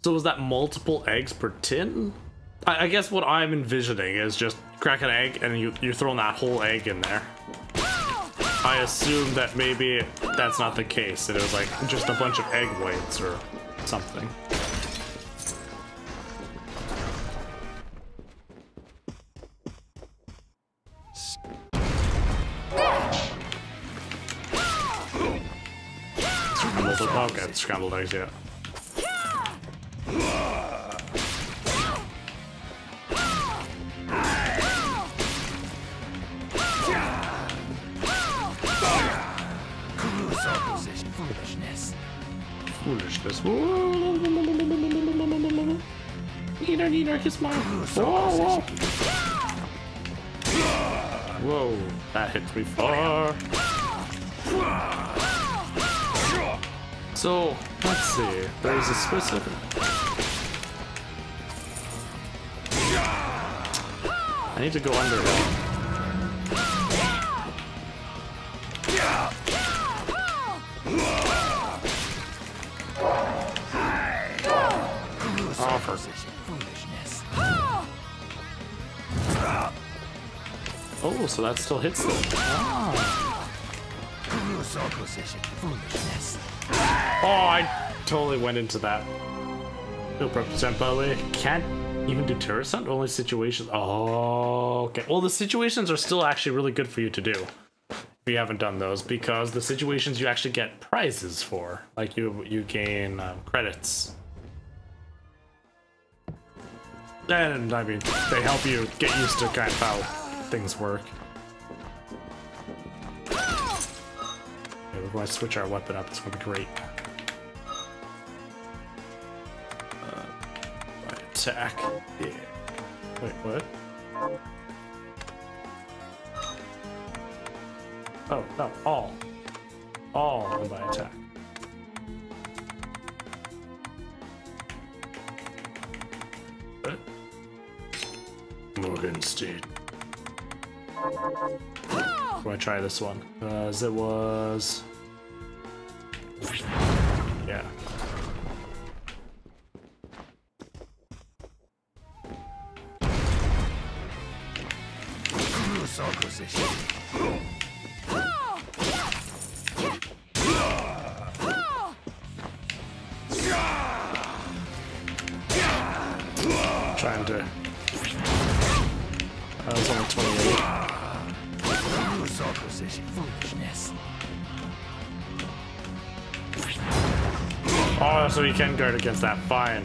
So was that multiple eggs per tin? I guess what I'm envisioning is just crack an egg and you're throwing that whole egg in there. I assume that maybe that's not the case. It was like just a bunch of egg whites or something. Okay, scrambled eggs, yeah. Foolishness. Neener, kiss my... Whoa, whoa. Whoa, that hits me far. So, let's see. There's a specific... I need to go under it. Offer. Oh, so that still hits them. Ah. Oh, I totally went into that. No prep temp, by the way. Can't even do turret stunt, only situations. Oh, okay. Well, the situations are still actually really good for you to do if you haven't done those, because the situations you actually get prizes for. Like you gain credits. And I mean, they help you get used to kind of how things work. Okay, we're going to switch our weapon up. It's going to be great. Attack. Yeah. Wait, what? Oh, no, all. All by attack. What? Bloodstained. Do I try this one? As it was... Yeah. Trying to... That was only 28. Oh, so you can guard against that. Fine.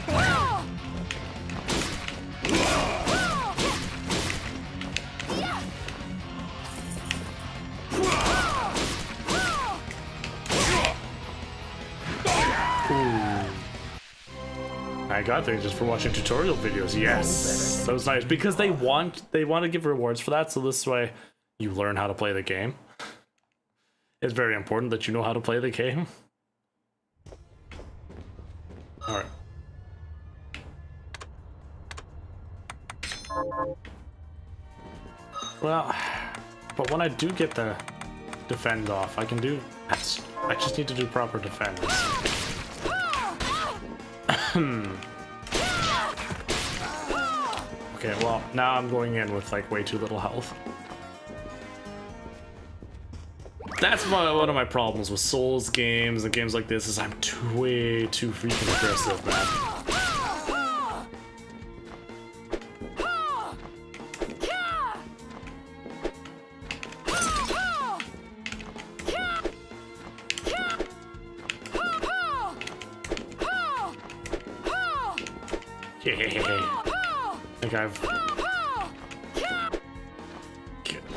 I got there just for watching tutorial videos. Yes, that was nice because they want to give rewards for that. So this way, you learn how to play the game. It's very important that you know how to play the game. All right. Well, but when I do get the defend off, I can do. I just need to do proper defense. Okay, well, now I'm going in with like way too little health. That's one of my problems with Souls games and games like this is I'm way too freaking aggressive, man.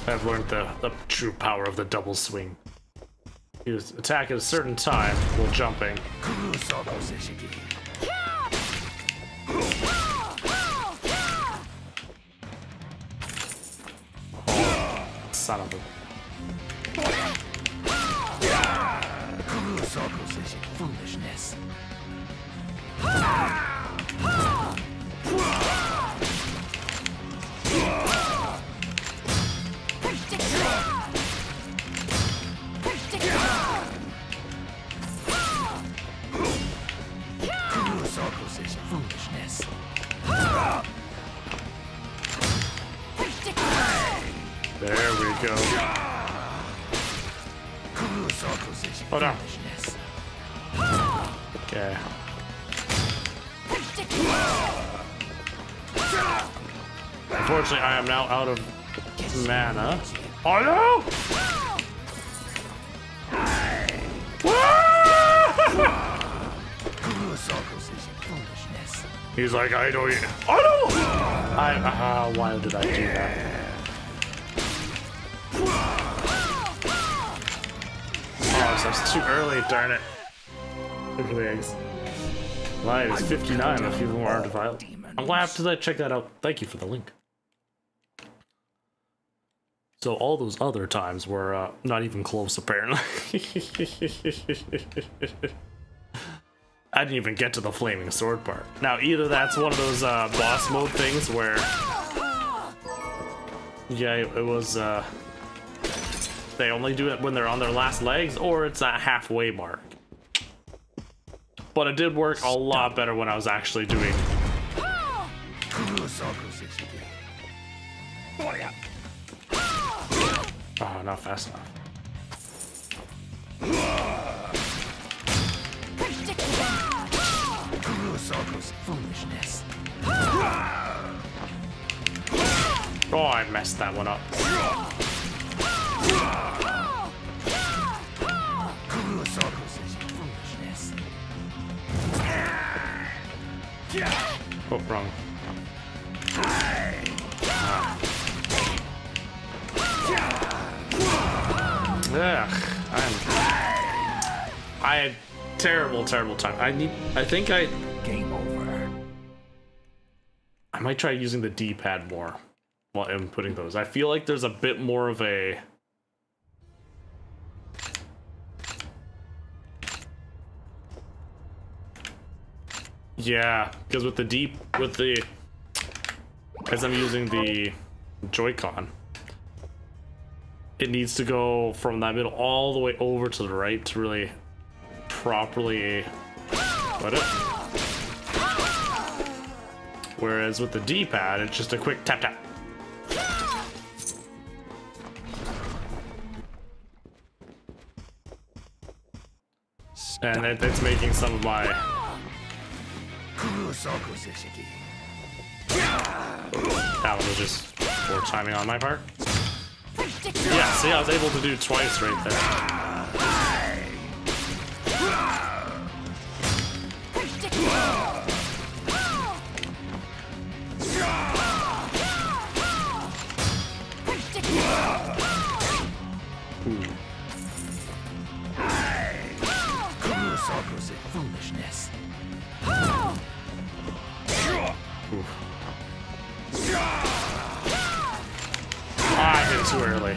I've learned the true power of the double swing. Use attack at a certain time while jumping. Oh, son of a... Foolishness. There we go. Oh no. Okay. Unfortunately, I am now out of mana. Oh no! He's like, I know you. Oh no! Why did I do that? Oh, so it's too early, darn it. Look at the eggs. Live is 59 if you aren't violent. I'm glad to check that out. Thank you for the link. So all those other times were not even close, apparently. I didn't even get to the flaming sword part. Now, either that's one of those boss mode things where... Yeah, it was... They only do it when they're on their last legs, or it's that halfway mark. But it did work a lot better when I was actually doing... Oh, not fast enough. Kurosako's foolishness. Oh, I messed that one up. Kurosako's foolishness. Oh, wrong. Ugh, I had terrible time. I think Game over. I might try using the D-pad more while inputting those. I feel like there's a bit more of a yeah, because as I'm using the Joy-Con, it needs to go from that middle all the way over to the right to really properly put it. Whereas with the D-pad, it's just a quick tap tap. And it's making some of my that one was just poor timing on my part. Yeah, see, I was able to do twice right there. Foolishness. I hit too early.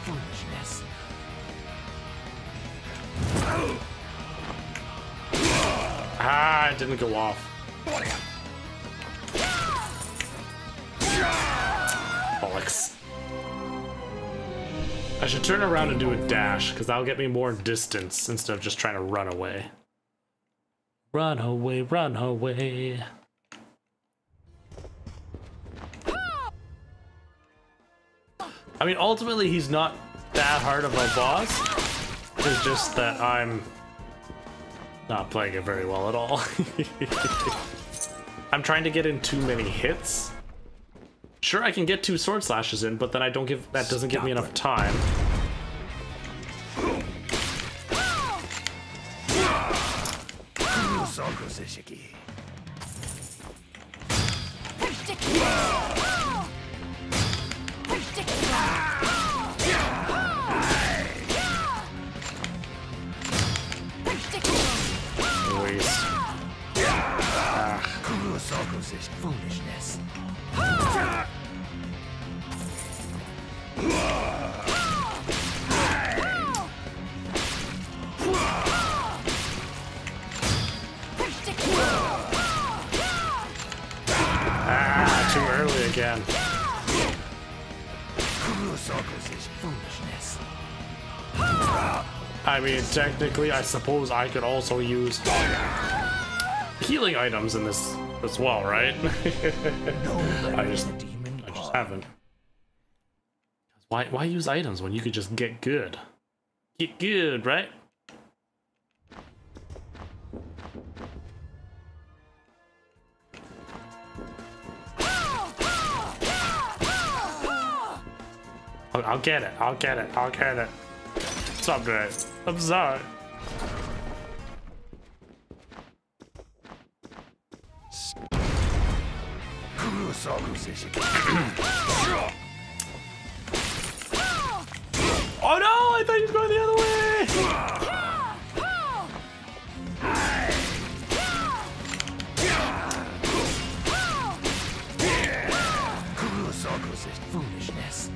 Foolishness. Ah, it didn't go off. Bollocks. I should turn around and do a dash, because that'll get me more distance instead of just trying to run away. Run away, run away. I mean, ultimately, he's not that hard of a boss. It's just that I'm not playing it very well at all. I'm trying to get in too many hits. Sure, I can get 2 sword slashes in, but then that doesn't give me enough time. Waste. Foolishness. Too early again. Foolishness. I mean, technically, I suppose I could also use healing items in this as well, right? I just haven't. Why use items when you could just get good? Get good, right? I'll get it. I'll get it. I'll get it. Someday. I'm sorry. Oh no! I thought he was going the other way! Foolishness.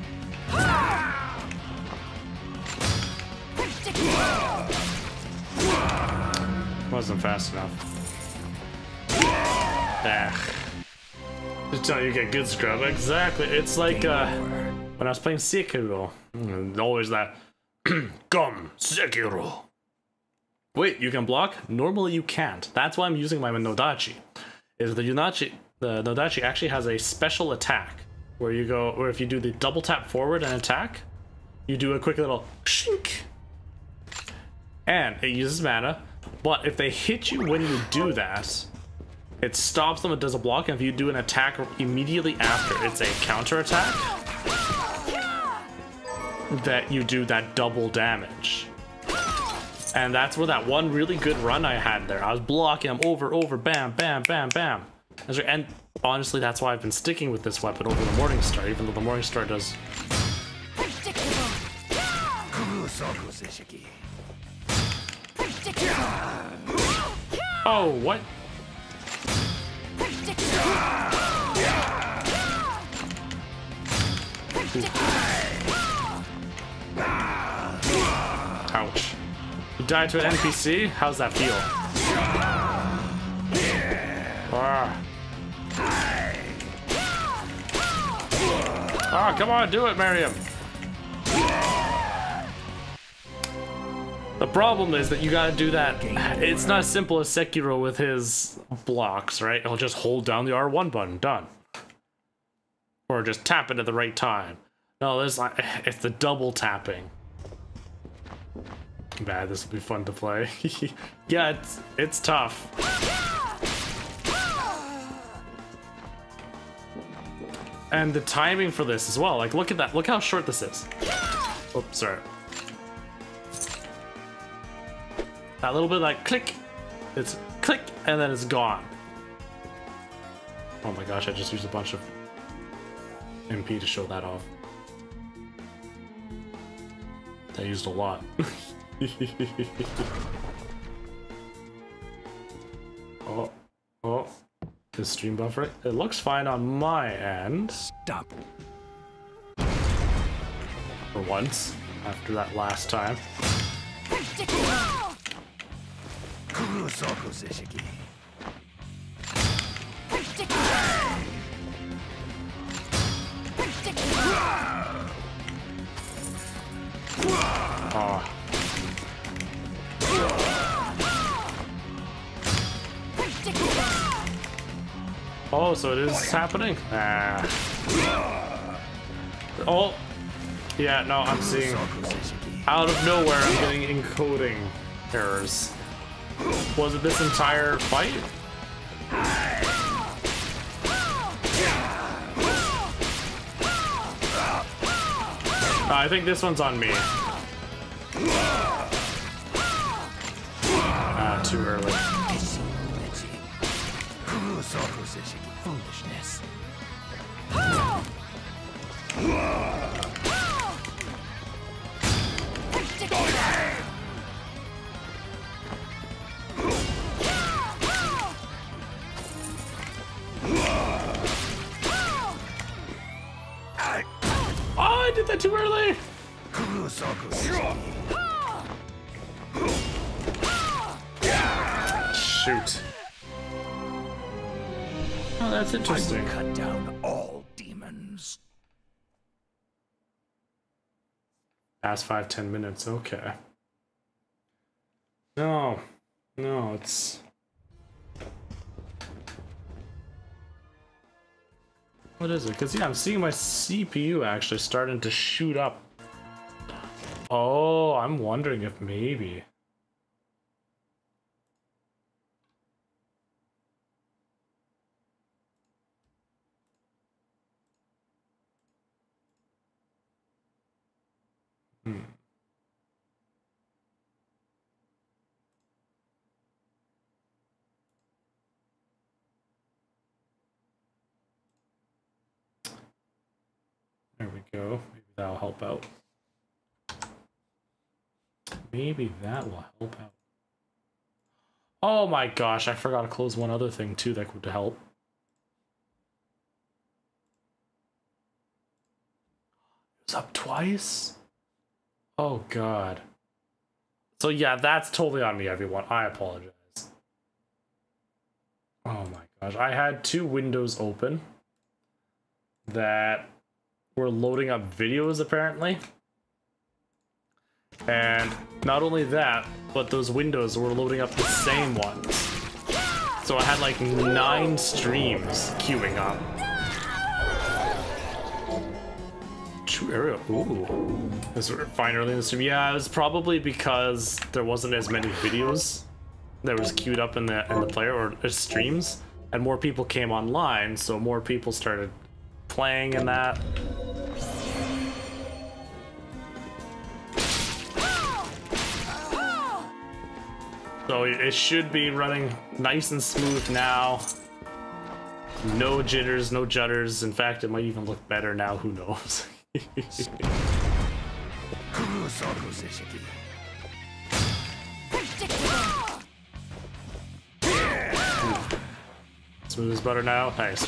Wasn't fast enough. Just tell you get good scrub. Exactly. It's like when I was playing Sekiro. Always that Come, Sekiro. Wait, you can block? Normally you can't. That's why I'm using my Nodachi. The Nodachi actually has a special attack where if you do the double tap forward and attack, you do a quick little shink. And it uses mana, but if they hit you when you do that, it stops them, it does a block, and if you do an attack immediately after, it's a counter attack, that you do that double damage. And that's where that one really good run I had there. I was blocking them over, bam, bam, bam, bam. And honestly, that's why I've been sticking with this weapon over the Morningstar, even though the Morningstar does... Oh, what? Ouch. You died to an NPC? How's that feel? Ah. Ah, come on, do it, Miriam. The problem is that you gotta do that. It's not as simple as Sekiro with his blocks, right? He'll just hold down the R1 button, done. Or just tap it at the right time. No, there's like, it's the double tapping. Bad, this will be fun to play. Yeah, it's tough. And the timing for this as well. Like, look at that. Look how short this is. Oops, sorry. That little bit like click. It's click, and then it's gone. Oh my gosh, I just used a bunch of MP to show that off. I used a lot. Oh. Is stream buffering? It looks fine on my end. Stop. For once, after that last time. Oh. Oh, so it is happening? Ah. Oh. Yeah, no, I'm seeing... Out of nowhere, I'm getting encoding errors. Was it this entire fight? I think this one's on me. Ah, too early. Foolishness. Oh, I did that too early. Shoot. Oh, that's interesting. I will cut down all demons. Past 5-10 minutes, okay. No, it's... What is it? Because, yeah, I'm seeing my CPU actually starting to shoot up. Oh, I'm wondering if maybe... There we go. Maybe that'll help out. Maybe that will help out. Oh my gosh, I forgot to close one other thing too that would help. It was up twice? Oh god. So yeah, that's totally on me, everyone. I apologize. Oh my gosh. I had two windows open that were loading up videos apparently. And not only that, but those windows were loading up the same ones. So I had like 9 streams queuing up. 2 area. Ooh. This was fine early in the stream. Yeah, it was probably because there wasn't as many videos that was queued up in the player or streams, and more people came online, so more people started playing in that. So it should be running nice and smooth now. No jitters, no judders. In fact, it might even look better now. Who knows? Smooth as butter now. Nice.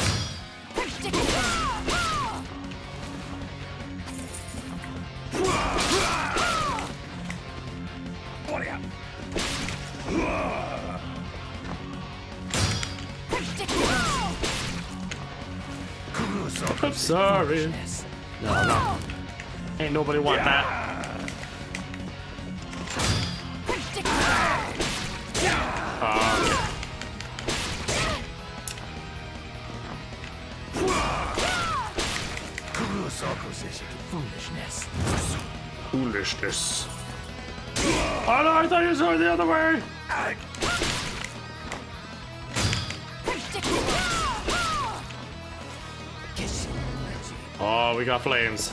I'm sorry. No, no. Ain't nobody want that. Okay. Foolishness. Foolishness. Oh no, I thought you were going the other way. Oh, we got flames.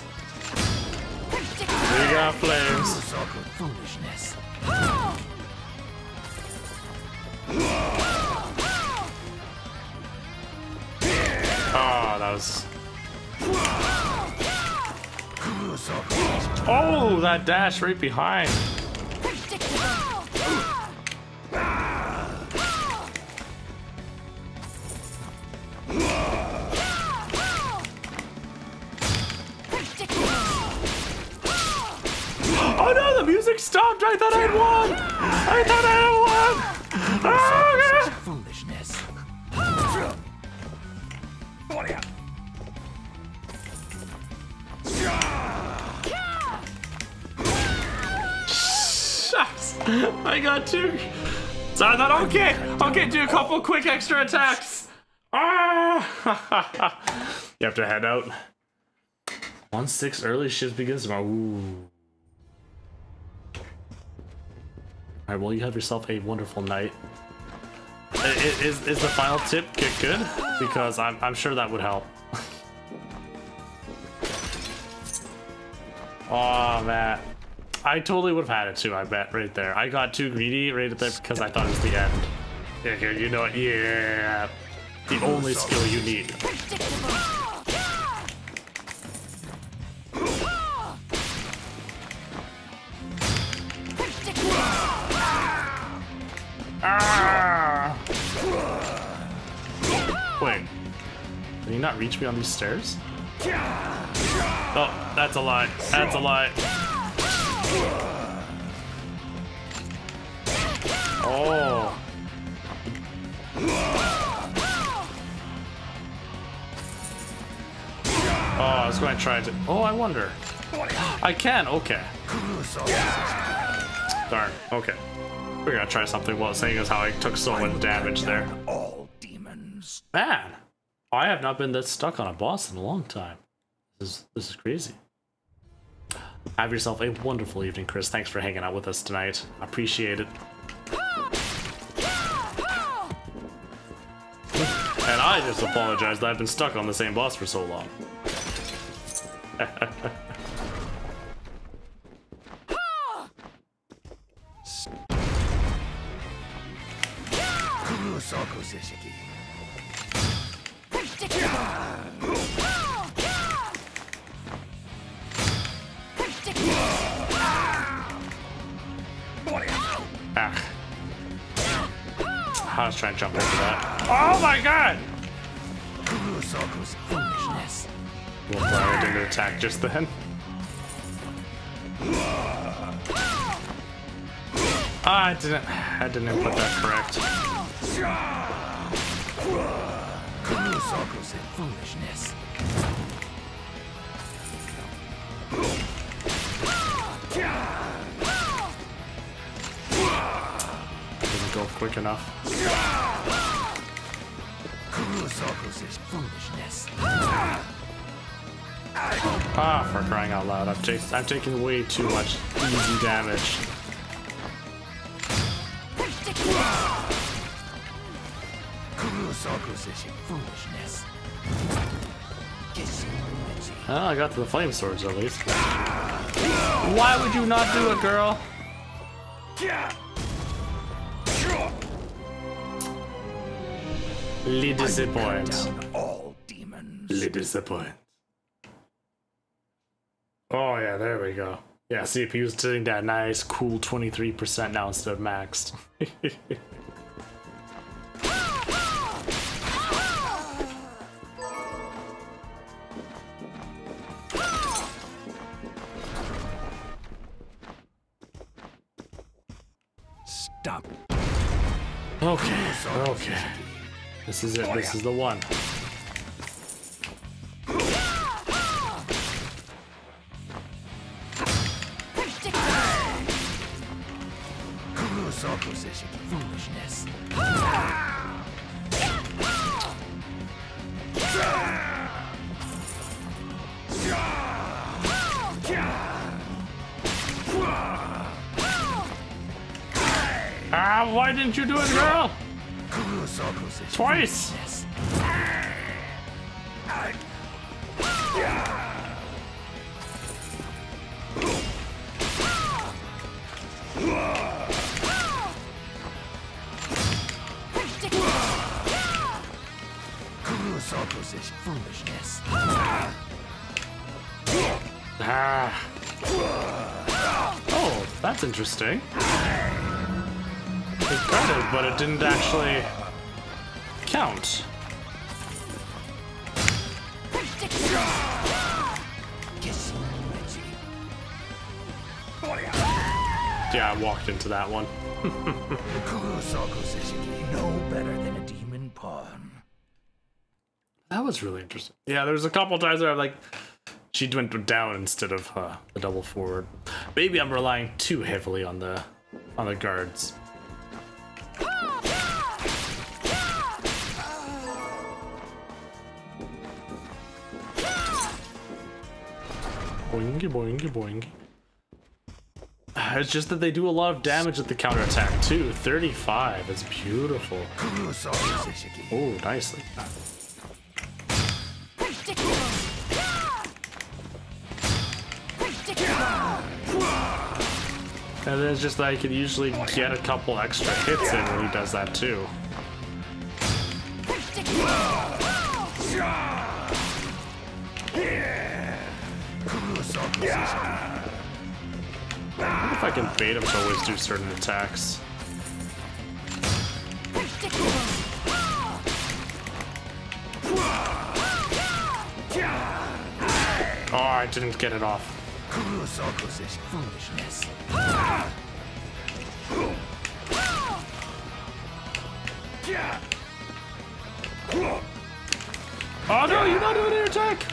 We got flames. Foolishness. Oh, that was... Oh, that dash right behind. Oh no, the music stopped! I thought I'd won! I thought I had won! Oh, okay. Foolishness. Shucks! I got 2. So I thought, okay, do a couple quick extra attacks. Ah! You have to head out. 1/6 early shift begins tomorrow. Ooh. Alright, well, you have yourself a wonderful night. Is the final tip get good? Because I'm sure that would help. Oh, man. I totally would have had it too, I bet, right there. I got too greedy right there because I thought it was the end. Yeah, you know what? Yeah. The only skill you need. Ah! Wait, can you not reach me on these stairs? Oh, that's a lie. That's a lie. Oh. Oh, I was going to try to... Oh, I wonder. I can, okay. Darn, okay. We're gonna try something while saying as how I took so much damage there. All demons. Man, I have not been that stuck on a boss in a long time. This is crazy. Have yourself a wonderful evening, Chris. Thanks for hanging out with us tonight. I appreciate it. And I just apologize that I've been stuck on the same boss for so long. I was trying to jump over that. Oh my god! Well, I didn't attack just then. I didn't input that correct. Foolishness. Didn't go quick enough. Foolishness. Ah, for crying out loud. I've taken way too much easy damage. Oh, I got to the flame swords at least. Why would you not do it, girl? Le disappoint. All demons. Le disappoint. Oh yeah, there we go. Yeah, see if he was sitting that nice, cool 23% now instead of maxed. Stop. Okay, okay. This is it, this is the one. Foolishness. Ah, why didn't you do it, girl? Twice. Foolishness. Ah. Oh, that's interesting. It got it, but it didn't actually count. Yeah, I walked into that one. No better than a demon pawn. That was really interesting. Yeah, there's a couple times where I'm like, she went down instead of the double forward. Maybe I'm relying too heavily on the guards. Boingy, boingy, boingy. It's just that they do a lot of damage at the counterattack too. 35 is beautiful. Oh, nicely. And then it's just that I could usually get a couple extra hits in when he does that too. I wonder if I can bait him to always do certain attacks. Oh, I didn't get it off. Foolishness. Oh no, you're not doing an attack!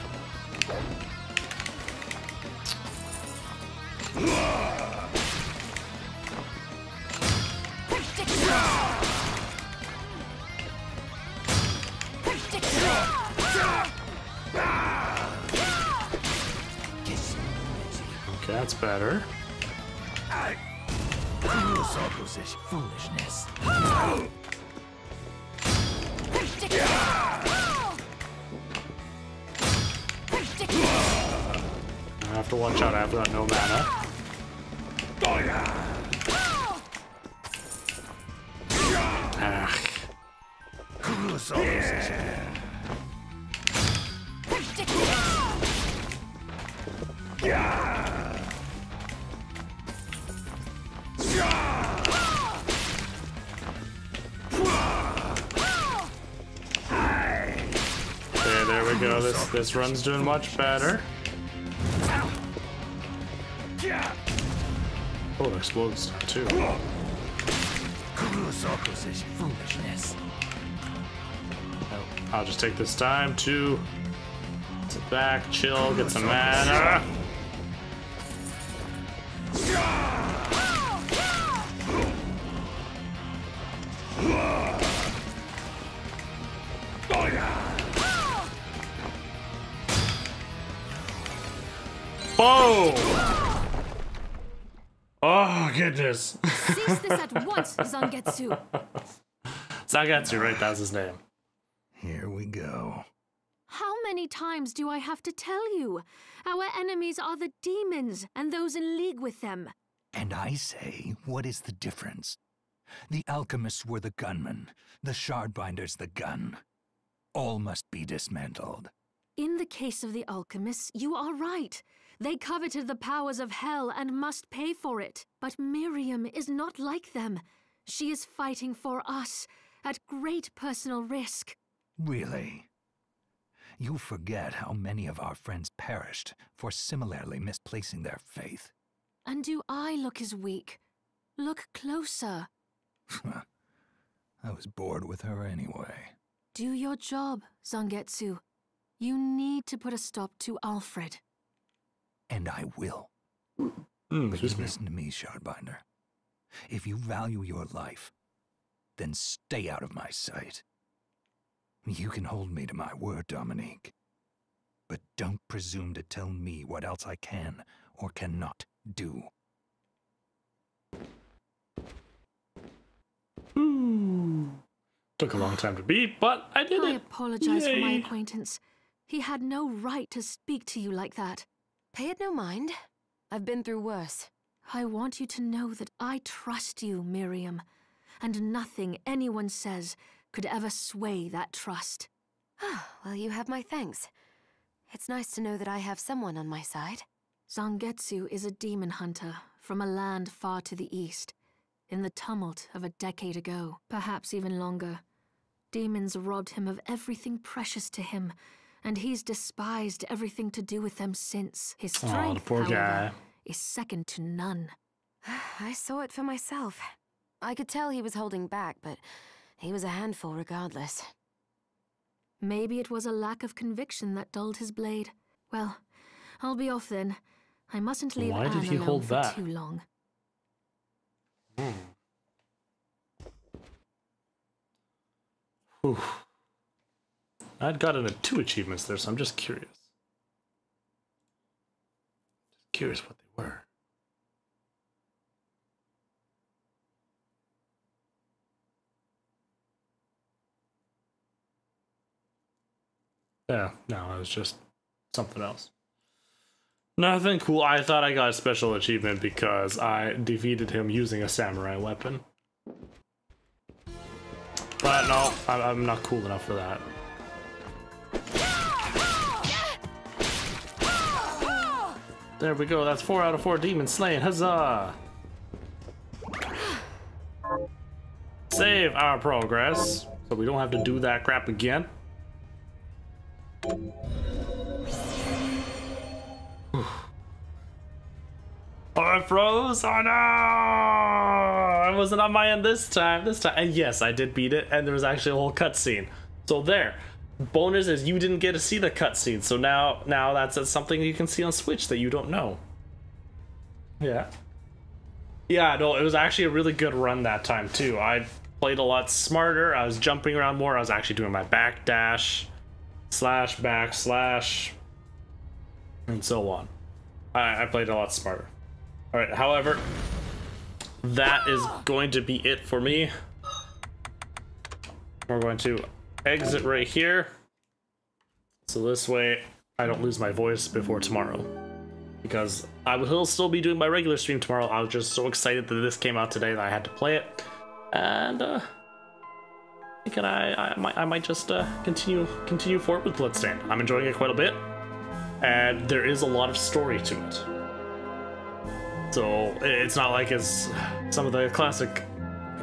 Okay, that's better. Foolishness. I have to watch out, I've got no mana. Ah. Okay, there we go. This run's doing much better. Oh, it explodes too. Foolishness. I'll just take this time to sit back, chill, get some mana. Boom! Oh, goodness. Cease this at once, Zangetsu. Zangetsu, right? That's his name. Here we go. How many times do I have to tell you? Our enemies are the demons and those in league with them. And I say, what is the difference? The alchemists were the gunmen, the shardbinders the gun. All must be dismantled. In the case of the alchemists, you are right. They coveted the powers of hell and must pay for it. But Miriam is not like them. She is fighting for us, at great personal risk. Really? You forget how many of our friends perished for similarly misplacing their faith. And do I look as weak? Look closer. I was bored with her anyway. Do your job, Zangetsu. You need to put a stop to Alfred. And I will. But you listen to me, Shardbinder. If you value your life, then stay out of my sight. You can hold me to my word, Dominique. But don't presume to tell me what else I can or cannot do. Took a long time to beat, but I did it. I apologize for my Yay. acquaintance. He had no right to speak to you like that. Pay it no mind. I've been through worse. I want you to know that I trust you, Miriam, and nothing anyone says could ever sway that trust. Well, you have my thanks. It's nice to know that I have someone on my side. Zangetsu is a demon hunter from a land far to the east. In the tumult of a decade ago, perhaps even longer, demons robbed him of everything precious to him, and he's despised everything to do with them since. His strength, the poor however, guy. is second to none. I saw it for myself. I could tell he was holding back, but he was a handful regardless. Maybe it was a lack of conviction that dulled his blade. Well, I'll be off then. I mustn't leave Why Anne did he alone hold for that? too long. Whew. I'd gotten 2 achievements there, so I'm just curious. Just curious what they were. Yeah, no, it was just something else. Nothing cool. I thought I got a special achievement because I defeated him using a samurai weapon. But no, I'm not cool enough for that. There we go, that's 4 out of 4 demons slain, huzzah! Save our progress, so we don't have to do that crap again. Oh, I froze! Oh no! I wasn't on my end this time. And yes, I did beat it, and there was actually a whole cutscene. So there. Bonus is you didn't get to see the cutscene, so now that's something you can see on Switch that you don't know. Yeah. Yeah, no, it was actually a really good run that time too. I played a lot smarter. I was jumping around more. I was actually doing my backdash, slash, back, slash, and so on. I played a lot smarter. Alright, however, that is going to be it for me. We're going to exit right here. So this way, I don't lose my voice before tomorrow. Because I will still be doing my regular stream tomorrow. I was just so excited that this came out today that I had to play it. And, I might just continue forward with Bloodstained. I'm enjoying it quite a bit. And there is a lot of story to it. So it's not like as some of the classic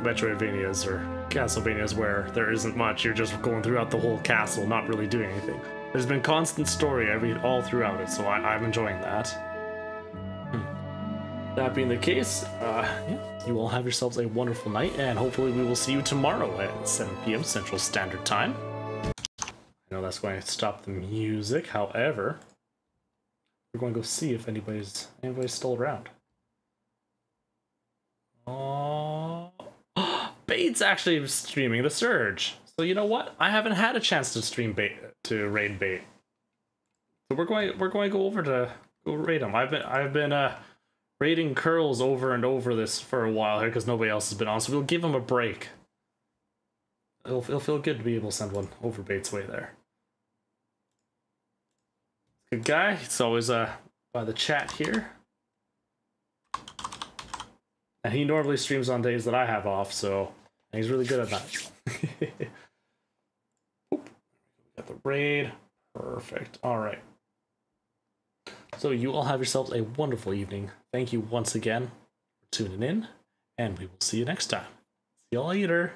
Metroidvanias or Castlevanias where there isn't much. You're just going throughout the whole castle, not really doing anything. There's been constant story all throughout it, so I'm enjoying that. That being the case, yeah, you all have yourselves a wonderful night, and hopefully we will see you tomorrow at 7 p.m. Central Standard Time. I know that's going to stop the music, however, we're going to go see if anybody's still around. Oh, Bait's actually streaming the Surge. So you know what? I haven't had a chance to stream Bait to raid Bait. So we're going to go over to Go raid him. I've been raiding Curls over and over this for a while here because nobody else has been on, so we'll give him a break. It'll feel good to be able to send one over Bates' way there. Good guy. It's always by the chat here. And he normally streams on days that I have off, so he's really good at that. Got the raid. Perfect. Alright. So you all have yourselves a wonderful evening. Thank you once again for tuning in, and we will see you next time. See you later.